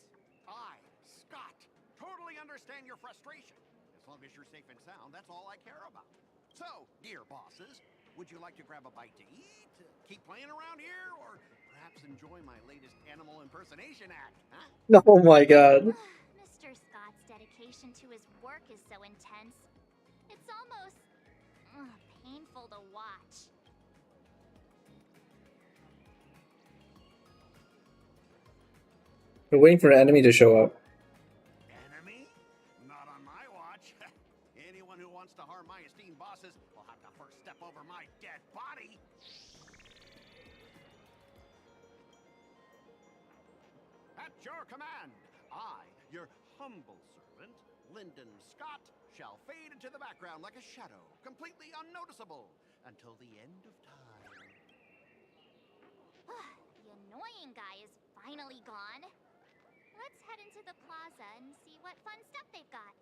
Speaker 16: I, Scott, totally understand your frustration. As long as you're safe and sound, that's all I care about. So, dear bosses, would you like to grab a bite to eat, keep playing around here, or perhaps enjoy my latest animal impersonation act, huh?
Speaker 6: Oh my god.
Speaker 4: Mr. Scott's dedication to his work is so intense. It's almost painful to watch.
Speaker 6: We're waiting for an enemy to show up.
Speaker 16: Enemy? Not on my watch. Anyone who wants to harm my esteemed bosses will have to first step over my dead body. At your command, I, your humble servant, Lyndon Scott, shall fade into the background like a shadow, completely unnoticeable, until the end of time.
Speaker 4: The annoying guy is finally gone. Let's head into the plaza and see what fun stuff they've got.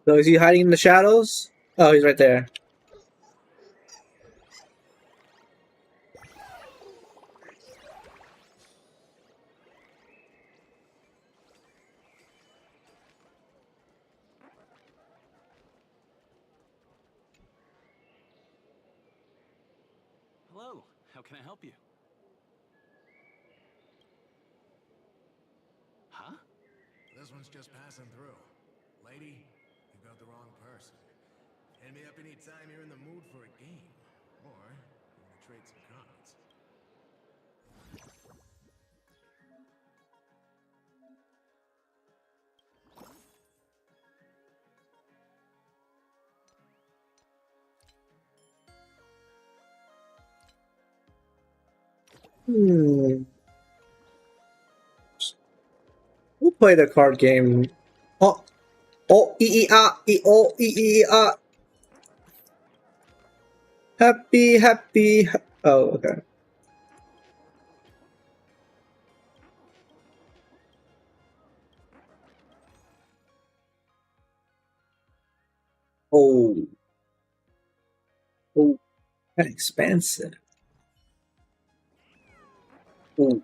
Speaker 6: So is he hiding in the shadows? Oh, he's right there.
Speaker 20: Hello, how can I help you? Huh?
Speaker 21: This one's just passing through. Lady, you got the wrong person. Hit me up anytime you're in the mood for a game. Or you want to trade some cards.
Speaker 6: We'll play the card game. Oh, oh, happy, happy. Oh, okay. Oh, oh, that's expensive. Oh.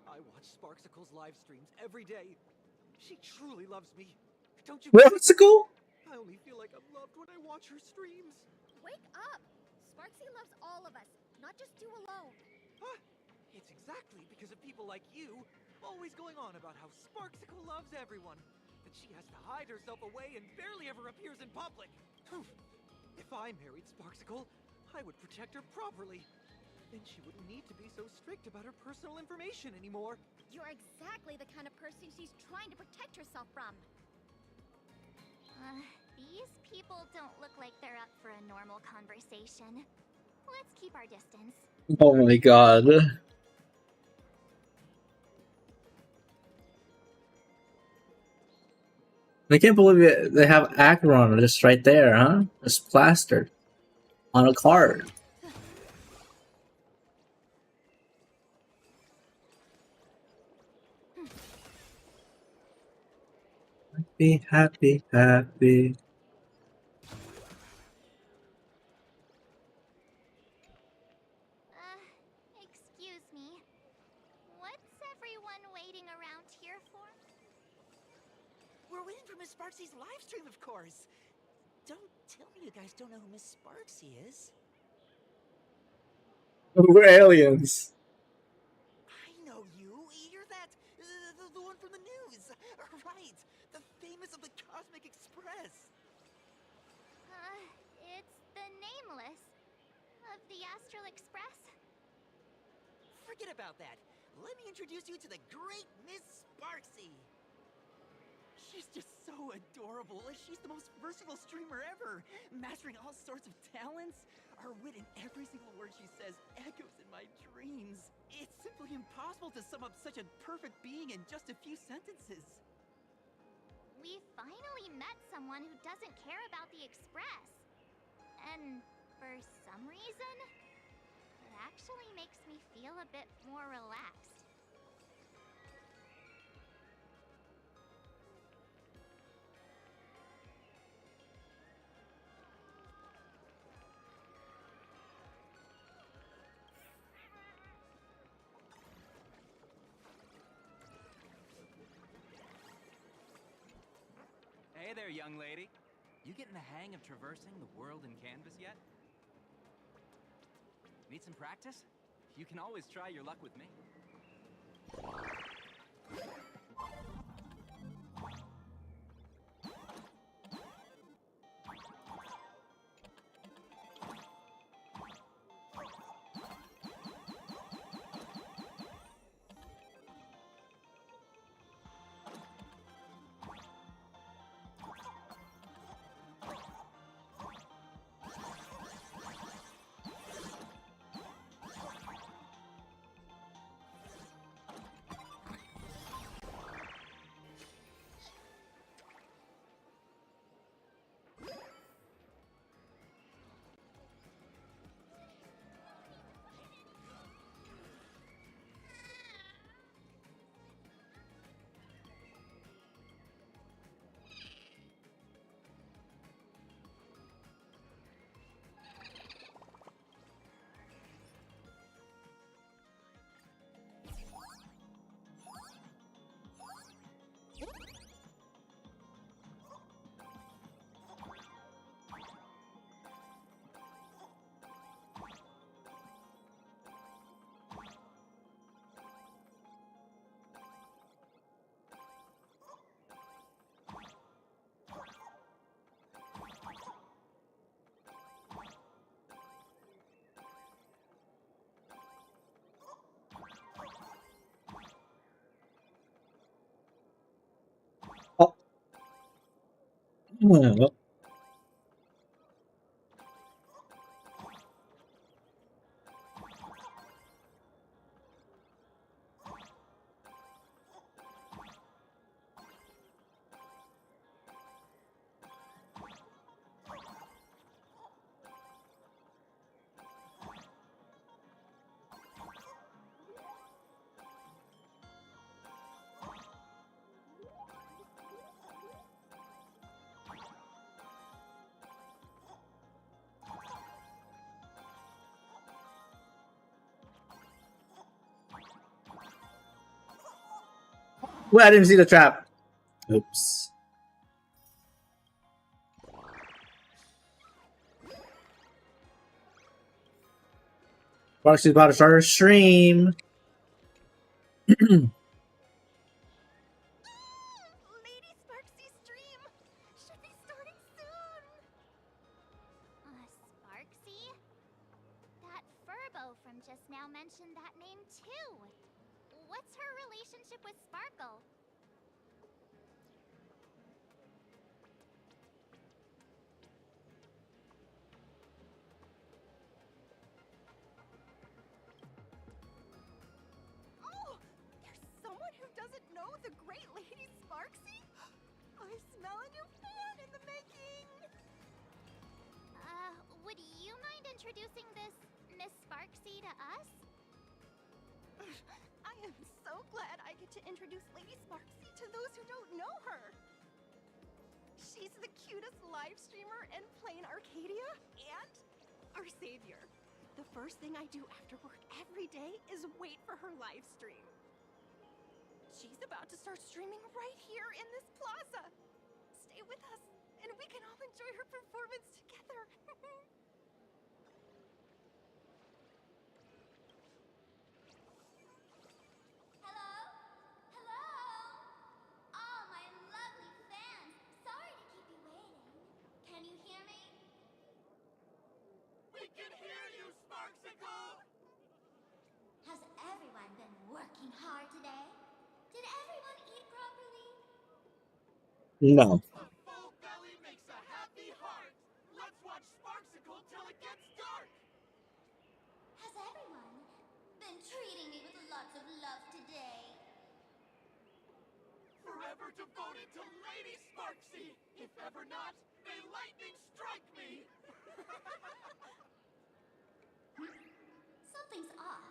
Speaker 22: I watch Sparksicle's live streams every day. She truly loves me. Don't you?
Speaker 6: Sparksicle?
Speaker 22: I only feel like I'm loved when I watch her streams.
Speaker 13: Wake up! Sparksy loves all of us, not just you alone.
Speaker 22: Huh? It's exactly because of people like you always going on about how Sparksicle loves everyone that she has to hide herself away and barely ever appears in public. If I married Sparksicle, I would protect her properly. Then she wouldn't need to be so strict about her personal information anymore.
Speaker 13: You're exactly the kind of person she's trying to protect herself from.
Speaker 4: These people don't look like they're up for a normal conversation. Let's keep our distance.
Speaker 6: Oh my god. I can't believe it. They have Acheron just right there, huh? Just plastered on a card. Happy, happy, happy.
Speaker 4: Excuse me. What's
Speaker 1: stream, of course. Don't tell me you guys don't know who Miss Sparksy is.
Speaker 6: We're aliens.
Speaker 1: I know you. You're that, the one from the news. Right, the famous of the Cosmic Express.
Speaker 4: It's the Nameless of the Astral Express.
Speaker 1: Forget about that. Let me introduce you to the great Miss Sparksy. She's just so adorable. She's the most versatile streamer ever, mastering all sorts of talents. Her wit in every single word she says echoes in my dreams. It's simply impossible to sum up such a perfect being in just a few sentences.
Speaker 4: We finally met someone who doesn't care about the Express. And for some reason, it actually makes me feel a bit more relaxed.
Speaker 7: Hey there, young lady. You getting the hang of traversing the world in Canvas yet? Need some practice? You can always try your luck with me.
Speaker 6: Oh. Wait, I didn't see the trap. Oops. Sparksy's about to start her stream.
Speaker 4: Lady Sparksy's stream should be starting soon. Sparksy? That Furbo from just now mentioned that name too. What's her relationship with Sparkle?
Speaker 23: Oh! There's someone who doesn't know the great Lady Sparksy? I smell a new fan in the making!
Speaker 4: Would you mind introducing this Miss Sparksy to us?
Speaker 23: I am so glad I get to introduce Lady Sparksy to those who don't know her. She's the cutest live streamer in Plain Arcadia and our savior. The first thing I do after work every day is wait for her live stream. She's about to start streaming right here in this plaza. Stay with us. and we can all enjoy her performance together.
Speaker 4: Hello? Hello? All my lovely fans. Sorry to keep you waiting. Can you hear me?
Speaker 17: We can hear you, Sparksicle!
Speaker 4: Has everyone been working hard today? Did everyone eat properly?
Speaker 6: No.
Speaker 17: A full belly makes a happy heart. Let's watch Sparksicle till it gets dark.
Speaker 4: Has everyone been treating me with lots of love today?
Speaker 17: Forever devoted to Lady Sparksy. If ever not, may lightning strike me.
Speaker 4: Something's off.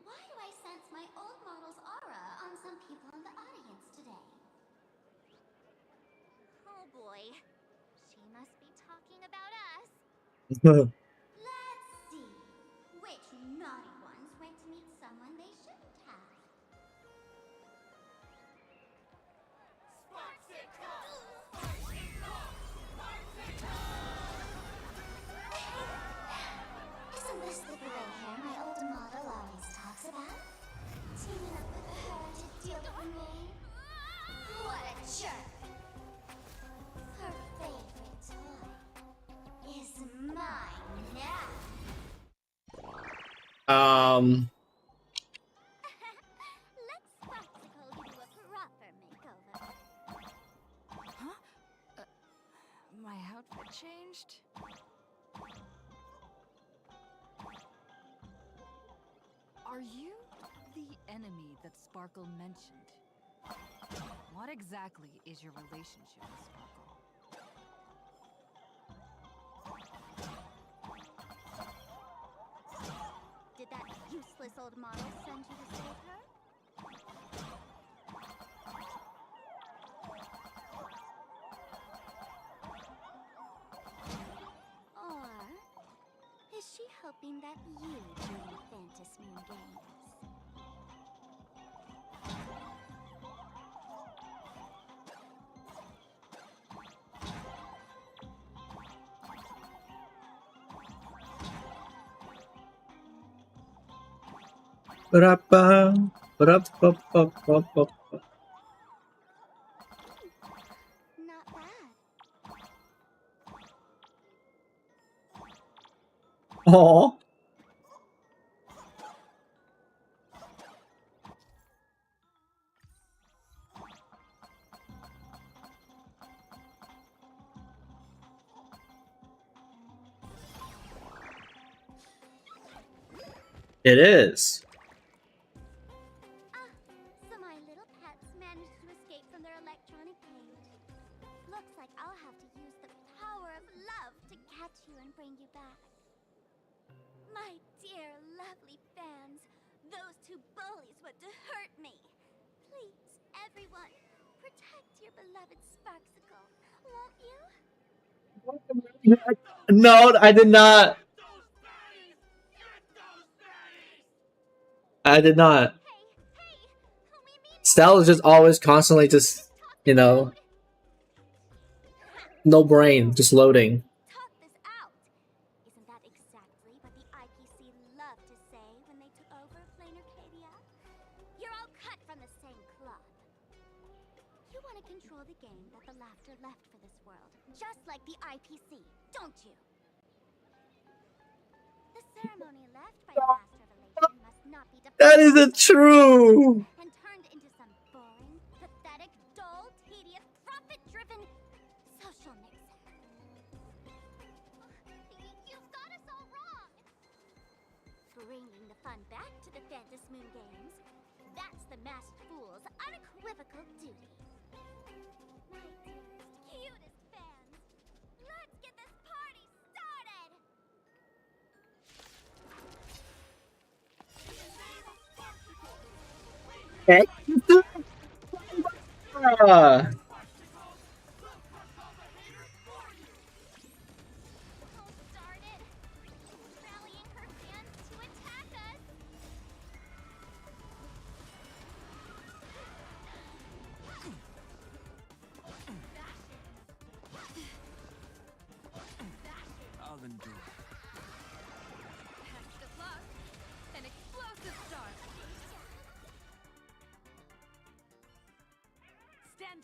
Speaker 4: Why do I sense my old model's aura on some people in the audience today? Oh boy. She must be talking about us. Let's see. Which naughty ones went to meet someone they shouldn't have? Isn't this the gray hair my old model always talks about? Teaming up with her to deal with me? What a jerk! Her favorite toy is mine now. Let's Sparksicle give you a proper makeover.
Speaker 8: Huh? My outfit changed? Are you the enemy that Sparkle mentioned? What exactly is your relationship with Sparkle?
Speaker 4: Did that useless old model send you to save her? Or is she hoping that you join the Fantasmoon Games?
Speaker 6: Ba-da-ba, ba-da-ba-ba-ba-ba.
Speaker 4: Not bad.
Speaker 6: Aw. It is.
Speaker 4: So my little pets managed to escape from their electronic cage. Looks like I'll have to use the power of love to catch you and bring you back. My dear, lovely fans, those two bullies want to hurt me. Please, everyone, protect your beloved Sparksicle, won't you?
Speaker 6: No, I did not. I did not. Stell is just always constantly just, you know, no brain, just loading.
Speaker 4: Talk this out. Isn't that exactly what the IPC loved to say when they took over Plain Arcadia? You're all cut from the same cloth. You want to control the game that the Laughter left for this world, just like the IPC, don't you? The ceremony left by the Master Relation must not be
Speaker 6: That isn't true.
Speaker 4: and turned into some boring, pathetic, dull, tedious, profit-driven social mixer. You've got us all wrong. Bringing the fun back to the Fantasmoon Games, that's the masked fool's unequivocal duty. My dearest, cutest fans, let's get this party started!
Speaker 6: Ah.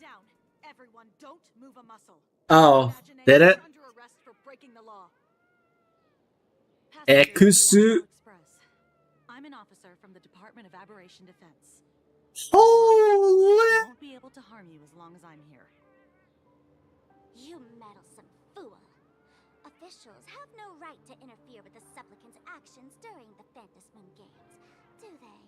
Speaker 3: down. Everyone, don't move a muscle.
Speaker 6: Oh, did it?
Speaker 3: Under arrest for breaking the law.
Speaker 6: Ekusu.
Speaker 3: I'm an officer from the Department of Aberration Defense.
Speaker 6: Holy!
Speaker 3: I won't be able to harm you as long as I'm here.
Speaker 15: You meddlesome fool. Officials have no right to interfere with the supplicant's actions during the Phantasmoon Games, do they?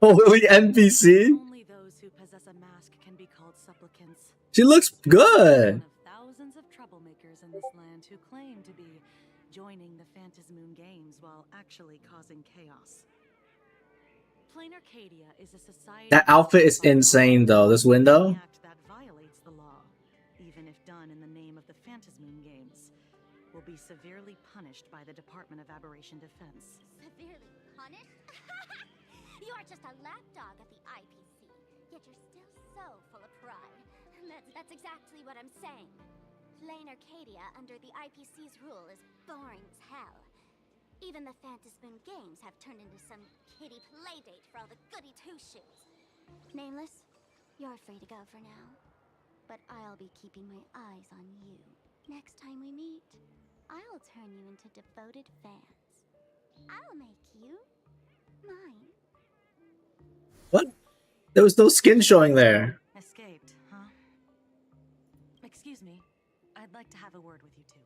Speaker 6: Holy NPC.
Speaker 3: Only those who possess a mask can be called supplicants.
Speaker 6: She looks good.
Speaker 3: One of thousands of troublemakers in this land who claim to be joining the Phantasmoon Games while actually causing chaos. Plain Arcadia is a society.
Speaker 6: That outfit is insane, though. This window.
Speaker 3: Act that violates the law, even if done in the name of the Phantasmoon Games, will be severely punished by the Department of Aberration Defense.
Speaker 15: Severely punished? You are just a lapdog of the IPC, yet you're still so full of pride. That's exactly what I'm saying. Plain Arcadia under the IPC's rule is boring as hell. Even the Phantasmoon Games have turned into some kiddie playdate for all the goody two-shoes. Nameless, you're free to go for now. But I'll be keeping my eyes on you. Next time we meet, I'll turn you into devoted fans. I'll make you mine.
Speaker 6: What? There was no skin showing there.
Speaker 3: Escaped, huh? Excuse me. I'd like to have a word with you two.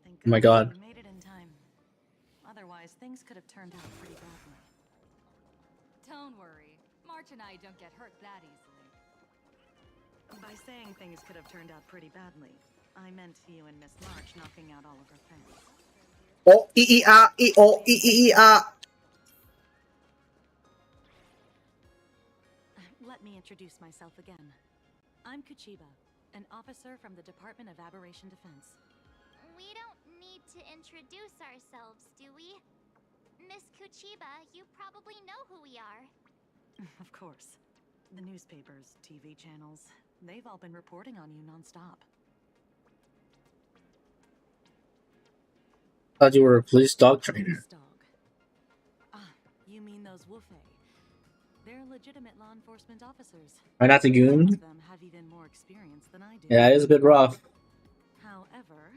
Speaker 3: Thank
Speaker 6: Oh my god.
Speaker 3: you made it in time. Otherwise, things could have turned out pretty badly.
Speaker 8: Don't worry. March and I don't get hurt that easily.
Speaker 3: By saying things could have turned out pretty badly, I meant you and Miss March knocking out all of her fans.
Speaker 6: Oh, e-e-ah.
Speaker 3: Let me introduce myself again. I'm Kuchiba, an officer from the Department of Aberration Defense.
Speaker 4: We don't need to introduce ourselves, do we? Miss Kuchiba, you probably know who we are.
Speaker 3: Of course. The newspapers, TV channels, they've all been reporting on you nonstop.
Speaker 6: Thought you were a police dog trainer.
Speaker 3: Police dog. Ah, you mean those Wufei? They're legitimate law enforcement officers.
Speaker 6: Why not the
Speaker 3: Some
Speaker 6: goon?
Speaker 3: of them have even more experience than I do.
Speaker 6: Yeah, it is a bit rough.
Speaker 3: However,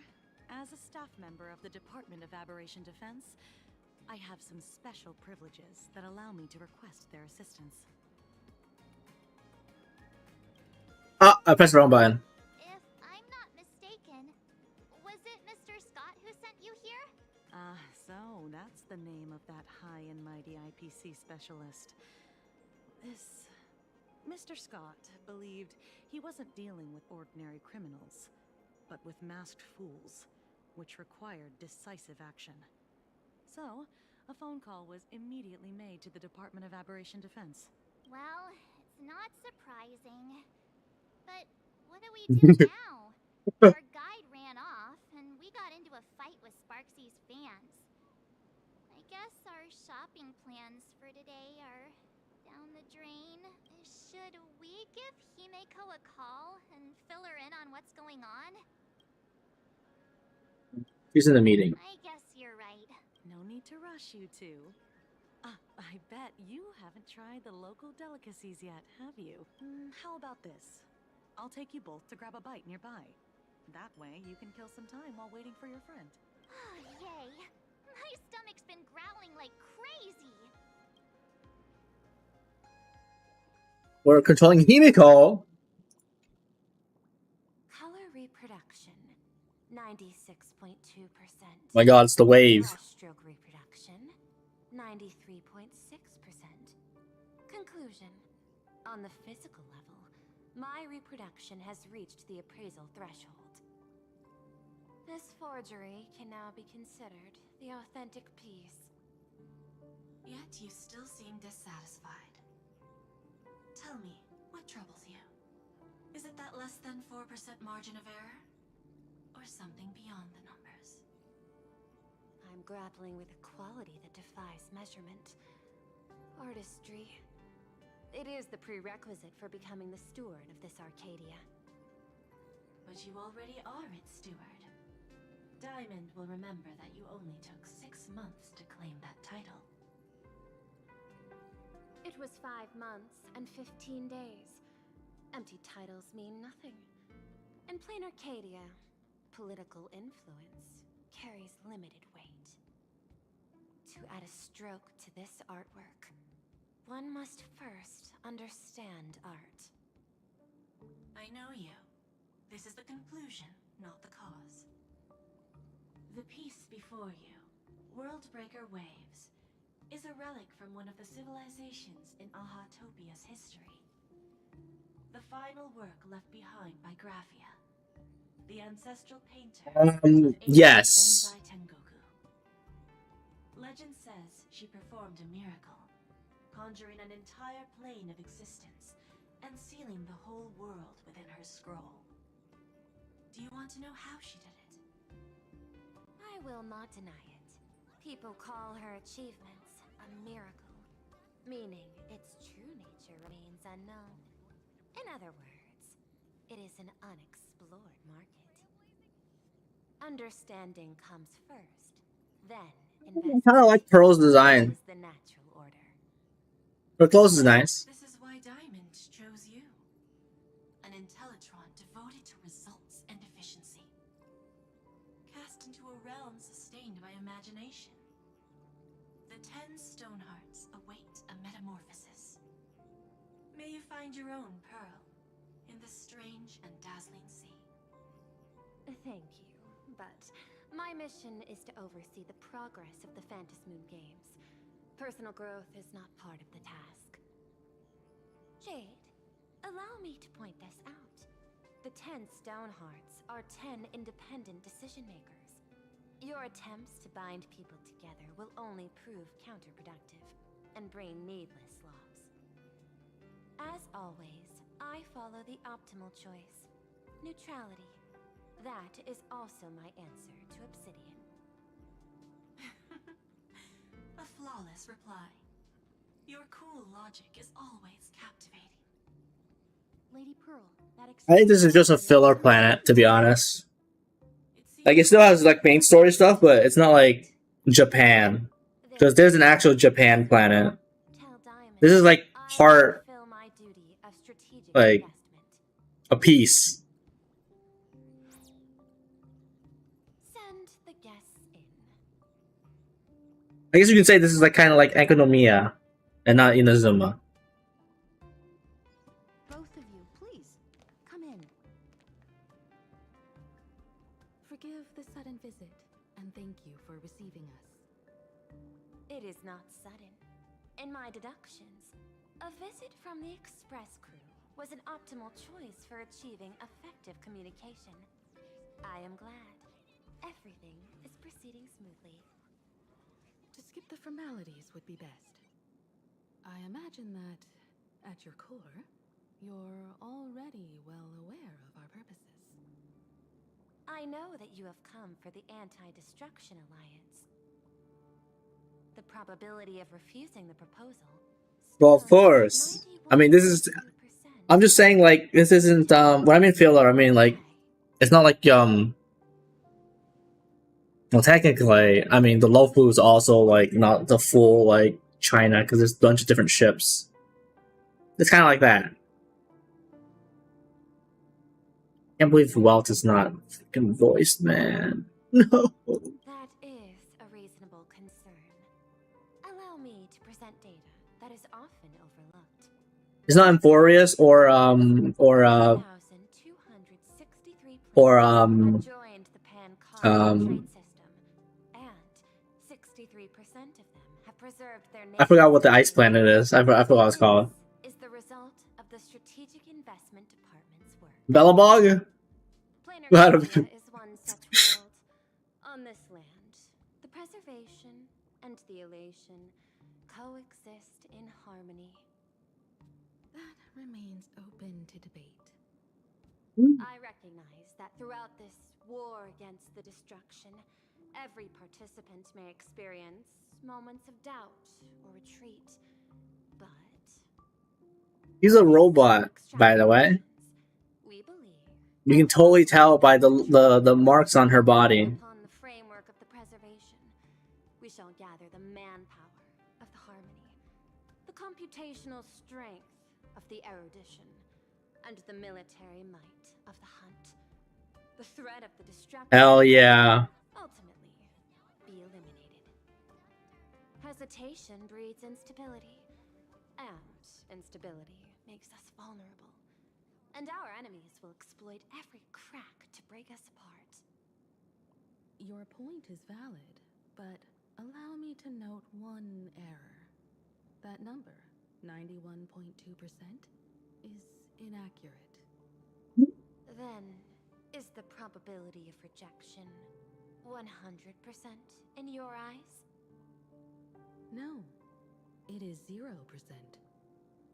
Speaker 3: as a staff member of the Department of Aberration Defense, I have some special privileges that allow me to request their assistance.
Speaker 6: Ah, I pressed the wrong button.
Speaker 4: If I'm not mistaken, was it Mr. Scott who sent you here?
Speaker 3: So that's the name of that high and mighty IPC specialist. This Mr. Scott believed he wasn't dealing with ordinary criminals, but with masked fools, which required decisive action. So, a phone call was immediately made to the Department of Aberration Defense.
Speaker 4: Well, it's not surprising. But what do we do now? Our guide ran off, and we got into a fight with Sparksy's fans. I guess our shopping plans for today are down the drain. Should we give Himeko a call and fill her in on what's going on?
Speaker 6: She's in the meeting.
Speaker 4: I guess you're right.
Speaker 3: No need to rush, you two. I bet you haven't tried the local delicacies yet, have you? How about this? I'll take you both to grab a bite nearby. That way, you can kill some time while waiting for your friend.
Speaker 4: Oh, yay. My stomach's been growling like crazy.
Speaker 6: We're controlling Himeko.
Speaker 10: Color reproduction, 96.2%.
Speaker 6: My god, it's the wave.
Speaker 10: Stroke reproduction, 93.6%. Conclusion. On the physical level, my reproduction has reached the appraisal threshold. This forgery can now be considered the authentic piece.
Speaker 12: Yet you still seem dissatisfied. Tell me, what troubles you? Is it that less than 4% margin of error? Or something beyond the numbers?
Speaker 10: I'm grappling with a quality that defies measurement. Artistry. It is the prerequisite for becoming the steward of this Arcadia.
Speaker 12: But you already are its steward. Diamond will remember that you only took 6 months to claim that title.
Speaker 10: It was 5 months and 15 days. Empty titles mean nothing. In plain Arcadia, political influence carries limited weight. To add a stroke to this artwork, one must first understand art.
Speaker 12: I know you. This is the conclusion, not the cause. The piece before you, Worldbreaker Waves, is a relic from one of the civilizations in Ahatopia's history. The final work left behind by Graphia, the ancestral painter of ancient
Speaker 6: Yes.
Speaker 12: Benzai Tengoku. Legend says she performed a miracle, conjuring an entire plane of existence and sealing the whole world within her scroll. Do you want to know how she did it?
Speaker 10: I will not deny it. People call her achievements a miracle, meaning its true nature remains unknown. In other words, it is an unexplored market. Understanding comes first, then
Speaker 6: I kind of like Pearl's design.
Speaker 10: is the natural order.
Speaker 6: Her clothes is nice.
Speaker 12: This is why Diamond chose you. An Intellitron devoted to results and efficiency. Cast into a realm sustained by imagination. The 10 Stonehearts await a metamorphosis. May you find your own pearl in the strange and dazzling sea.
Speaker 10: Thank you, but my mission is to oversee the progress of the Phantasmoon Games. Personal growth is not part of the task. Jade, allow me to point this out. The 10 Stonehearts are 10 independent decision-makers. Your attempts to bind people together will only prove counterproductive and bring needless loss. As always, I follow the optimal choice. Neutrality. That is also my answer to Obsidian.
Speaker 12: A flawless reply. Your cool logic is always captivating.
Speaker 18: Lady Pearl, that
Speaker 6: I think this is just a filler planet, to be honest. Like, it still has, like, main story stuff, but it's not like Japan. Because there's an actual Japan planet. This is, like, part, like, a piece.
Speaker 10: Send the guests in.
Speaker 6: I guess you can say this is, like, kind of like Economia, and not Inazuma.
Speaker 8: Both of you, please, come in. Forgive the sudden visit, and thank you for receiving us.
Speaker 10: It is not sudden. In my deductions, a visit from the Express crew was an optimal choice for achieving effective communication. I am glad. Everything is proceeding smoothly.
Speaker 8: To skip the formalities would be best. I imagine that, at your core, you're already well aware of our purposes.
Speaker 10: I know that you have come for the Anti-Destruction Alliance. The probability of refusing the proposal.
Speaker 6: Well, of course. I mean, this is... I'm just saying, like, this isn't, when I mean filler, I mean, like, it's not like, well, technically, I mean, the Lofu is also, like, not the full, like, China, because there's a bunch of different ships. It's kind of like that. Can't believe Welt is not freaking voiced, man. No.
Speaker 10: That is a reasonable concern. Allow me to present data that is often overlooked.
Speaker 6: It's not Emphorius or
Speaker 10: joined the Pan-Con trade system, and 63% of them have preserved their
Speaker 6: I forgot what the ice planet is. I forgot what it's called.
Speaker 10: Is the result of the Strategic Investment Department's work.
Speaker 6: Bellabog?
Speaker 10: Planarcadia is one such world. On this land, the preservation and the elation coexist in harmony.
Speaker 8: That remains open to debate.
Speaker 10: I recognize that throughout this war against the destruction, every participant may experience moments of doubt or retreat, but
Speaker 6: He's a robot, by the way.
Speaker 10: we believe
Speaker 6: You can totally tell by the marks on her body.
Speaker 10: upon the framework of the preservation, we shall gather the manpower of the harmony, the computational strength of the erudition, and the military might of the hunt. The threat of the destruction
Speaker 6: Hell yeah.
Speaker 10: ultimately be eliminated. Hesitation breeds instability, and instability makes us vulnerable. And our enemies will exploit every crack to break us apart.
Speaker 3: Your point is valid, but allow me to note one error. That number, 91.2%, is inaccurate.
Speaker 10: Then, is the probability of rejection 100% in your eyes?
Speaker 3: No, it is 0%.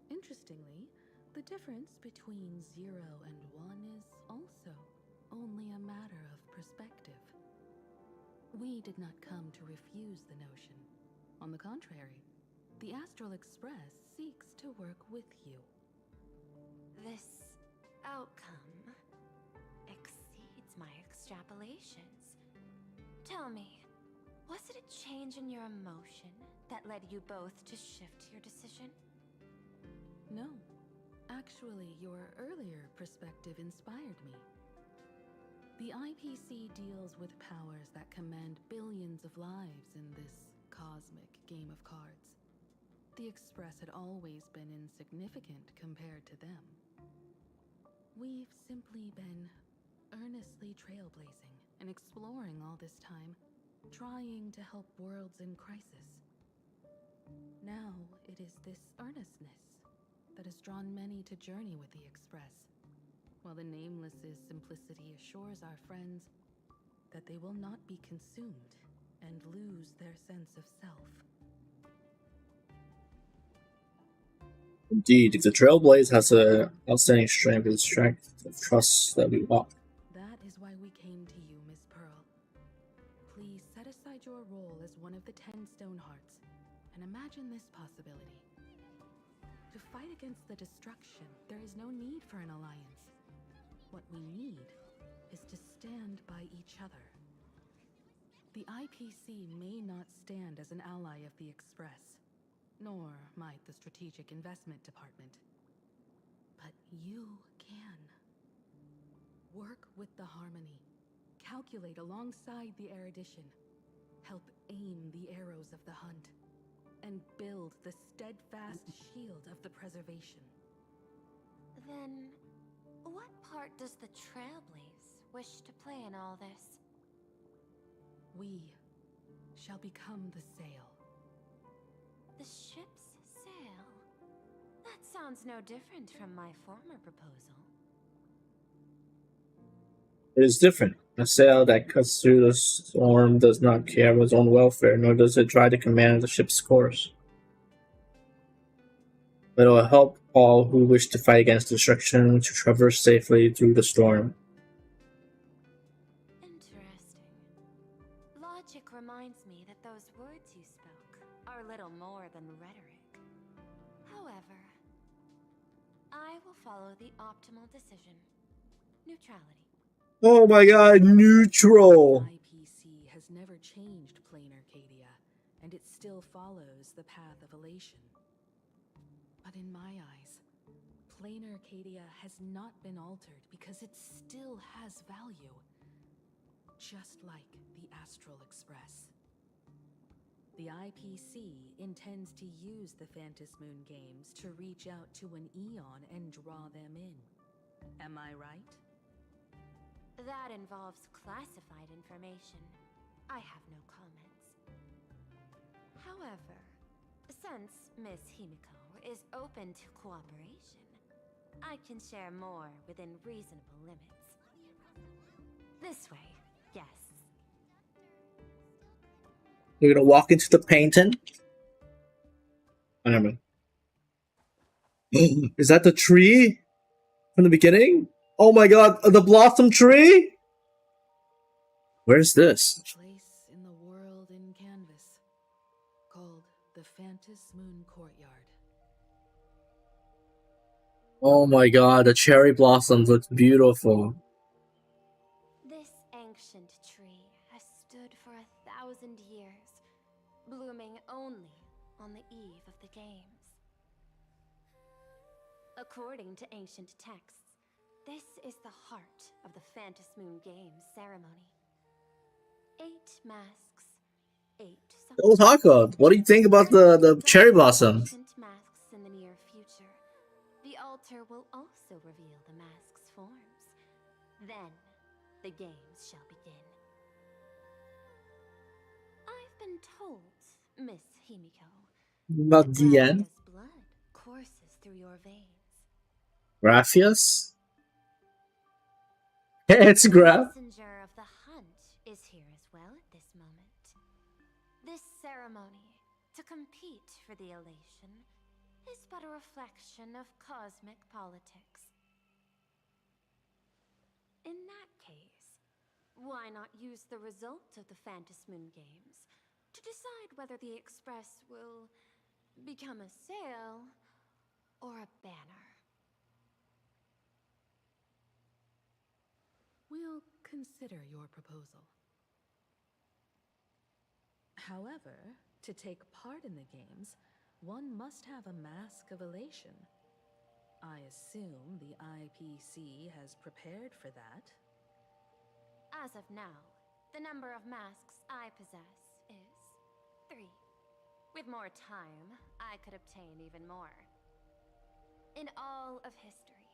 Speaker 3: Interestingly, the difference between 0 and 1 is also only a matter of perspective. We did not come to refuse the notion. On the contrary, the Astral Express seeks to work with you.
Speaker 10: This outcome exceeds my extrapolations. Tell me, was it a change in your emotion that led you both to shift your decision?
Speaker 3: No. Actually, your earlier perspective inspired me. The IPC deals with powers that command billions of lives in this cosmic game of cards. The Express had always been insignificant compared to them. We've simply been earnestly trailblazing and exploring all this time, trying to help worlds in crisis. Now it is this earnestness that has drawn many to journey with the Express, while the Nameless's simplicity assures our friends that they will not be consumed and lose their sense of self.
Speaker 6: Indeed, the Trailblaze has an outstanding strength and strength of trust that we walk.
Speaker 3: That is why we came to you, Miss Pearl. Please set aside your role as one of the 10 Stonehearts and imagine this possibility. To fight against the destruction, there is no need for an alliance. What we need is to stand by each other. The IPC may not stand as an ally of the Express, nor might the Strategic Investment Department. But you can. Work with the Harmony. Calculate alongside the Erudition. Help aim the arrows of the hunt. And build the steadfast shield of the preservation.
Speaker 10: Then, what part does the Trailblaze wish to play in all this?
Speaker 3: We shall become the sail.
Speaker 10: The ship's sail? That sounds no different from my former proposal.
Speaker 6: It is different. A sail that cuts through the storm does not care about its own welfare, nor does it try to command the ship's course. But it will help all who wish to fight against destruction to traverse safely through the storm.
Speaker 10: Interesting. Logic reminds me that those words you spoke are little more than rhetoric. However, I will follow the optimal decision. Neutrality.
Speaker 6: Oh my god, neutral!
Speaker 3: IPC has never changed Plain Arcadia, and it still follows the path of elation. But in my eyes, Plain Arcadia has not been altered because it still has value. Just like the Astral Express. The IPC intends to use the Phantasmoon games to reach out to an Eon and draw them in. Am I right?
Speaker 10: That involves classified information. I have no comments. However, since Miss Himiko is open to cooperation, I can share more within reasonable limits. This way, yes.
Speaker 6: You're gonna walk into the painting? I don't know. Is that the tree from the beginning? Oh my god, the blossom tree? Where's this?
Speaker 3: A place in the world in canvas, called the Phantasmoon Courtyard.
Speaker 6: Oh my god, the cherry blossoms look beautiful.
Speaker 10: This ancient tree has stood for 1,000 years, blooming only on the eve of the games. According to ancient texts, This is the heart of the Phantasmoon Games ceremony. 8 masks, 8
Speaker 6: Oh, Taka, what do you think about the cherry blossom?
Speaker 10: masks in the near future. The altar will also reveal the mask's forms. Then, the games shall begin. I've been told, Miss Himiko,
Speaker 6: About the end?
Speaker 10: Graphia's blood courses through your veins.
Speaker 6: Graphias? It's Graph.
Speaker 10: The messenger of the hunt is here as well at this moment. This ceremony, to compete for the elation, is but a reflection of cosmic politics. In that case, why not use the result of the Phantasmoon Games to decide whether the Express will become a sail or a banner?
Speaker 2: We'll consider your proposal. However, to take part in the games, one must have a mask of elation. I assume the IPC has prepared for that.
Speaker 10: As of now, the number of masks I possess is 3. With more time, I could obtain even more. In all of history,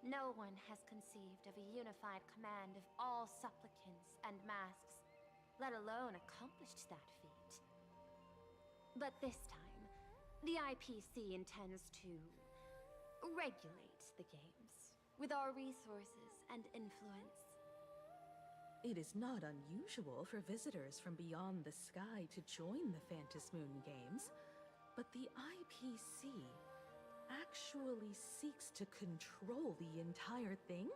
Speaker 10: no one has conceived of a unified command of all supplicants and masks, let alone accomplished that feat. But this time, the IPC intends to regulate the games with our resources and influence.
Speaker 2: It is not unusual for visitors from beyond the sky to join the Phantasmoon Games, but the IPC actually seeks to control the entire thing?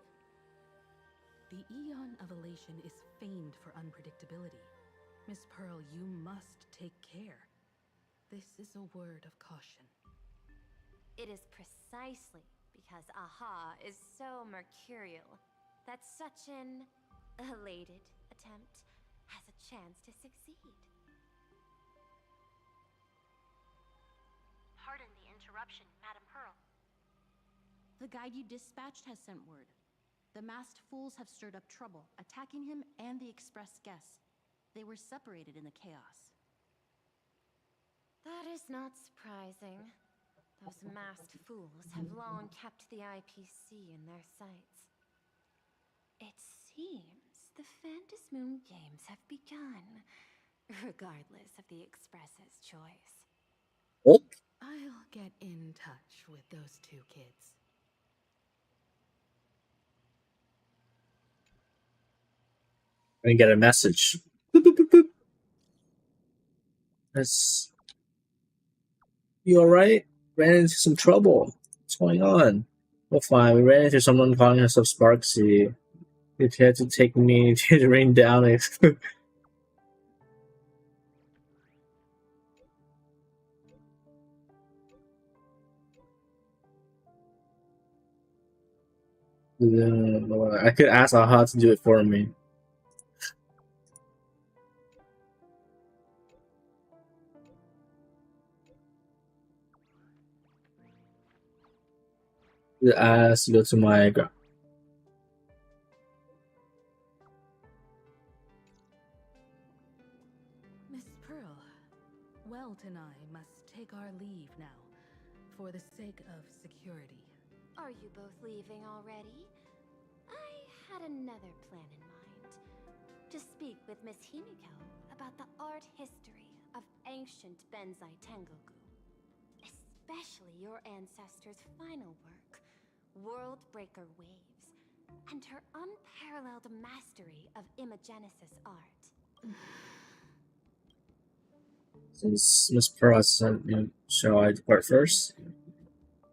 Speaker 2: The Eon of Elation is famed for unpredictability. Miss Pearl, you must take care. This is a word of caution.
Speaker 10: It is precisely because AHA is so mercurial that such an elated attempt has a chance to succeed.
Speaker 9: Pardon the interruption, Madam Pearl.
Speaker 14: The guide you dispatched has sent word. The masked fools have stirred up trouble, attacking him and the Express guests. They were separated in the chaos.
Speaker 10: That is not surprising. Those masked fools have long kept the IPC in their sights. It seems the Phantasmoon Games have begun, regardless of the Express's choice.
Speaker 6: Oh.
Speaker 2: I'll get in touch with those 2 kids.
Speaker 6: I get a message. Boop, boop, boop, boop. That's... You alright? Ran into some trouble. What's going on? Well, fine. We ran into someone calling herself Sparksy. They had to take me to rain down. I could ask AHA to do it for me. Go to my
Speaker 2: Miss Pearl, Welt and I must take our leave now, for the sake of security.
Speaker 10: Are you both leaving already? I had another plan in mind. To speak with Miss Himiko about the art history of ancient Benzai Tengoku. Especially your ancestors' final work, Worldbreaker Waves, and her unparalleled mastery of Imagenesis art.
Speaker 6: Since Miss Pearl sent me, shall I depart first?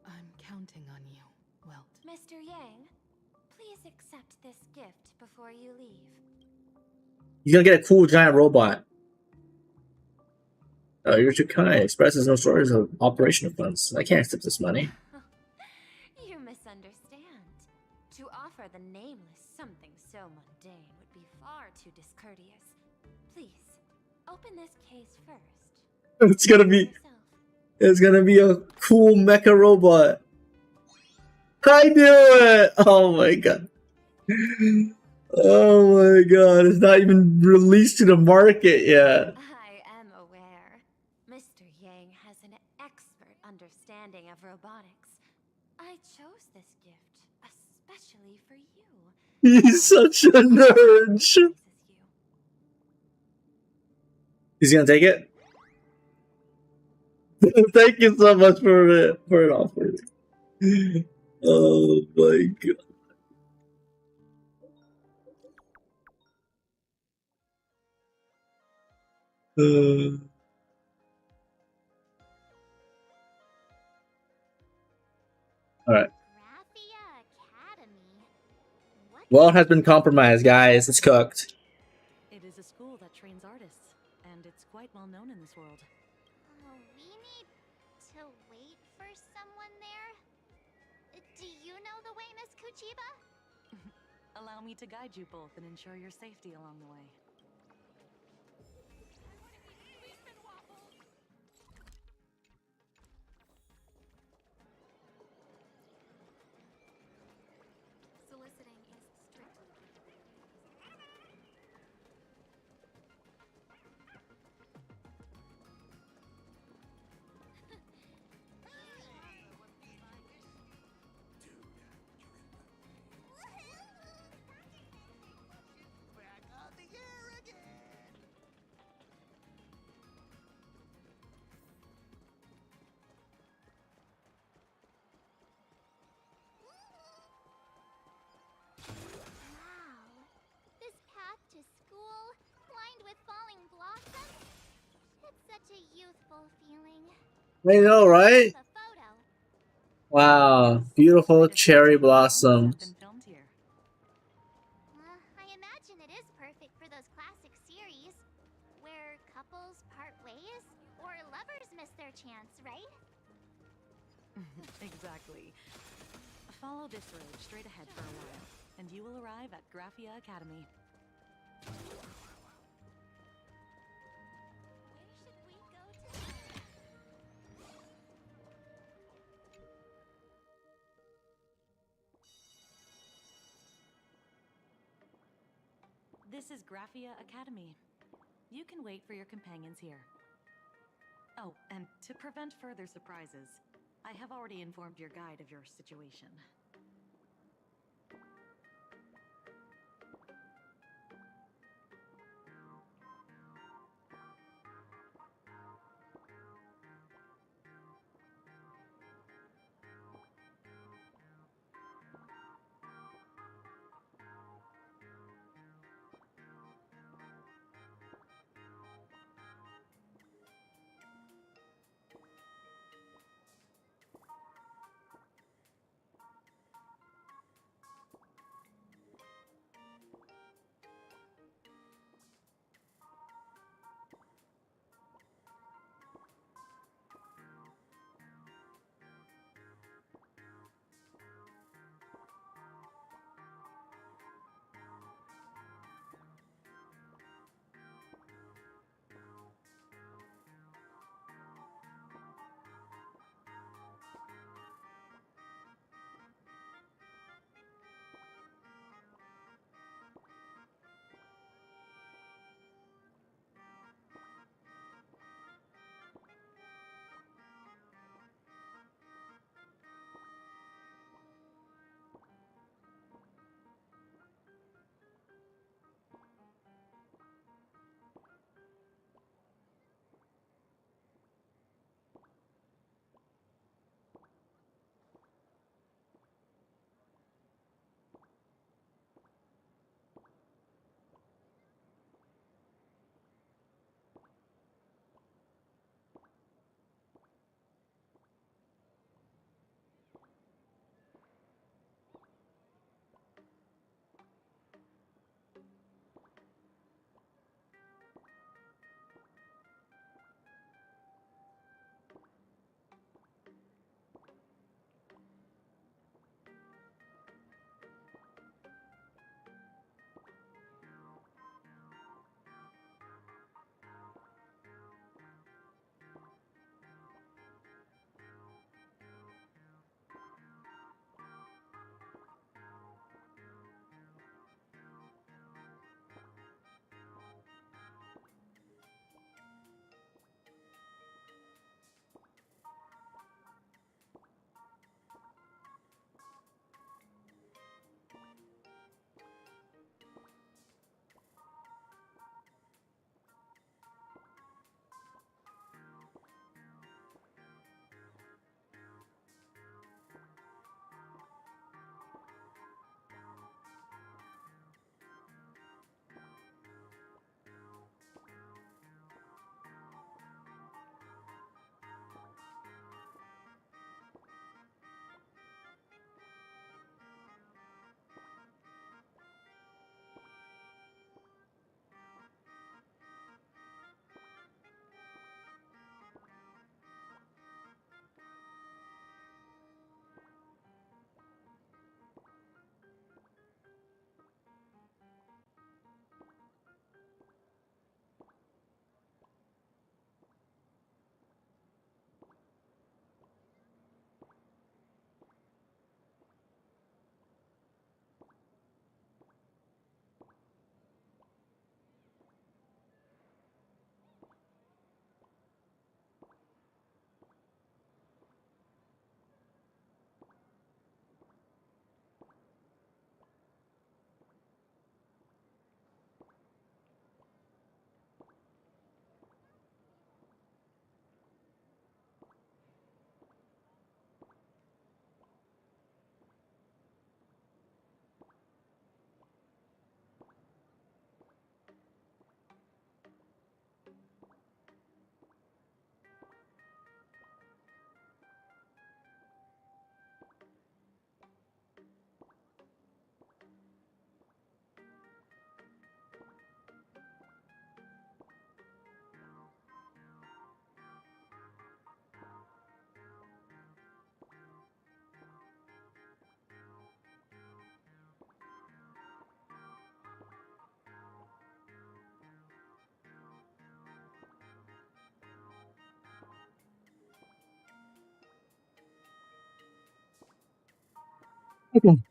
Speaker 2: I'm counting on you, Welt.
Speaker 10: Mr. Yang, please accept this gift before you leave.
Speaker 6: You're gonna get a cool giant robot. Oh, you're too kind. Express has no shortage of operational funds. I can't accept this money.
Speaker 10: You misunderstand. To offer the nameless something so mundane would be far too discourteous. Please, open this case first.
Speaker 6: It's gonna be a cool mecha robot. I knew it! Oh my god. Oh my god, it's not even released to the market yet.
Speaker 10: I am aware. Mr. Yang has an expert understanding of robotics. I chose this gift especially for you.
Speaker 6: He's such a nerd. He's gonna take it? Thank you so much for it offering. Oh my god. Alright. Well, it has been compromised, guys. It's cooked.
Speaker 3: It is a school that trains artists, and it's quite well known in this world.
Speaker 4: We need to wait for someone there. Do you know the way, Miss Kuchiba?
Speaker 3: Allow me to guide you both and ensure your safety along the way.
Speaker 13: Soliciting is strict.
Speaker 1: Back on the air again.
Speaker 4: Wow. This path to school, lined with falling blossoms. It's such a youthful feeling.
Speaker 6: I know, right?
Speaker 4: The photo.
Speaker 6: Wow, beautiful cherry blossoms.
Speaker 4: I imagine it is perfect for those classic series where couples part ways or lovers miss their chance, right?
Speaker 3: Exactly. Follow this road straight ahead for a while, and you will arrive at Graphia Academy. This is Graphia Academy. You can wait for your companions here. Oh, and to prevent further surprises, I have already informed your guide of your situation.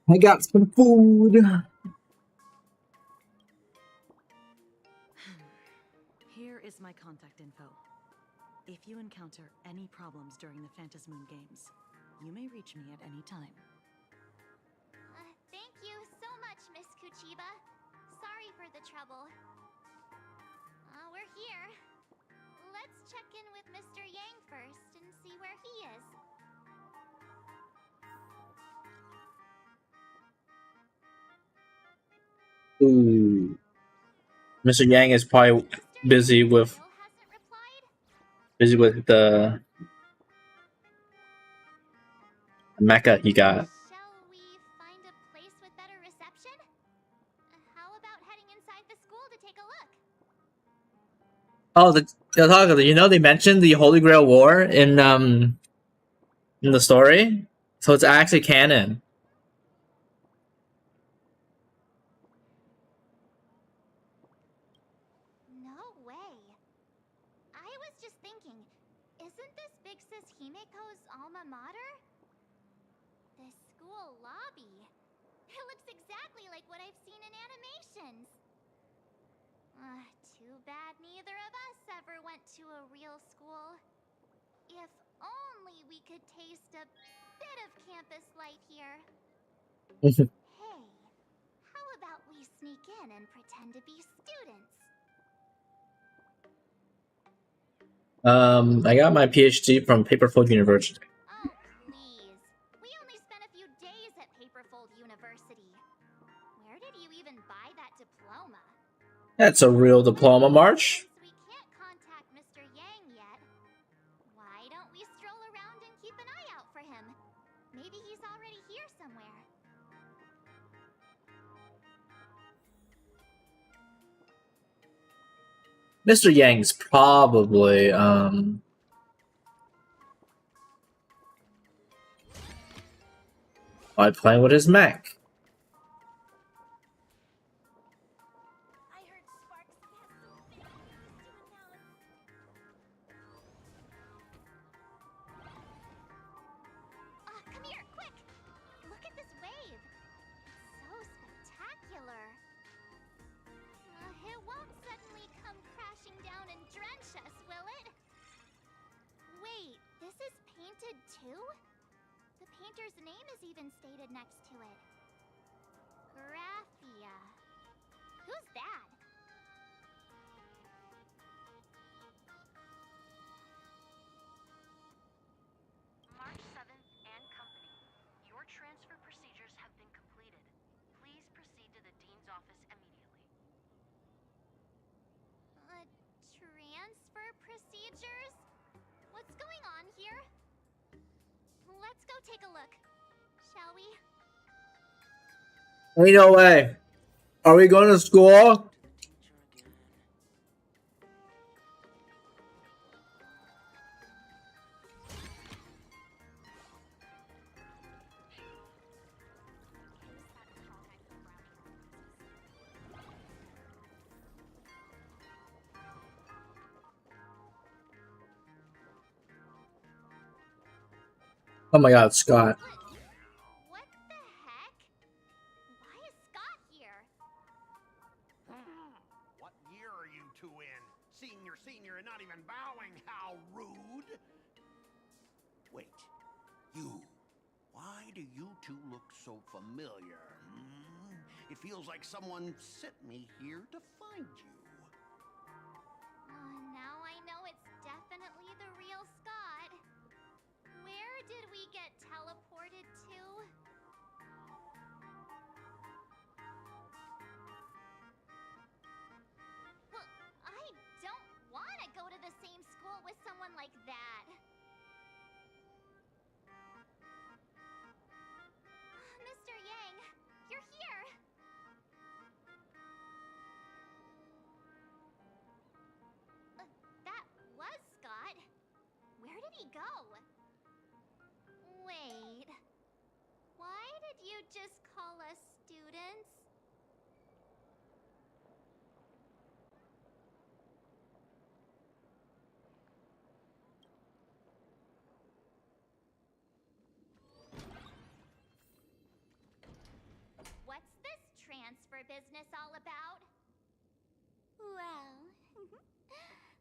Speaker 6: I got some food.
Speaker 3: Here is my contact info. If you encounter any problems during the Phantasmoon Games, you may reach me at any time.
Speaker 4: Thank you so much, Miss Kuchiba. Sorry for the trouble. We're here. Let's check in with Mr. Yang first and see where he is.
Speaker 6: Ooh. Mr. Yang is probably busy with the mecha he got.
Speaker 4: Shall we find a place with better reception? How about heading inside the school to take a look?
Speaker 6: Oh, you know they mentioned the Holy Grail War in the story, so it's actually canon.
Speaker 4: No way. I was just thinking, isn't this Big Sis Himeko's alma mater? The school lobby. It looks exactly like what I've seen in animations. Too bad neither of us ever went to a real school. If only we could taste a bit of campus life here. Hey, how about we sneak in and pretend to be students?
Speaker 6: I got my PhD from Paperfold University.
Speaker 4: Oh, please. We only spent a few days at Paperfold University. Where did you even buy that diploma?
Speaker 6: That's a real diploma, March.
Speaker 4: We can't contact Mr. Yang yet. Why don't we stroll around and keep an eye out for him? Maybe he's already here somewhere.
Speaker 6: Mr. Yang's probably playing with his mech.
Speaker 4: Come here, quick! Look at this wave. It's so spectacular. It won't suddenly come crashing down and drench us, will it? Wait, this is painted too? The painter's name is even stated next to it. Graphia. Who's that?
Speaker 9: March 7th and Company. Your transfer procedures have been completed. Please proceed to the Dean's office immediately.
Speaker 4: Transfer procedures? What's going on here? Let's go take a look, shall we?
Speaker 6: Ain't no way. Are we going to school? Oh my god, Scott.
Speaker 4: What the heck? Why is Scott here?
Speaker 16: What year are you two in? Senior, and not even bowing. How rude! Wait, you. Why do you two look so familiar? It feels like someone sent me here to find you.
Speaker 4: Now I know it's definitely the real Scott. Where did we get teleported to? Well, I don't want to go to the same school with someone like that. Mr. Yang, you're here. That was Scott. Where did he go? Wait. Why did you just call us students? business all about?
Speaker 15: Well,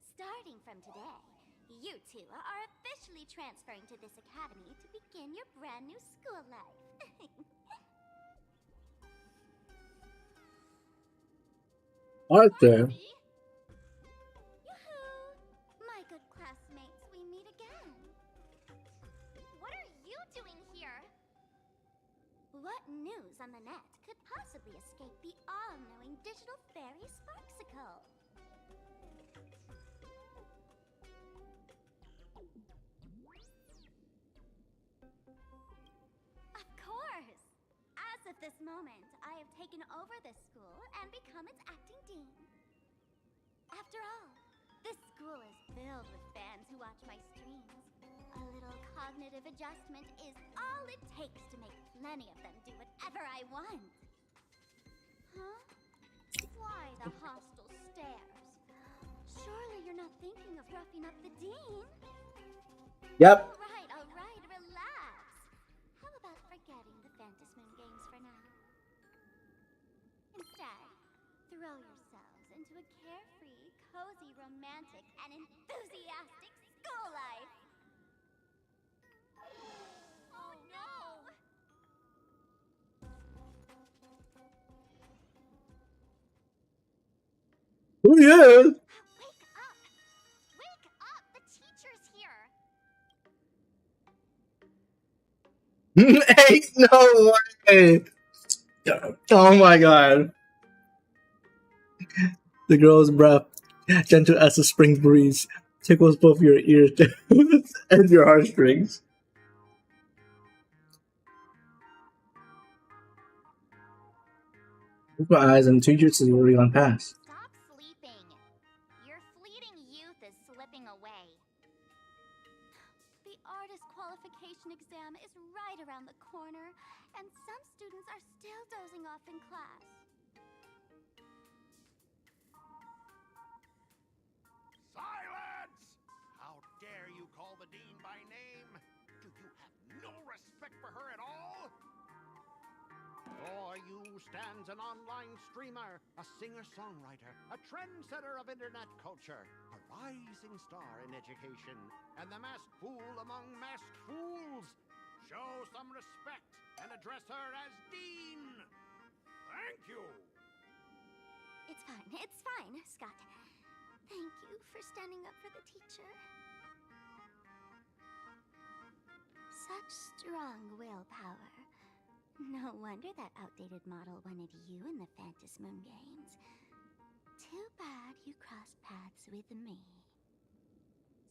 Speaker 15: starting from today, you two are officially transferring to this academy to begin your brand new school life.
Speaker 6: Arthur.
Speaker 15: My good classmates, we meet again.
Speaker 4: What are you doing here?
Speaker 15: What news on the net could possibly escape the all-knowing digital fairy Sparksicle? Of course! As of this moment, I have taken over this school and become its acting dean. After all, this school is filled with fans who watch my streams. A little cognitive adjustment is all it takes to make plenty of them do whatever I want. Huh? Why the hostile stares? Surely you're not thinking of roughing up the dean?
Speaker 6: Yep.
Speaker 15: All right, relax. How about forgetting the Fantasmoon games for now? Instead, throw yourselves into a carefree, cozy, romantic, and enthusiastic school life.
Speaker 4: Oh no!
Speaker 6: Oh yeah.
Speaker 4: Wake up! The teacher's here!
Speaker 6: Ain't no way. Oh my god. The girl's breath, gentle as a spring breeze, tickles both your ears and your heartstrings. With my eyes and 2 years has already gone past.
Speaker 4: Stop sleeping. Your fleeting youth is slipping away.
Speaker 15: The artist qualification exam is right around the corner, and some students are still dozing off in class.
Speaker 16: Silence! How dare you call the dean by name? Do you have no respect for her at all? For you stands an online streamer, a singer-songwriter, a trendsetter of internet culture, a rising star in education, and the masked fool among masked fools. Show some respect and address her as Dean. Thank you.
Speaker 15: It's fine, Scott. Thank you for standing up for the teacher. Such strong willpower. No wonder that outdated model wanted you in the Fantasmoon games. Too bad you crossed paths with me.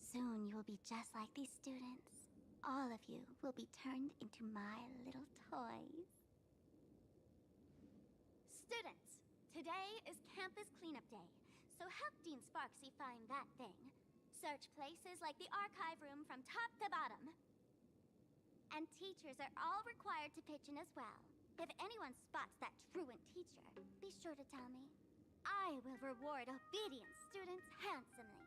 Speaker 15: Soon you'll be just like these students. All of you will be turned into my little toys. Students, today is Campus Cleanup Day, so help Dean Sparksy find that thing. Search places like the archive room from top to bottom. And teachers are all required to pitch in as well. If anyone spots that truant teacher, be sure to tell me. I will reward obedient students handsomely.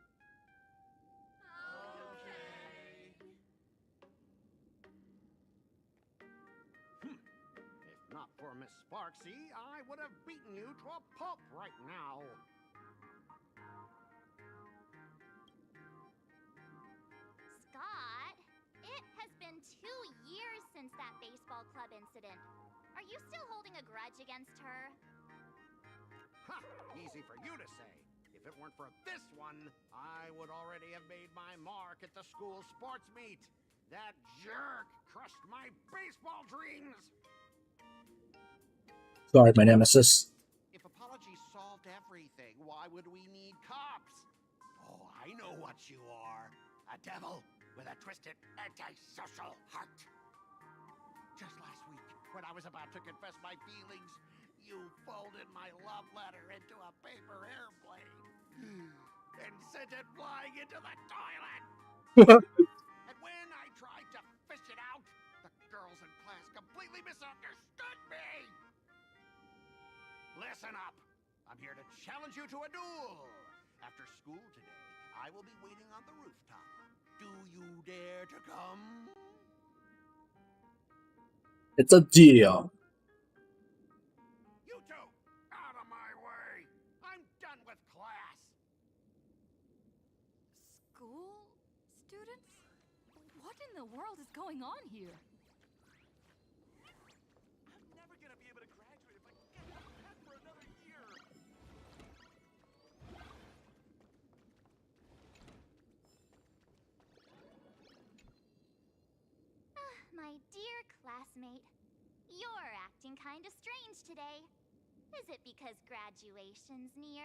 Speaker 16: If not for Miss Sparksy, I would have beaten you to a pulp right now.
Speaker 4: Scott, it has been 2 years since that baseball club incident. Are you still holding a grudge against her?
Speaker 16: Ha! Easy for you to say. If it weren't for this one, I would already have made my mark at the school sports meet. That jerk crushed my baseball dreams!
Speaker 6: Sorry, my nemesis.
Speaker 16: If apologies solved everything, why would we need cops? Oh, I know what you are. A devil with a twisted, antisocial heart. Just last week, when I was about to confess my feelings, you folded my love letter into a paper airplane and sent it flying into the toilet. And when I tried to fish it out, the girls in class completely misunderstood me. Listen up. I'm here to challenge you to a duel. After school today, I will be waiting on the rooftop. Do you dare to come?
Speaker 6: It's a deal.
Speaker 16: You two!
Speaker 8: What in the world is going on here?
Speaker 22: I'm never gonna be able to graduate if I get out of math for another year.
Speaker 4: My dear classmate, you're acting kinda strange today. Is it because graduation's near?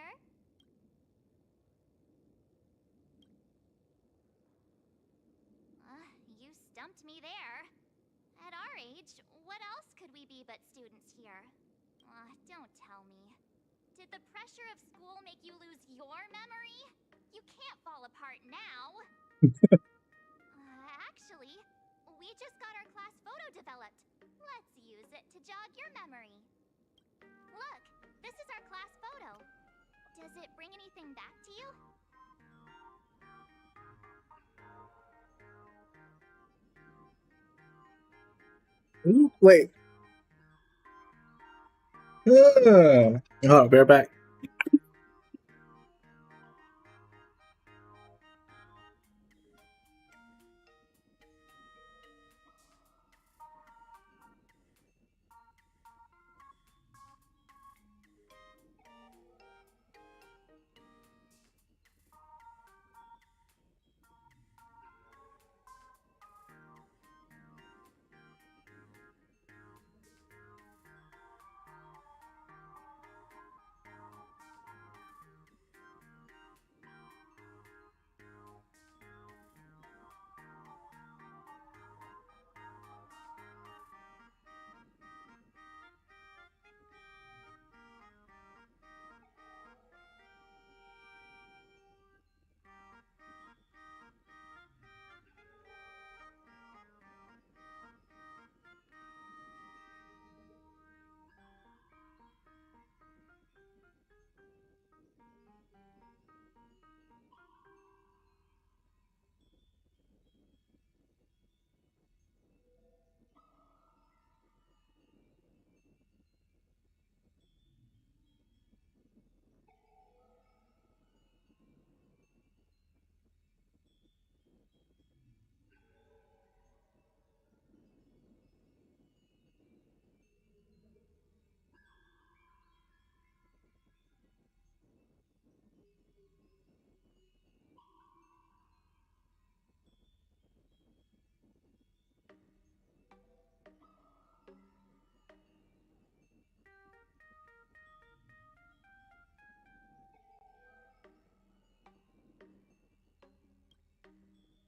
Speaker 4: You stumped me there. At our age, what else could we be but students here? Don't tell me. Did the pressure of school make you lose your memory? You can't fall apart now. Actually, we just got our class photo developed. Let's use it to jog your memory. Look, this is our class photo. Does it bring anything back to you?
Speaker 6: Ooh, wait. Oh, bear back.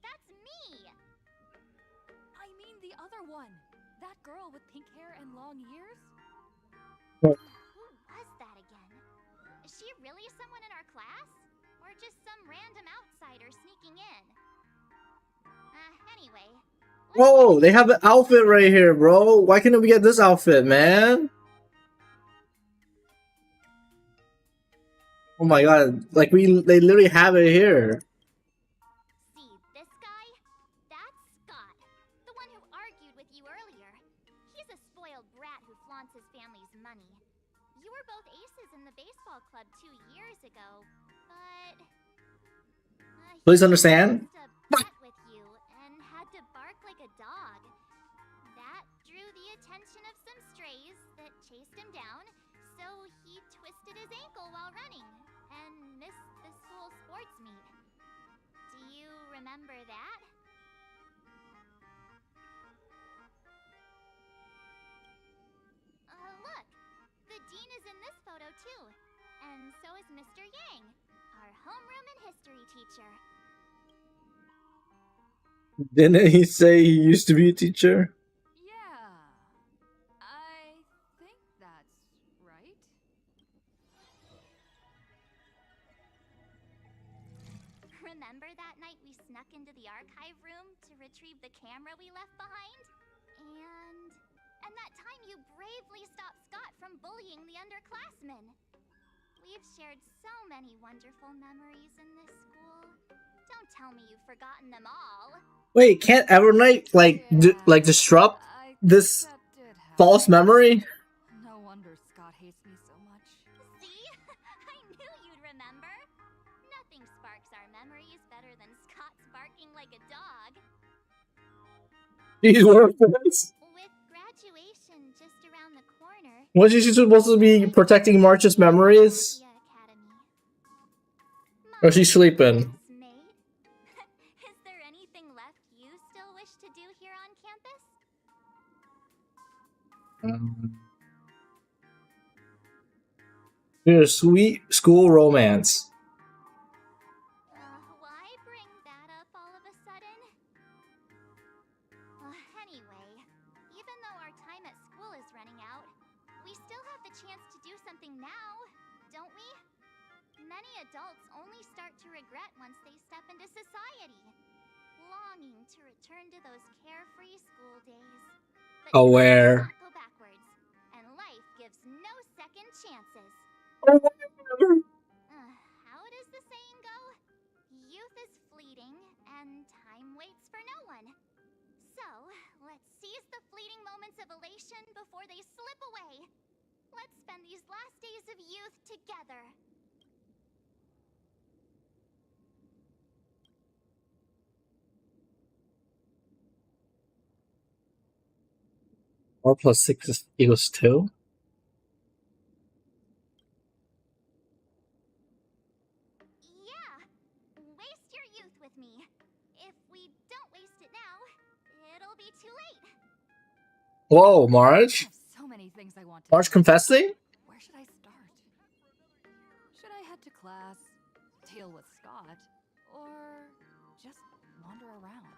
Speaker 4: That's me!
Speaker 8: I mean the other one. That girl with pink hair and long ears?
Speaker 4: Who was that again? Is she really someone in our class? Or just some random outsider sneaking in? Anyway.
Speaker 6: Whoa, they have an outfit right here, bro. Why couldn't we get this outfit, man? Oh my god, like they literally have it here.
Speaker 4: See, this guy? That's Scott. The one who argued with you earlier. He's a spoiled brat who flaunts his family's money. You were both aces in the baseball club 2 years ago, but...
Speaker 6: Please understand.
Speaker 4: bet with you and had to bark like a dog. That drew the attention of some strays that chased him down, so he twisted his ankle while running and missed the school sports meet. Do you remember that? Look, the dean is in this photo too, and so is Mr. Yang, our homeroom and history teacher.
Speaker 6: Didn't he say he used to be a teacher?
Speaker 8: Yeah. I think that's right.
Speaker 4: Remember that night we snuck into the archive room to retrieve the camera we left behind? And that time you bravely stopped Scott from bullying the underclassmen. We've shared so many wonderful memories in this school. Don't tell me you've forgotten them all.
Speaker 6: Wait, can't Evernight like disrupt this false memory?
Speaker 8: No wonder Scott hates me so much.
Speaker 4: See? I knew you'd remember. Nothing sparks our memories better than Scott's barking like a dog.
Speaker 6: These were friends.
Speaker 4: With graduation just around the corner,
Speaker 6: Was she supposed to be protecting March's memories? Or is she sleeping?
Speaker 4: is there anything left you still wish to do here on campus?
Speaker 6: There's sweet school romance.
Speaker 4: Why bring that up all of a sudden? Anyway, even though our time at school is running out, we still have the chance to do something now, don't we? Many adults only start to regret once they step into society, longing to return to those carefree school days. But
Speaker 6: Aware.
Speaker 4: time does not go backwards, and life gives no second chances. How does the saying go? Youth is fleeting, and time waits for no one. So, let's seize the fleeting moments of elation before they slip away. Let's spend these last days of youth together.
Speaker 6: 4 plus 6 equals 2?
Speaker 4: Yeah! Waste your youth with me. If we don't waste it now, it'll be too late.
Speaker 6: Whoa, Marge?
Speaker 8: So many things I want to
Speaker 6: Marge confessing?
Speaker 8: Where should I start? Should I head to class, deal with Scott, or just wander around?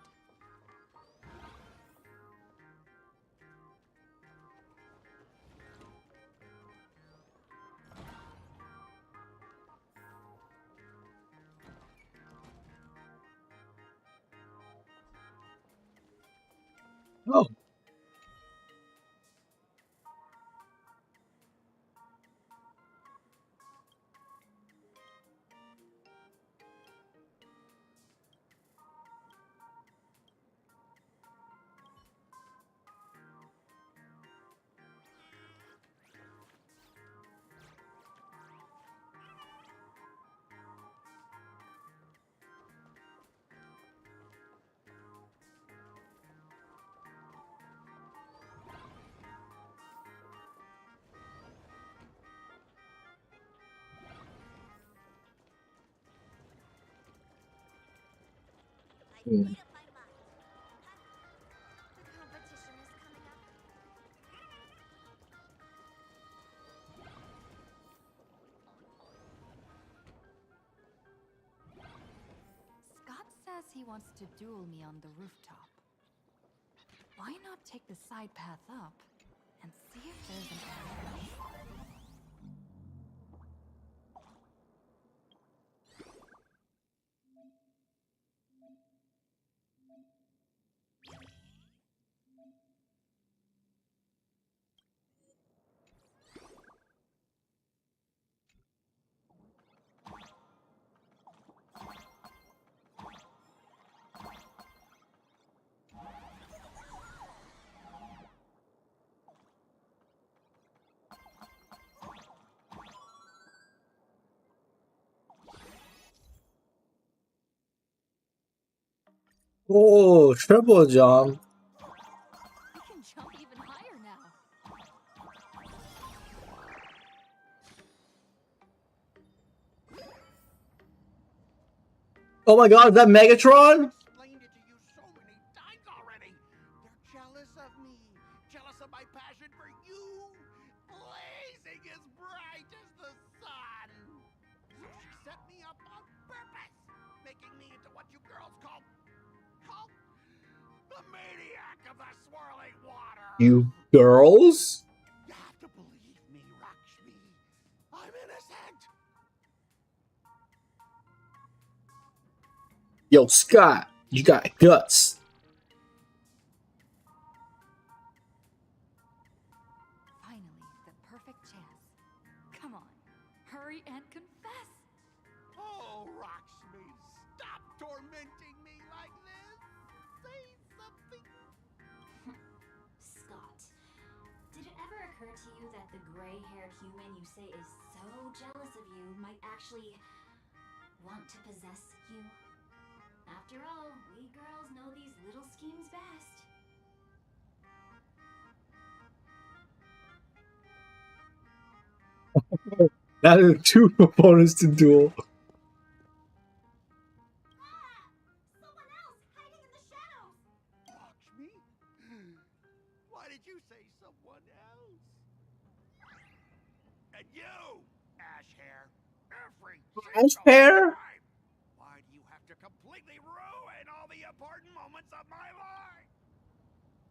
Speaker 6: Oh. Hmm.
Speaker 8: Scott says he wants to duel me on the rooftop. Why not take the side path up and see if there's an area?
Speaker 6: Oh, triple jump.
Speaker 8: I can jump even higher now.
Speaker 6: Oh my god, is that Megatron?
Speaker 16: Explained it to you so many times already. They're jealous of me, jealous of my passion for you, blazing as bright as the sun. So she set me up on purpose, making me into what you girls call the maniac of the swirling water.
Speaker 6: You girls?
Speaker 16: You have to believe me, Lakshmi. I'm innocent.
Speaker 6: Yo, Scott, you got guts.
Speaker 8: Finally, the perfect chance. Come on, hurry and confess.
Speaker 16: Oh, Lakshmi, stop tormenting me like this. Say something.
Speaker 10: Scott, did it ever occur to you that the gray-haired human you say is so jealous of you might actually want to possess you? After all, we girls know these little schemes best.
Speaker 6: That is 2 opponents to duel.
Speaker 16: Lakshmi? Why did you say someone else? And you, Ash Hair, every
Speaker 6: Ash
Speaker 16: single
Speaker 6: Hair?
Speaker 16: time. Why do you have to completely ruin all the important moments of my life?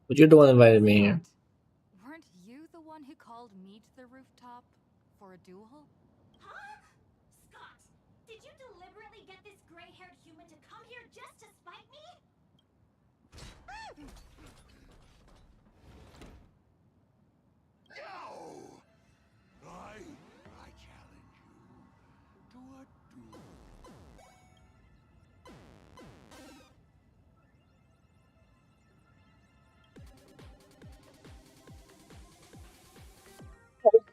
Speaker 6: But you're the one who invited me here.
Speaker 8: Weren't you the one who called me to the rooftop for a duel?
Speaker 13: Huh? Scott, did you deliberately get this gray-haired human to come here just to spite me?
Speaker 16: No! I challenge you to a duel.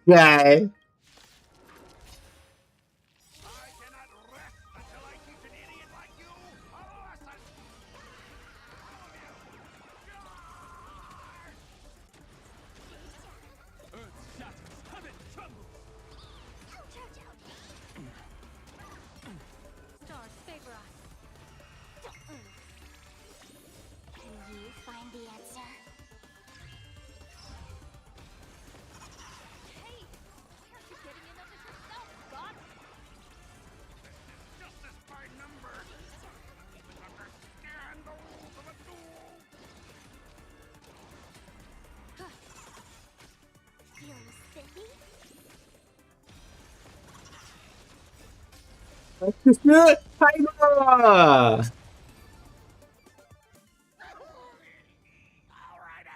Speaker 6: Guy.
Speaker 13: Stars favor us.
Speaker 15: Can you find the answer?
Speaker 13: Hey, why aren't you getting in on this yourself, Scott?
Speaker 16: Just as by numbers. Don't even understand the rules of a duel.
Speaker 15: Feeling spiffy?
Speaker 6: That's just it! Timer!
Speaker 16: Alright,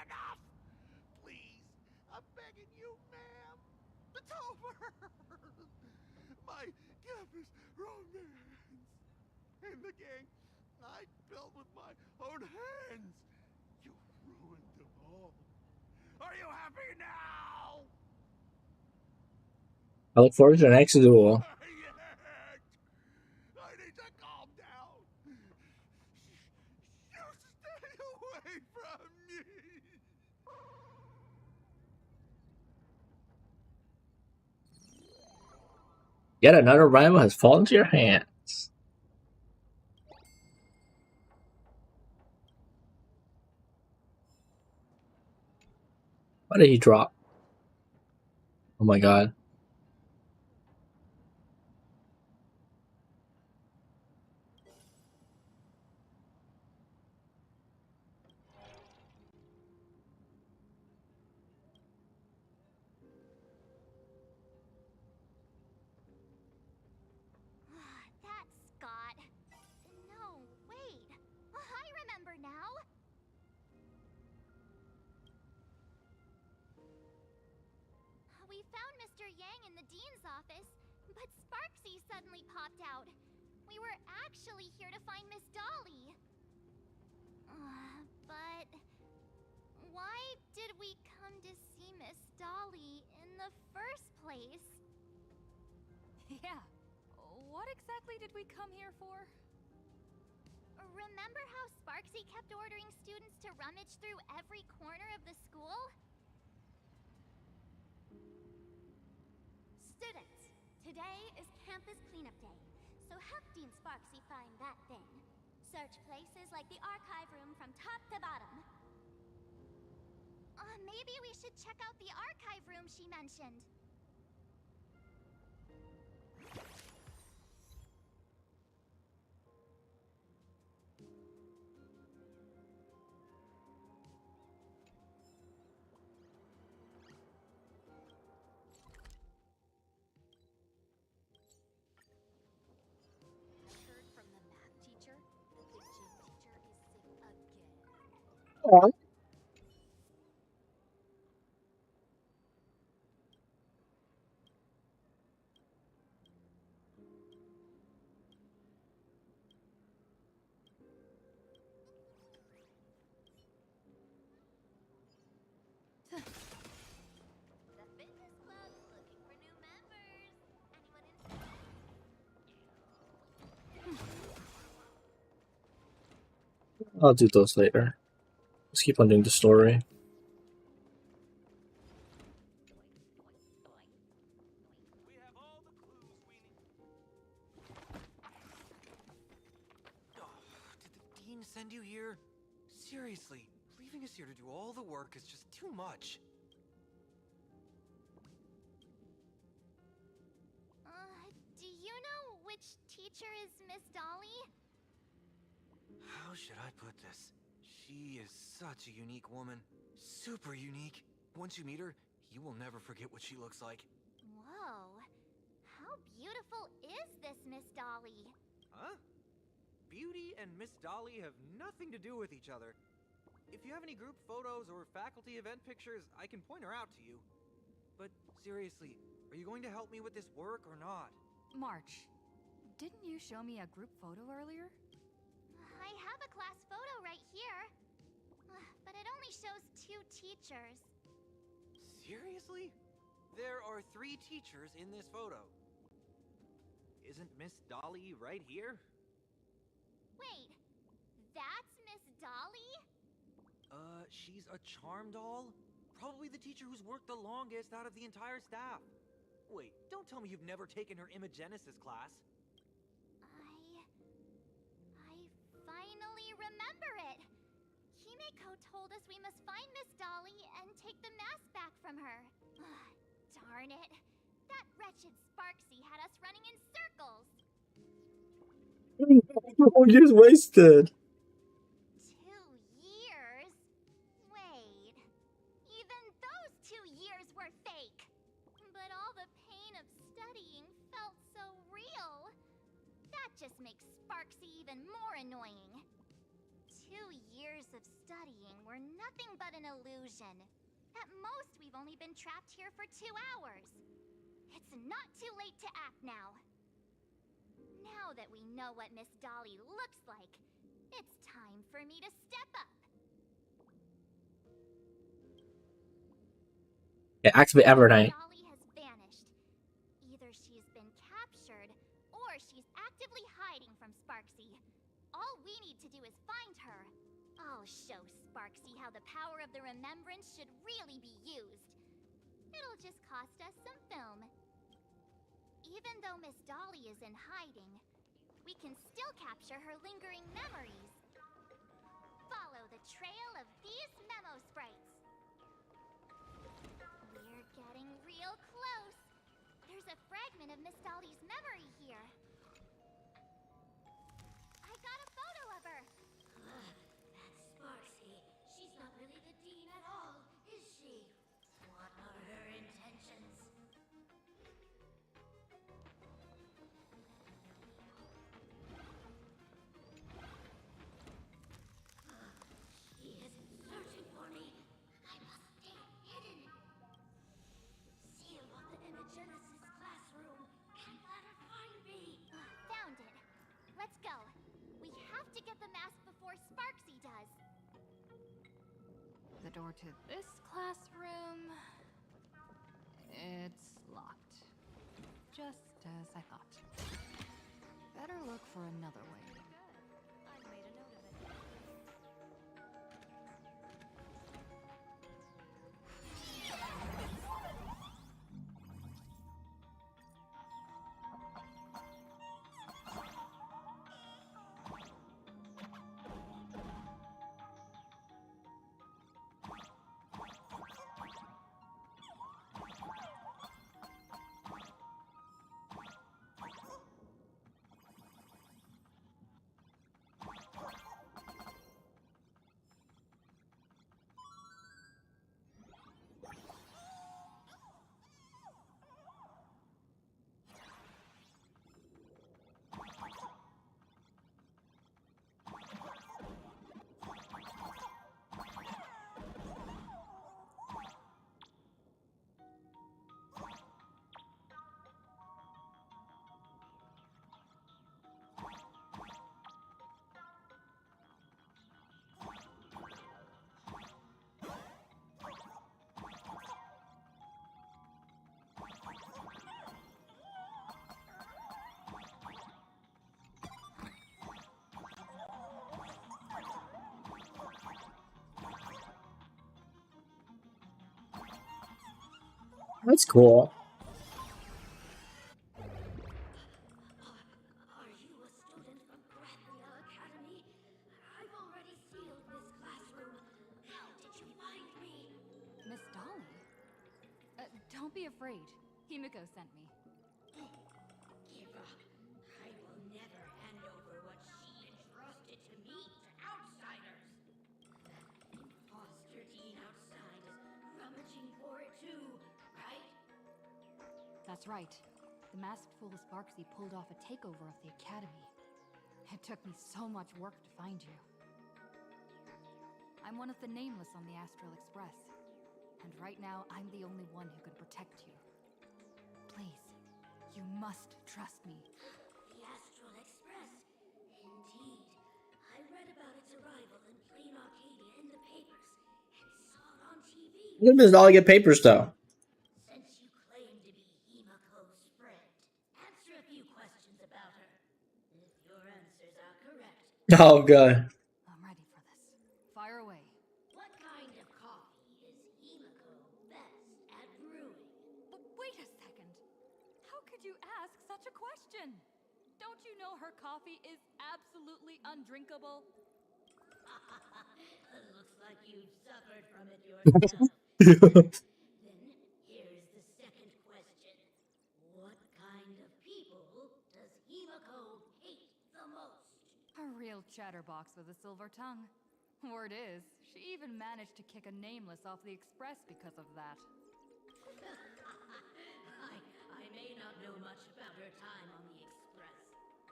Speaker 16: enough! Please, I'm begging you, ma'am. It's over! My campus romance! And the gang I built with my own hands! You ruined them all. Are you happy now?
Speaker 6: I look forward to the next duel.
Speaker 16: I need to calm down. You stay away from me.
Speaker 6: Yet another rival has fallen to your hands. Why did he drop? Oh my god.
Speaker 4: That's Scott. No, wait. I remember now. We found Mr. Yang in the dean's office, but Sparksy suddenly popped out. We were actually here to find Miss Dolly. But why did we come to see Miss Dolly in the first place?
Speaker 8: Yeah. What exactly did we come here for?
Speaker 4: Remember how Sparksy kept ordering students to rummage through every corner of the school?
Speaker 15: Students, today is campus cleanup day, so help Dean Sparksy find that thing. Search places like the archive room from top to bottom.
Speaker 4: Maybe we should check out the archive room she mentioned.
Speaker 8: Heard from the math teacher. The gym teacher is sick again.
Speaker 6: Aw.
Speaker 4: The fitness club's looking for new members. Anyone interested?
Speaker 6: I'll do those later. Let's keep on doing the story.
Speaker 7: send you here? Seriously, leaving us here to do all the work is just too much.
Speaker 4: Do you know which teacher is Miss Dolly?
Speaker 7: How should I put this? She is such a unique woman. Super unique. Once you meet her, you will never forget what she looks like.
Speaker 4: Whoa. How beautiful is this Miss Dolly?
Speaker 22: Huh? Beauty and Miss Dolly have nothing to do with each other. If you have any group photos or faculty event pictures, I can point her out to you. But seriously, are you going to help me with this work or not?
Speaker 8: March, didn't you show me a group photo earlier?
Speaker 4: I have a class photo right here. But it only shows 2 teachers.
Speaker 22: Seriously? There are 3 teachers in this photo. Isn't Miss Dolly right here?
Speaker 4: Wait, that's Miss Dolly?
Speaker 22: She's a charm doll? Probably the teacher who's worked the longest out of the entire staff. Wait, don't tell me you've never taken her Imagenesis class.
Speaker 4: I finally remember it. Himeko told us we must find Miss Dolly and take the mask back from her. Darn it. That wretched Sparksy had us running in circles.
Speaker 6: Oh, years wasted.
Speaker 4: 2 years? Wait. Even those 2 years were fake. But all the pain of studying felt so real. That just makes Sparksy even more annoying. 2 years of studying were nothing but an illusion. At most, we've only been trapped here for 2 hours. It's not too late to act now. Now that we know what Miss Dolly looks like, it's time for me to step up.
Speaker 6: Yeah, activate Evernight.
Speaker 4: Dolly has vanished. Either she's been captured, or she's actively hiding from Sparksy. All we need to do is find her. I'll show Sparksy how the power of the remembrance should really be used. It'll just cost us some film. Even though Miss Dolly is in hiding, we can still capture her lingering memories. Follow the trail of these memo sprites. We're getting real close. There's a fragment of Miss Dolly's memory here. I got a photo of her.
Speaker 18: That's Sparksy. She's not really the dean at all, is she? What are her intentions? She is searching for me. I must stay hidden. Seal of the Imagenesis classroom. Can't let her find me.
Speaker 4: Found it. Let's go. We have to get the mask before Sparksy does.
Speaker 8: The door to this classroom... it's locked. Just as I thought. Better look for another way.
Speaker 13: I've made a note of it.
Speaker 6: That's cool.
Speaker 18: Are you a student from Grathia Academy? I've
Speaker 8: be afraid. Himiko sent me.
Speaker 5: Give up. I will never hand over what she entrusted to me to outsiders. That imposter Dean outside is rummaging for it too, right?
Speaker 8: That's right. The masked fool Sparksy pulled off a takeover of the academy. It took me so much work to find you. I'm one of the nameless on the Astral Express. And right now, I'm the only one who can protect you. Please, you must trust me.
Speaker 5: The Astral Express. Indeed. I read about its arrival in Plain Arcadia in the papers and saw it on TV.
Speaker 6: When does all get papers though?
Speaker 5: Since you claim to be Himiko's friend, answer a few questions about her. If your answers are correct,
Speaker 6: Oh god.
Speaker 8: I'm ready for this. Fire away.
Speaker 5: what kind of coffee is Himiko best at brewing?
Speaker 8: But wait a second. How could you ask such a question? Don't you know her coffee is absolutely undrinkable?
Speaker 5: Looks like you've suffered from it yourself. Then here's the second question. What kind of people does Himiko hate the most?
Speaker 8: A real chatterbox with a silver tongue. Word is, she even managed to kick a nameless off the express because of that.
Speaker 5: I may not know much about her time on the express,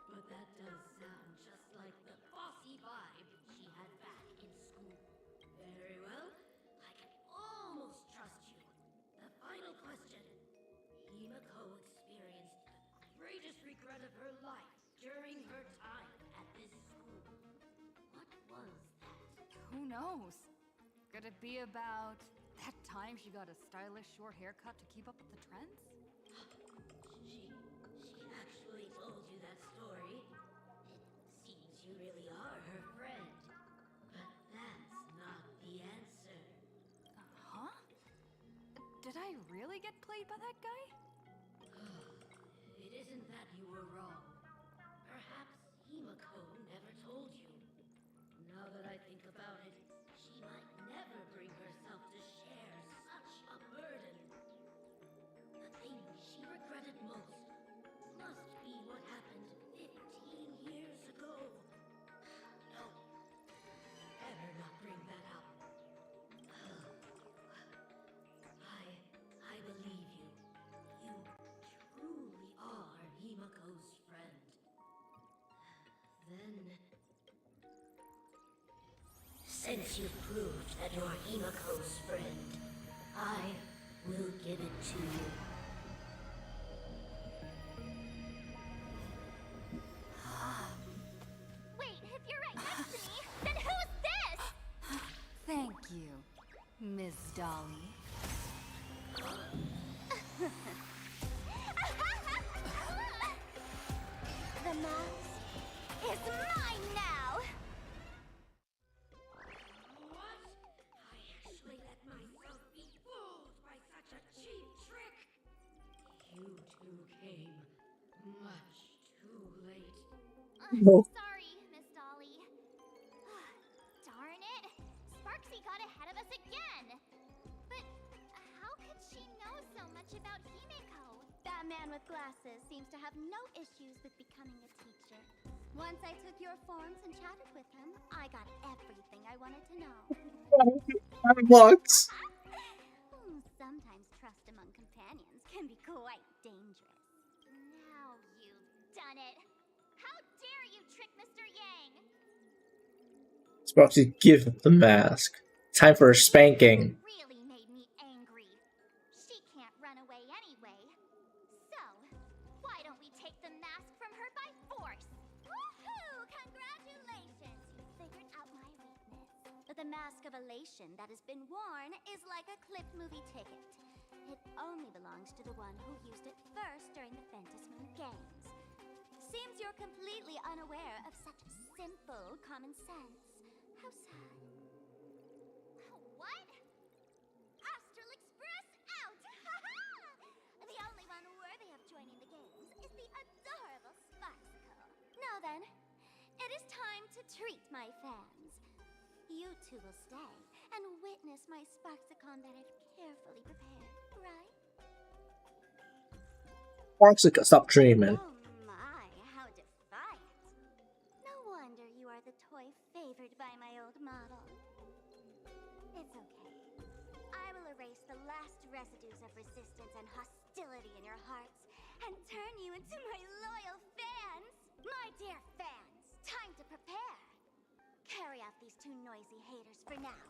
Speaker 5: but that does sound just like the bossy vibe she had back in school. Very well, I can almost trust you. The final question. Himiko experienced the greatest regret of her life during her time at this school. What was that?
Speaker 8: Who knows? Could it be about that time she got a stylish short haircut to keep up with the trends?
Speaker 5: She actually told you that story. It seems you really are her friend. But that's not the answer.
Speaker 8: Huh? Did I really get played by that guy?
Speaker 5: It isn't that you were wrong. Perhaps Himiko never told you. Now that I think about it, she might never bring herself to share such a burden. The thing she regretted most must be what happened 15 years ago. No, better not bring that up. I believe you. You truly are Himiko's friend. Then, since you've proved that you're Himiko's friend, I will give it to you.
Speaker 4: Wait, if you're right next to me, then who's this?
Speaker 8: Thank you, Miss Dolly.
Speaker 15: The mask is mine now!
Speaker 5: What? I actually let myself be fooled by such a cheap trick. You two came much too late.
Speaker 6: No.
Speaker 4: Sorry, Miss Dolly. Darn it! Sparksy got ahead of us again! But how could she know so much about Himiko?
Speaker 15: That man with glasses seems to have no issues with becoming a teacher. Once I took your forms and chatted with him, I got everything I wanted to know.
Speaker 6: Blocks.
Speaker 15: Sometimes trust among companions can be quite dangerous.
Speaker 4: Now you've done it! How dare you trick Mr. Yang!
Speaker 6: Sparksy, give the mask. Time for a spanking.
Speaker 4: Really made me angry. She can't run away anyway. So, why don't we take the mask from her by force?
Speaker 15: Woohoo! Congratulations! You figured out my weakness. But the mask of elation that has been worn is like a clipped movie ticket. It only belongs to the one who used it first during the Ventus Moon Games. Seems you're completely unaware of such simple common sense. How sad.
Speaker 4: What?
Speaker 15: Astral Express out! The only one worthy of joining the games is the adorable Sparksicle. Now then, it is time to treat my fans. You two will stay and witness my Sparksicon that I've carefully prepared, right?
Speaker 6: Sparksicle, stop dreaming.
Speaker 15: My, how defiant. No wonder you are the toy favored by my old model. It's okay. I will erase the last residues of resistance and hostility in your hearts and turn you into my loyal fans. My dear fans, time to prepare. Carry out these two noisy haters for now.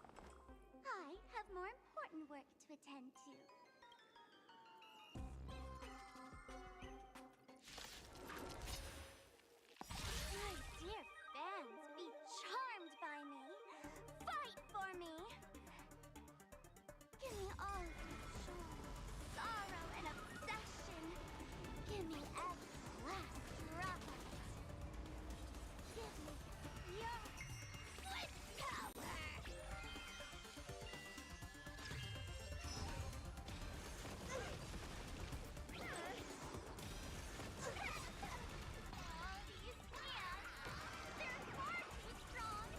Speaker 15: I have more important work to attend to. My dear fans, be charmed by me. Fight for me. Give me all of your joy, sorrow, and obsession. Give me every last drop of it. Give me your sweet power. All these fans, they're far too strong.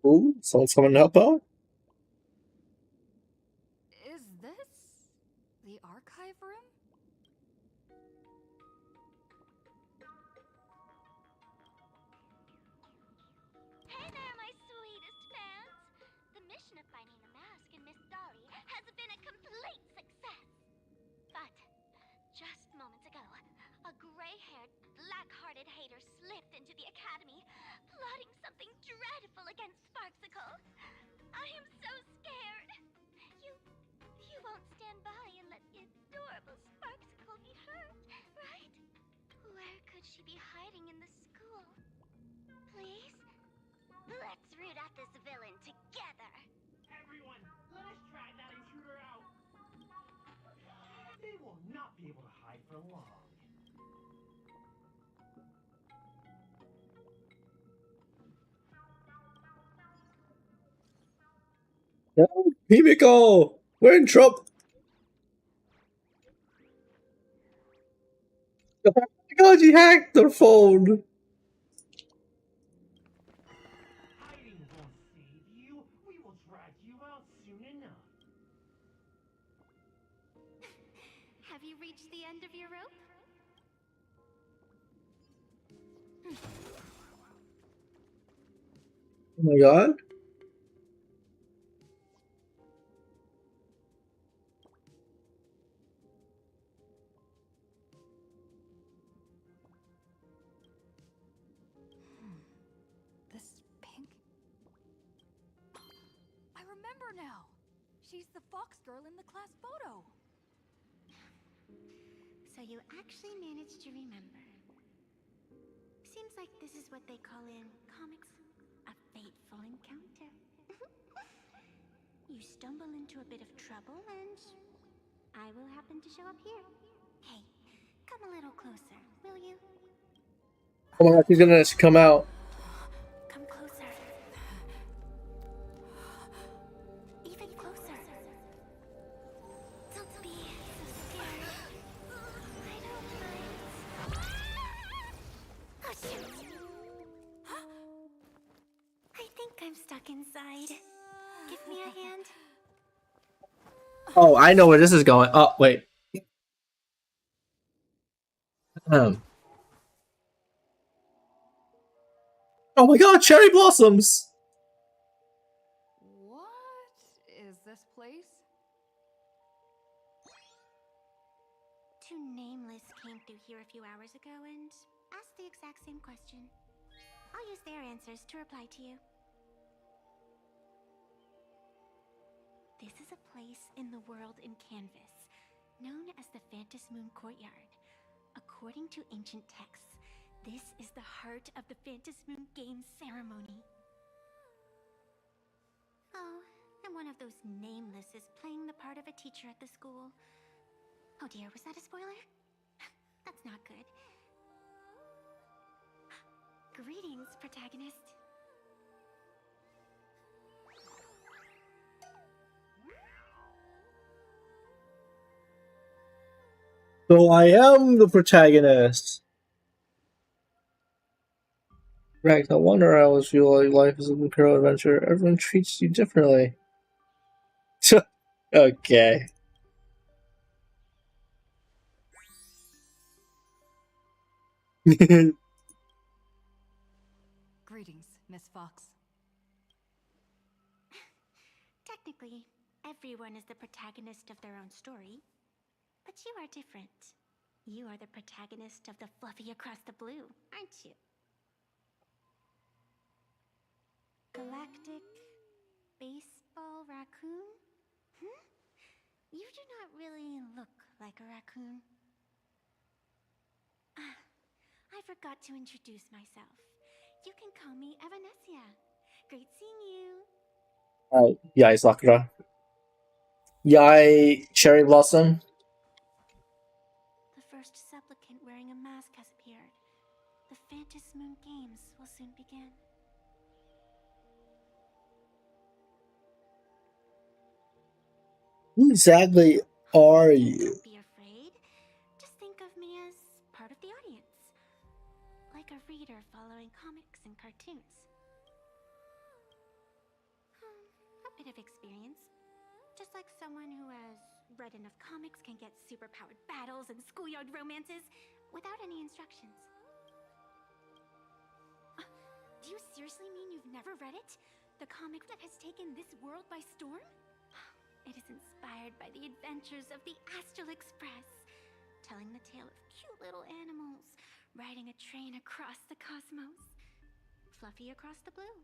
Speaker 6: Ooh, someone's coming to help out?
Speaker 8: Is this the archive room?
Speaker 15: Hey there, my sweetest fans! The mission of finding the mask in Miss Dolly has been a complete success. But just moments ago, a gray-haired, black-hearted hater slipped into the academy, plotting something dreadful against Sparksicle. I am so scared. You won't stand by and let the adorable Sparksicle be hurt, right? Where could she be hiding in the school? Please? Let's root out this villain together.
Speaker 11: Everyone, let us drag that intruder out. They will not be able to hide for long.
Speaker 6: No, Himiko! We're in trouble! Oh my god, you hacked their phone!
Speaker 11: Hiding won't save you. We will drag you out soon enough.
Speaker 13: Have you reached the end of your rope?
Speaker 6: Oh my god.
Speaker 8: This pink? I remember now. She's the fox girl in the class photo.
Speaker 15: So you actually managed to remember. Seems like this is what they call in comics a fateful encounter. You stumble into a bit of trouble and I will happen to show up here. Hey, come a little closer, will you?
Speaker 6: Oh my god, she's gonna come out.
Speaker 15: Come closer. Even closer. Don't be so scared. I don't mind. Oh, shoot. I think I'm stuck inside. Give me a hand.
Speaker 6: Oh, I know where this is going. Oh, wait. Oh my god, cherry blossoms!
Speaker 8: What is this place?
Speaker 15: Two nameless came through here a few hours ago and asked the exact same question. I'll use their answers to reply to you. This is a place in the world in Canvas, known as the Phantasmoon Courtyard. According to ancient texts, this is the heart of the Phantasmoon Games ceremony. Oh, and one of those nameless is playing the part of a teacher at the school. Oh dear, was that a spoiler? That's not good. Greetings, protagonist.
Speaker 6: So I am the protagonist. Rex, no wonder I always feel like life is an imperial adventure. Everyone treats you differently. Okay.
Speaker 8: Greetings, Miss Fox.
Speaker 19: Technically, everyone is the protagonist of their own story. But you are different. You are the protagonist of the Fluffy Across the Blue, aren't you? Galactic baseball raccoon? You do not really look like a raccoon. I forgot to introduce myself. You can call me Evanescia. Great seeing you.
Speaker 6: Alright, Yai Sakura. Yai Cherry Blossom.
Speaker 19: The first supplicant wearing a mask has appeared. The Phantasmoon Moon Games will soon begin.
Speaker 6: Who exactly are you?
Speaker 19: Don't be afraid. Just think of me as part of the audience. Like a reader following comics and cartoons. A bit of experience. Just like someone who has read enough comics can get superpowered battles and schoolyard romances without any instructions. Do you seriously mean you've never read it? The comic that has taken this world by storm? It is inspired by the adventures of the Astral Express, telling the tale of cute little animals riding a train across the cosmos. Fluffy Across the Blue.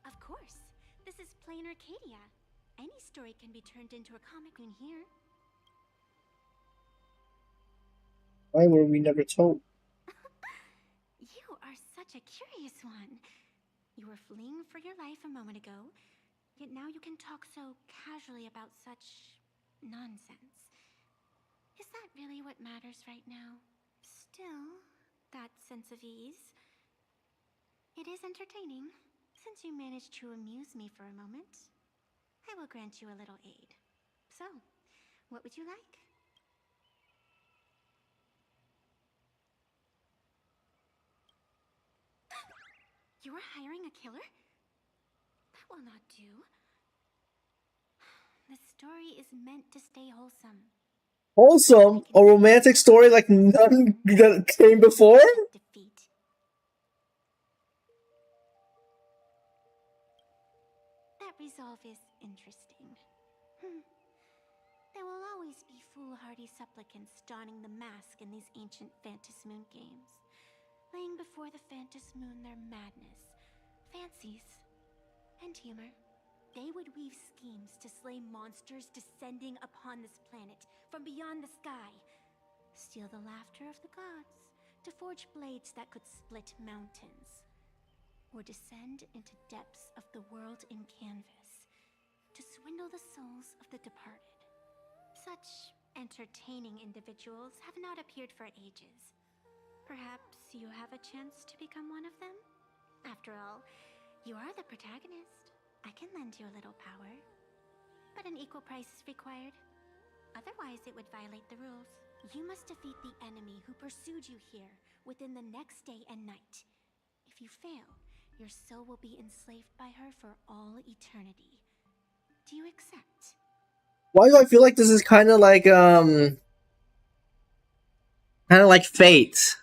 Speaker 19: Of course, this is plain Arcadia. Any story can be turned into a comic in here.
Speaker 6: Why were we never told?
Speaker 19: You are such a curious one. You were fleeing for your life a moment ago, yet now you can talk so casually about such nonsense. Is that really what matters right now? Still, that sense of ease. It is entertaining. Since you managed to amuse me for a moment, I will grant you a little aid. So, what would you like? You are hiring a killer? That will not do. The story is meant to stay wholesome.
Speaker 6: Wholesome? A romantic story like none that came before?
Speaker 19: Defeat. That resolve is interesting. There will always be foolhardy supplicants donning the mask in these ancient Phantasmoon games, laying before the Phantasmoon their madness, fancies, and humor. They would weave schemes to slay monsters descending upon this planet from beyond the sky, steal the laughter of the gods, to forge blades that could split mountains, or descend into depths of the world in canvas, to swindle the souls of the departed. Such entertaining individuals have not appeared for ages. Perhaps you have a chance to become one of them? After all, you are the protagonist. I can lend you a little power. But an equal price is required. Otherwise, it would violate the rules. You must defeat the enemy who pursued you here within the next day and night. If you fail, your soul will be enslaved by her for all eternity. Do you accept?
Speaker 6: Why do I feel like this is kind of like Fate?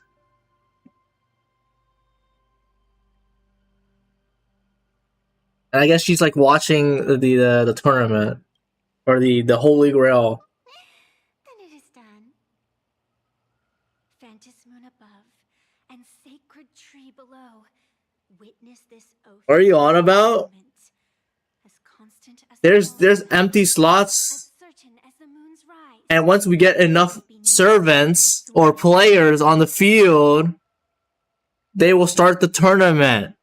Speaker 6: And I guess she's like watching the tournament or the Holy Grail.
Speaker 19: Then it is done. Phantasmoon above and sacred tree below. Witness this oath.
Speaker 6: What are you on about?
Speaker 19: As constant as
Speaker 6: There's empty slots,
Speaker 19: certain as the moon's rise.
Speaker 6: and once we get enough servants or players on the field, they will start the tournament.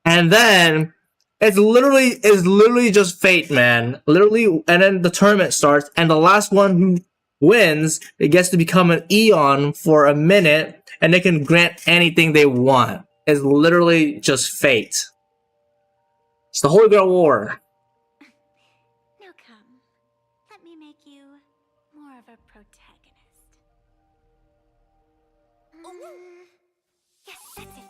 Speaker 6: And then it's literally just fate, man. Literally, and then the tournament starts, and the last one who wins, it gets to become an Eon for a minute, and they can grant anything they want. It's literally just fate. It's the Holy Grail War.
Speaker 15: Yes, that's it.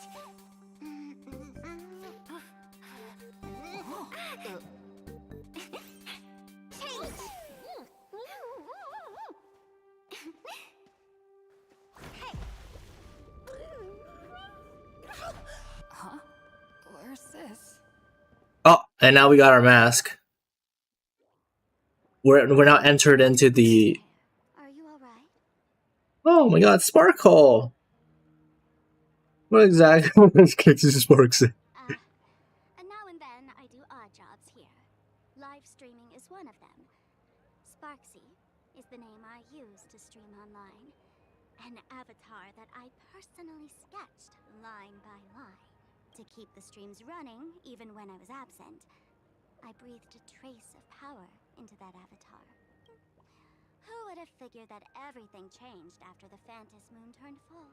Speaker 15: Change. Hey.
Speaker 8: Huh? Where's this?
Speaker 6: Oh, and now we got our mask. We're now entered into the.
Speaker 15: Are you alright?
Speaker 6: Oh my God, Sparkle! What exactly is Kixie Sparks?
Speaker 15: And now and then I do odd jobs here. Live streaming is one of them. Sparksy is the name I use to stream online. An avatar that I personally sketched line by line. To keep the streams running, even when I was absent, I breathed a trace of power into that avatar. Who would have figured that everything changed after the Phantis Moon turned full?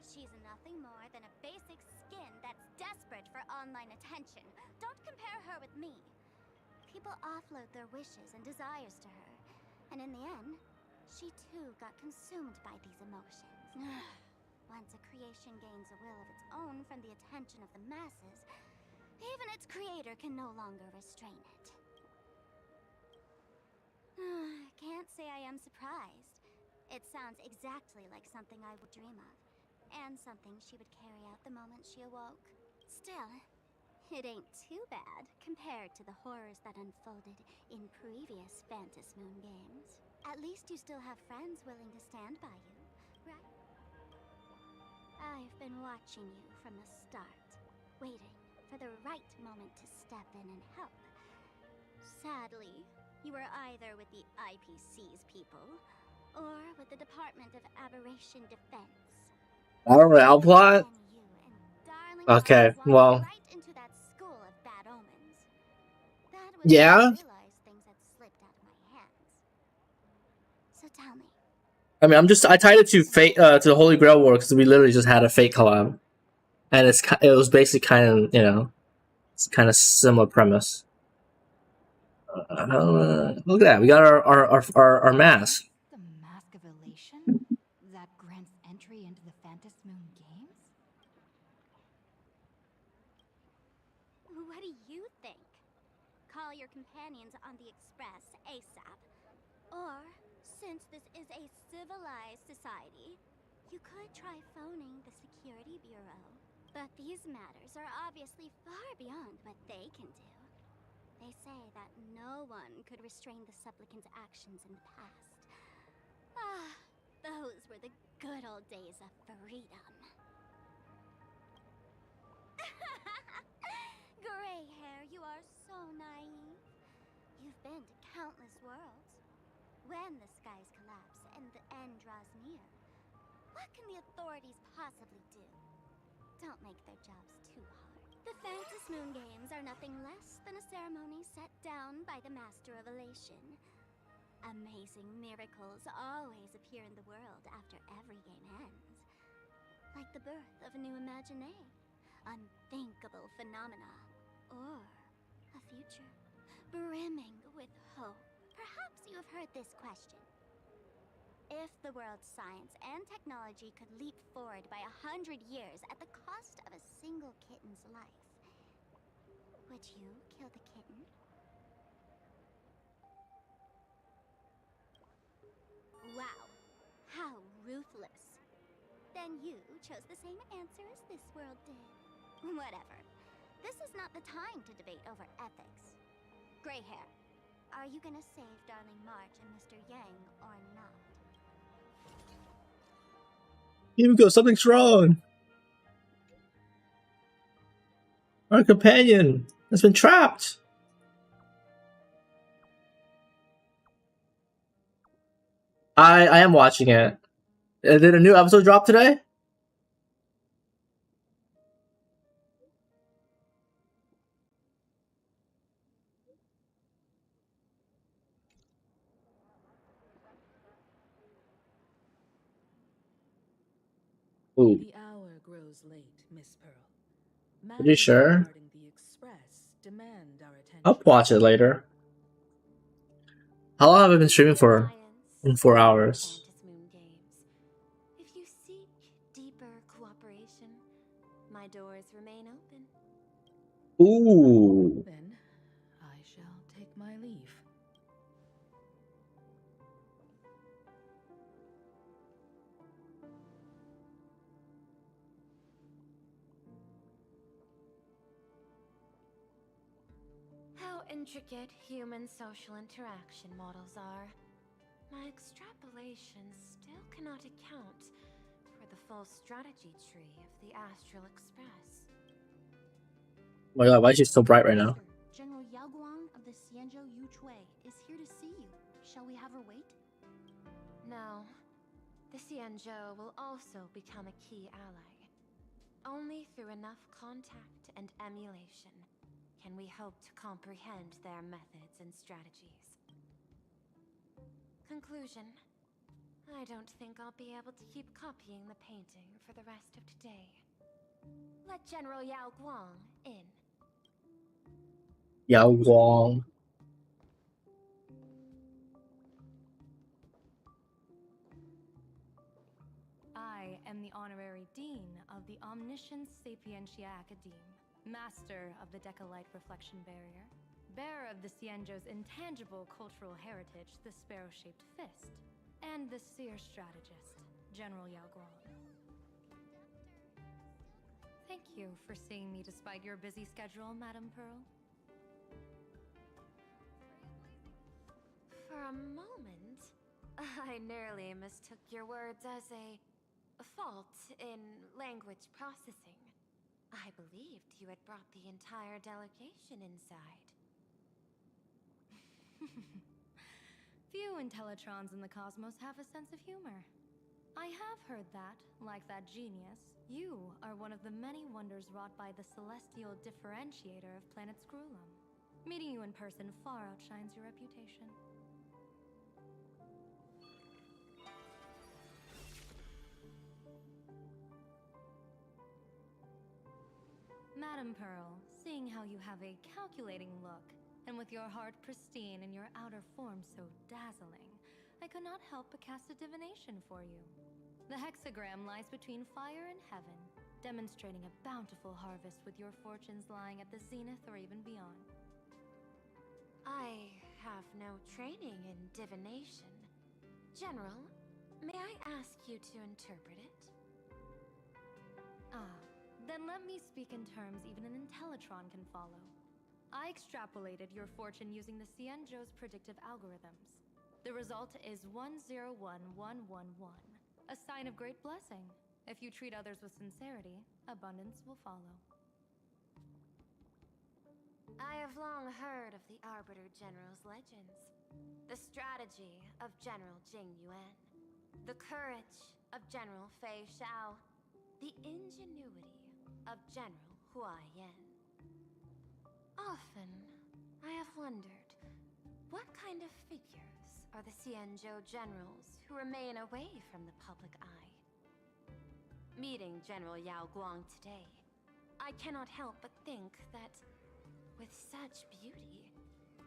Speaker 15: She's nothing more than a basic skin that's desperate for online attention. Don't compare her with me. People offload their wishes and desires to her, and in the end, she too got consumed by these emotions. Once a creation gains a will of its own from the attention of the masses, even its creator can no longer restrain it. Can't say I am surprised. It sounds exactly like something I would dream of, and something she would carry out the moment she awoke. Still, it ain't too bad compared to the horrors that unfolded in previous Phantis Moon games. At least you still have friends willing to stand by you, right? I've been watching you from the start, waiting for the right moment to step in and help. Sadly, you were either with the IPC's people, or with the Department of Aberration Defense.
Speaker 6: I don't know, outplot? Okay, well.
Speaker 15: Right into that school of bad omens. That was
Speaker 6: Yeah?
Speaker 15: when I realized things had slipped out of my hands. So tell me,
Speaker 6: I mean, I tied it to fate, to the Holy Grail War because we literally just had a Fate collab, and it was basically kind of, you know, it's kind of similar premise. Look at that, we got our mask.
Speaker 8: The Mask of Elation? That grants entry into the Phantis Moon games?
Speaker 15: what do you think? Call your companions on the Express ASAP. Or, since this is a civilized society, you could try phoning the Security Bureau. But these matters are obviously far beyond what they can do. They say that no one could restrain the supplicant's actions in the past. Ah, those were the good old days of freedom. Gray hair, you are so naive. You've been to countless worlds. When the skies collapse and the end draws near, what can the authorities possibly do? Don't make their jobs too hard. The Phantis Moon Games are nothing less than a ceremony set down by the Master of Elation. Amazing miracles always appear in the world after every game ends. Like the birth of a new imaginé, unthinkable phenomena, or a future brimming with hope. Perhaps you have heard this question. If the world's science and technology could leap forward by 100 years at the cost of a single kitten's life, would you kill the kitten? Wow, how ruthless. Then you chose the same answer as this world did. Whatever. This is not the time to debate over ethics. Gray hair, are you gonna save Darling March and Mr. Yang or not?
Speaker 6: Here we go, something's wrong. Our companion has been trapped. I am watching it. Did a new episode drop today? Ooh.
Speaker 2: The hour grows late, Miss Pearl.
Speaker 6: Are you sure?
Speaker 2: Regarding the Express demand our attention.
Speaker 6: I'll watch it later. How long have I been streaming for? In 4 hours. Ooh.
Speaker 2: Then I shall take my leave.
Speaker 10: How intricate human social interaction models are. My extrapolations still cannot account for the full strategy tree of the Astral Express.
Speaker 6: Oh my god, why is she so bright right now?
Speaker 14: General Yao Guang of the Xianzhou Yuchui is here to see you. Shall we have her wait?
Speaker 10: No. The Xianzhou will also become a key ally. Only through enough contact and emulation can we hope to comprehend their methods and strategies. Conclusion. I don't think I'll be able to keep copying the painting for the rest of today. Let General Yao Guang in.
Speaker 6: Yao Guang.
Speaker 20: I am the honorary dean of the Omniscience Sapientia Academe, master of the Decalite Reflection Barrier, bearer of the Xianzhou's intangible cultural heritage, the Sparrow-Shaped Fist, and the Seer Strategist, General Yao Guang. Thank you for seeing me despite your busy schedule, Madame Pearl.
Speaker 10: For a moment, I nearly mistook your words as a fault in language processing. I believed you had brought the entire delegation inside.
Speaker 20: Few Intellitrons in the cosmos have a sense of humor. I have heard that, like that genius, you are one of the many wonders wrought by the celestial differentiator of planet Scrulum. Meeting you in person far outshines your reputation. Madame Pearl, seeing how you have a calculating look, and with your heart pristine and your outer form so dazzling, I could not help but cast a divination for you. The hexagram lies between fire and heaven, demonstrating a bountiful harvest with your fortunes lying at the zenith or even beyond.
Speaker 10: I have no training in divination. General, may I ask you to interpret it?
Speaker 20: Then let me speak in terms even an Intellitron can follow. I extrapolated your fortune using the Xianzhou's predictive algorithms. The result is 101111, a sign of great blessing. If you treat others with sincerity, abundance will follow.
Speaker 10: I have long heard of the Arbiter General's legends. The strategy of General Jing Yuan. The courage of General Fei Xiao. The ingenuity of General Hua Yan. Often, I have wondered, what kind of figures are the Xianzhou generals who remain away from the public eye? Meeting General Yao Guang today, I cannot help but think that, with such beauty,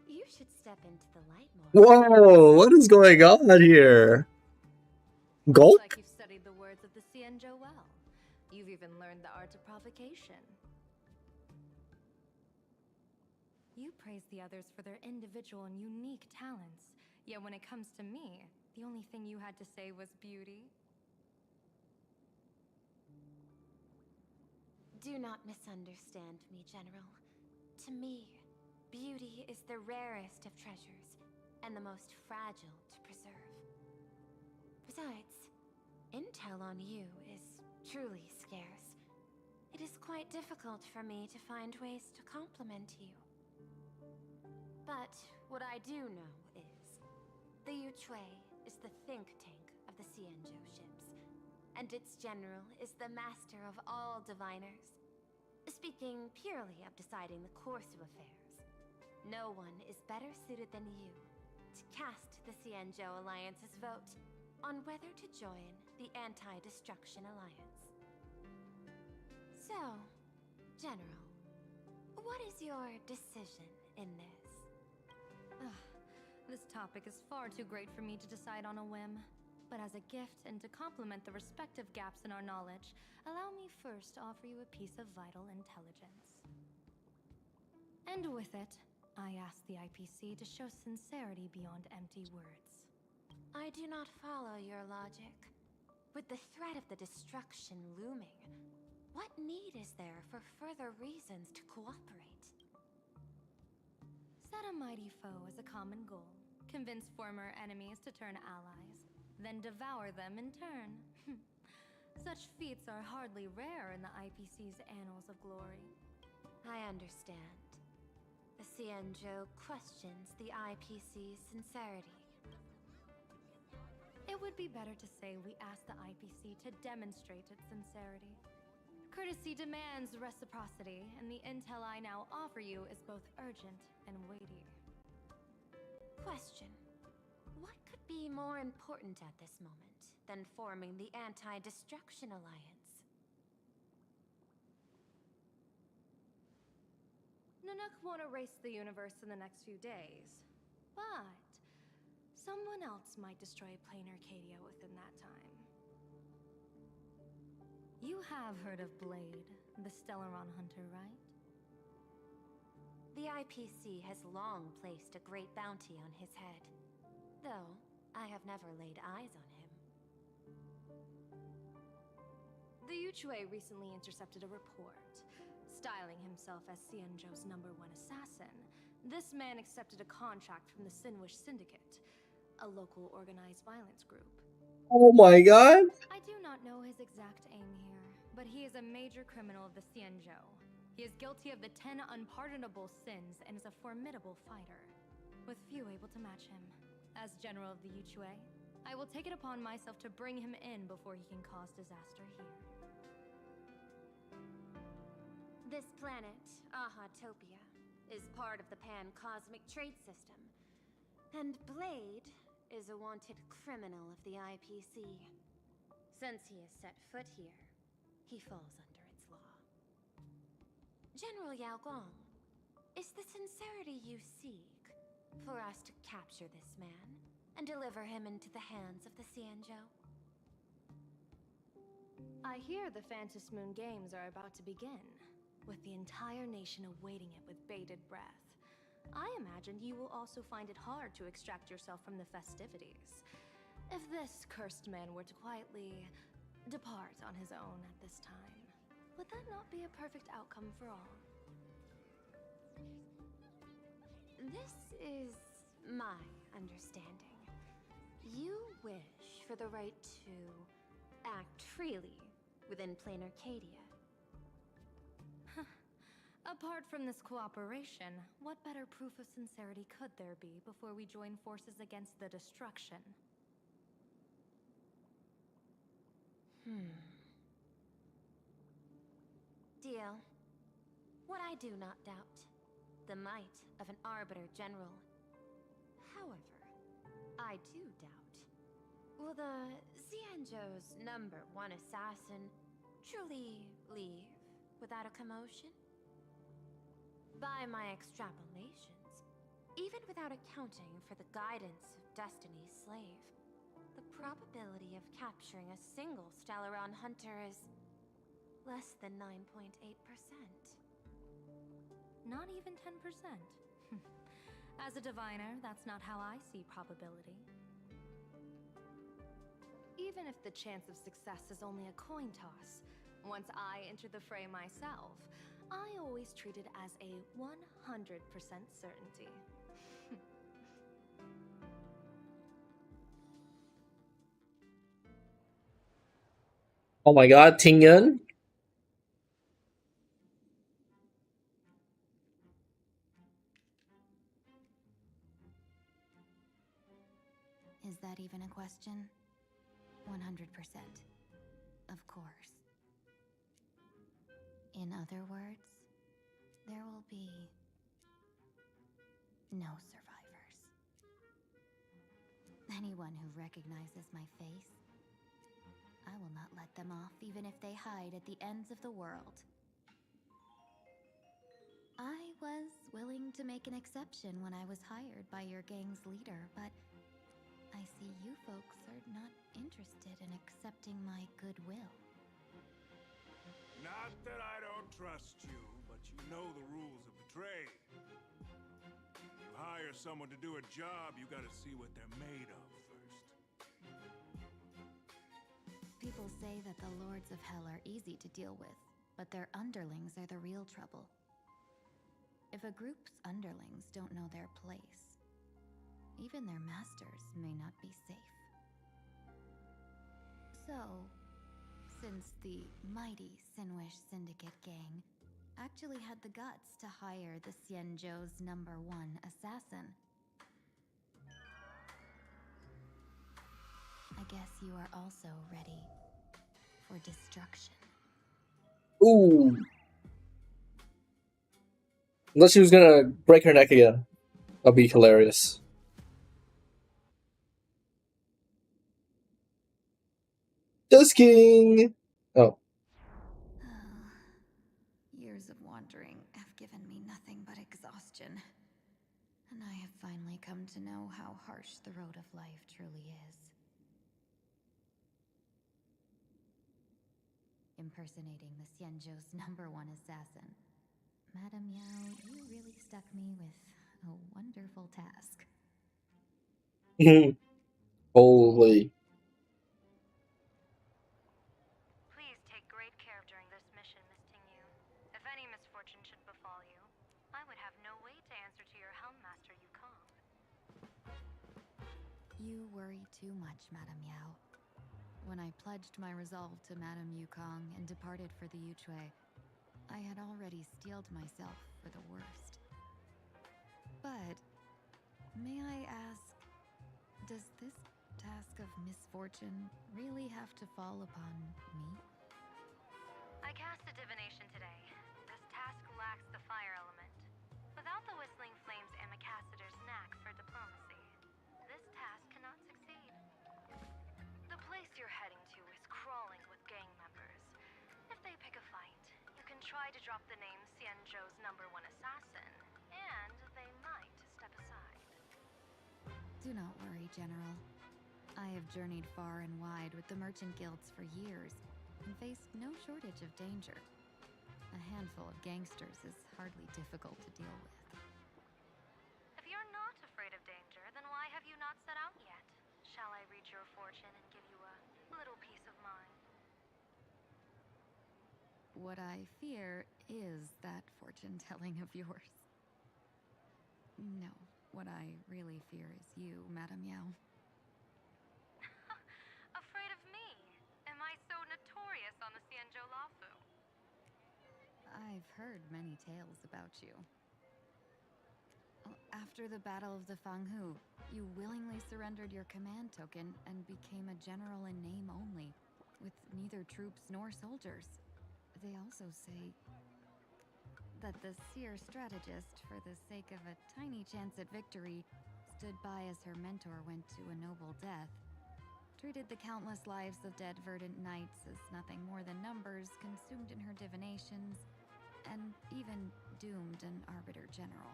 Speaker 10: you should step into the light more.
Speaker 6: Whoa, what is going on here? Gold?
Speaker 20: Looks like you've studied the words of the Xianzhou well. You've even learned the art of provocation. You praise the others for their individual and unique talents, yet when it comes to me, the only thing you had to say was beauty.
Speaker 10: Do not misunderstand me, General. To me, beauty is the rarest of treasures, and the most fragile to preserve. Besides, intel on you is truly scarce. It is quite difficult for me to find ways to compliment you. But what I do know is, the Yuchui is the think tank of the Xianzhou ships, and its general is the master of all diviners. Speaking purely of deciding the course of affairs, no one is better suited than you to cast the Xianzhou Alliance's vote on whether to join the Anti-Destruction Alliance. So, General, what is your decision in this?
Speaker 20: This topic is far too great for me to decide on a whim. But as a gift and to complement the respective gaps in our knowledge, allow me first to offer you a piece of vital intelligence. And with it, I ask the IPC to show sincerity beyond empty words.
Speaker 10: I do not follow your logic. With the threat of the destruction looming, what need is there for further reasons to cooperate?
Speaker 20: Set a mighty foe as a common goal, convince former enemies to turn allies, then devour them in turn. Such feats are hardly rare in the IPC's annals of glory.
Speaker 10: I understand. The Xianzhou questions the IPC's sincerity.
Speaker 20: It would be better to say we ask the IPC to demonstrate its sincerity. Courtesy demands reciprocity, and the intel I now offer you is both urgent and weighty.
Speaker 10: Question. What could be more important at this moment than forming the Anti-Destruction Alliance?
Speaker 20: Nanook won't erase the universe in the next few days, but someone else might destroy plain Arcadia within that time. You have heard of Blade, the Stellaron hunter, right?
Speaker 10: The IPC has long placed a great bounty on his head, though I have never laid eyes on him.
Speaker 20: The Yuchue recently intercepted a report. Styling himself as Xianzhou's #1 assassin, this man accepted a contract from the Sinwish Syndicate, a local organized violence group.
Speaker 6: Oh my god!
Speaker 20: I do not know his exact aim here, but he is a major criminal of the Xianzhou. He is guilty of the 10 unpardonable sins and is a formidable fighter, with few able to match him. As General of the Yuchue, I will take it upon myself to bring him in before he can cause disaster here.
Speaker 10: This planet, Ahatopia, is part of the Pan-Cosmic Trade System, and Blade is a wanted criminal of the IPC. Since he has set foot here, he falls under its law. General Yao Guang, is the sincerity you seek for us to capture this man and deliver him into the hands of the Xianzhou?
Speaker 20: I hear the Phantom Moon Games are about to begin, with the entire nation awaiting it with bated breath. I imagine you will also find it hard to extract yourself from the festivities. If this cursed man were to quietly depart on his own at this time, would that not be a perfect outcome for all?
Speaker 10: This is my understanding. You wish for the right to act freely within plain Arcadia.
Speaker 20: Apart from this cooperation, what better proof of sincerity could there be before we join forces against the destruction?
Speaker 10: Deal. What I do not doubt, the might of an Arbiter General. However, I do doubt, will the Xianzhou's #1 assassin truly leave without a commotion? By my extrapolations, even without accounting for the guidance of Destiny's slave, the probability of capturing a single Stellaron hunter is less than 9.8%.
Speaker 20: Not even 10%. As a diviner, that's not how I see probability. Even if the chance of success is only a coin toss, once I enter the fray myself, I always treat it as a 100% certainty.
Speaker 6: Oh my god, Tingyun?
Speaker 8: Is that even a question? 100%. Of course. In other words, there will be no survivors. Anyone who recognizes my face, I will not let them off even if they hide at the ends of the world. I was willing to make an exception when I was hired by your gang's leader, but I see you folks are not interested in accepting my goodwill.
Speaker 17: Not that I don't trust you, but you know the rules of the trade. You hire someone to do a job, you gotta see what they're made of first.
Speaker 8: People say that the Lords of Hell are easy to deal with, but their underlings are the real trouble. If a group's underlings don't know their place, even their masters may not be safe. So, since the mighty Sinwish Syndicate gang actually had the guts to hire the Xianzhou's #1 assassin, I guess you are also ready for destruction.
Speaker 6: Ooh. Unless she was gonna break her neck again. That'd be hilarious. Just kidding! Oh.
Speaker 8: Years of wandering have given me nothing but exhaustion. And I have finally come to know how harsh the road of life truly is. Impersonating the Xianzhou's #1 assassin. Madame Yao, you really stuck me with a wonderful task.
Speaker 6: Holy.
Speaker 9: Please take great care during this mission, Miss Tingyu. If any misfortune should befall you, I would have no way to answer to your Helmmaster Yukong.
Speaker 8: You worry too much, Madame Yao. When I pledged my resolve to Madame Yukong and departed for the Yuchui, I had already steeled myself for the worst. But, may I ask, does this task of misfortune really have to fall upon me?
Speaker 9: I cast a divination today. This task lacks the fire element. Without the Whistling Flames Ambassador's knack for diplomacy, this task cannot succeed. The place you're heading to is crawling with gang members. If they pick a fight, you can try to drop the name Xianzhou's #1 assassin, and they might step aside.
Speaker 8: Do not worry, General. I have journeyed far and wide with the merchant guilds for years and faced no shortage of danger. A handful of gangsters is hardly difficult to deal with.
Speaker 9: If you're not afraid of danger, then why have you not set out yet? Shall I read your fortune and give you a little peace of mind?
Speaker 8: What I fear is that fortune-telling of yours. No, what I really fear is you, Madame Yao.
Speaker 9: Afraid of me? Am I so notorious on the Xianzhou Lafu?
Speaker 8: I've heard many tales about you. After the Battle of the Fanghu, you willingly surrendered your command token and became a general in name only, with neither troops nor soldiers. They also say that the seer strategist, for the sake of a tiny chance at victory, stood by as her mentor went to a noble death, treated the countless lives of dead verdant knights as nothing more than numbers consumed in her divinations, and even doomed an arbiter general.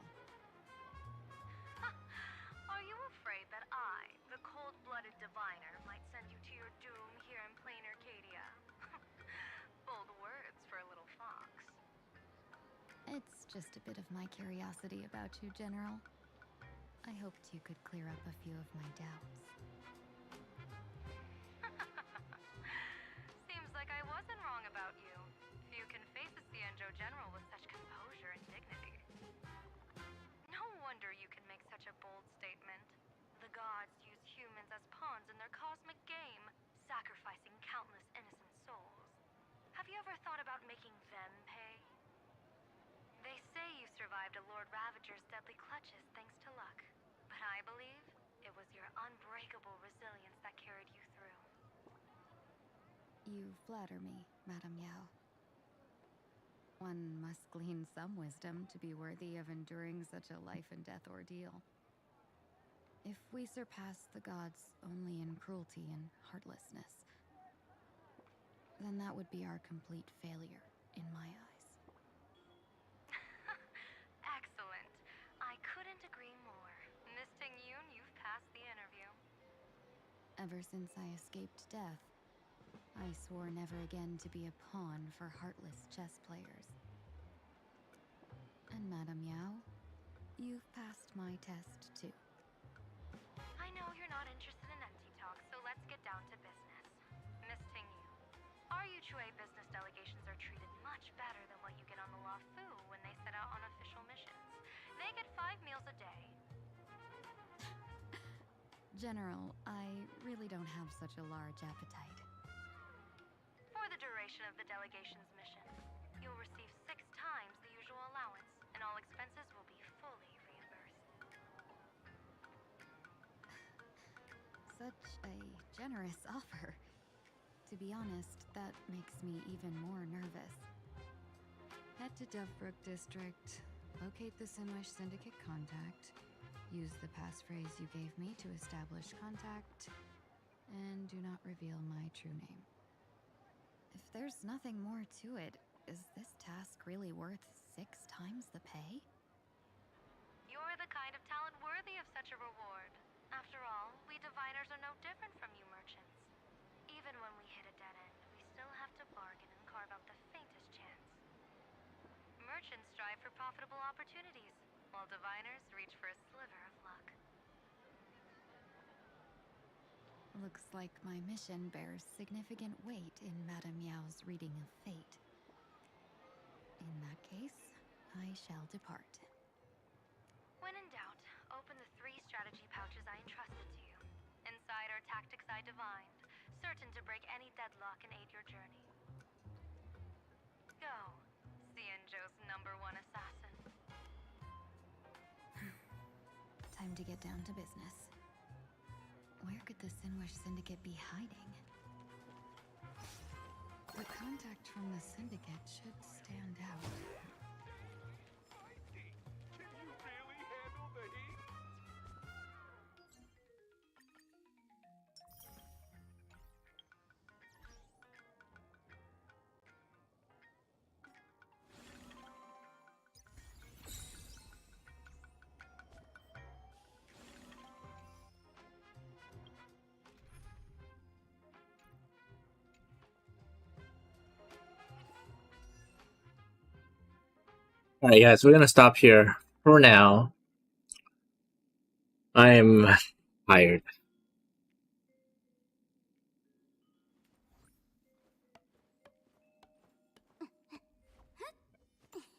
Speaker 9: Are you afraid that I, the cold-blooded diviner, might send you to your doom here in plain Arcadia? Bold words for a little fox.
Speaker 8: It's just a bit of my curiosity about you, General. I hoped you could clear up a few of my doubts.
Speaker 9: Seems like I wasn't wrong about you. Few can face a Xianzhou general with such composure and dignity. No wonder you can make such a bold statement. The gods use humans as pawns in their cosmic game, sacrificing countless innocent souls. Have you ever thought about making them pay? They say you survived a Lord Ravager's deadly clutches thanks to luck, but I believe it was your unbreakable resilience that carried you through.
Speaker 8: You flatter me, Madame Yao. One must glean some wisdom to be worthy of enduring such a life-and-death ordeal. If we surpass the gods only in cruelty and heartlessness, then that would be our complete failure in my eyes.
Speaker 9: Excellent. I couldn't agree more. Miss Tingyun, you've passed the interview.
Speaker 8: Ever since I escaped death, I swore never again to be a pawn for heartless chess players. And Madame Yao, you've passed my test too.
Speaker 9: I know you're not interested in empty talk, so let's get down to business. Miss Tingyu, our Yuchue business delegations are treated much better than what you get on the Luofu when they set out on official missions. They get 5 meals a day.
Speaker 8: General, I really don't have such a large appetite.
Speaker 9: For the duration of the delegation's mission, you'll receive 6 times the usual allowance, and all expenses will be fully reimbursed.
Speaker 8: Such a generous offer. To be honest, that makes me even more nervous. Head to Dovebrook District, locate the Sinwish Syndicate contact, use the passphrase you gave me to establish contact, and do not reveal my true name. If there's nothing more to it, is this task really worth 6 times the pay?
Speaker 9: You're the kind of talent worthy of such a reward. After all, we diviners are no different from you merchants. Even when we hit a dead end, we still have to bargain and carve out the faintest chance. Merchants strive for profitable opportunities, while diviners reach for a sliver of luck.
Speaker 8: Looks like my mission bears significant weight in Madame Yao's reading of fate. In that case, I shall depart.
Speaker 9: When in doubt, open the 3 strategy pouches I entrusted to you. Inside are tactics I divined, certain to break any deadlock and aid your journey. Go, Xianzhou's #1 assassin.
Speaker 8: Time to get down to business. Where could the Sinwish Syndicate be hiding? The contact from the Syndicate should stand out.
Speaker 6: Alright guys, we're gonna stop here for now. I'm tired.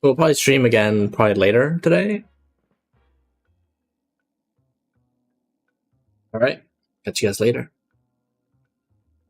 Speaker 6: We'll probably stream again probably later today. Alright, catch you guys later.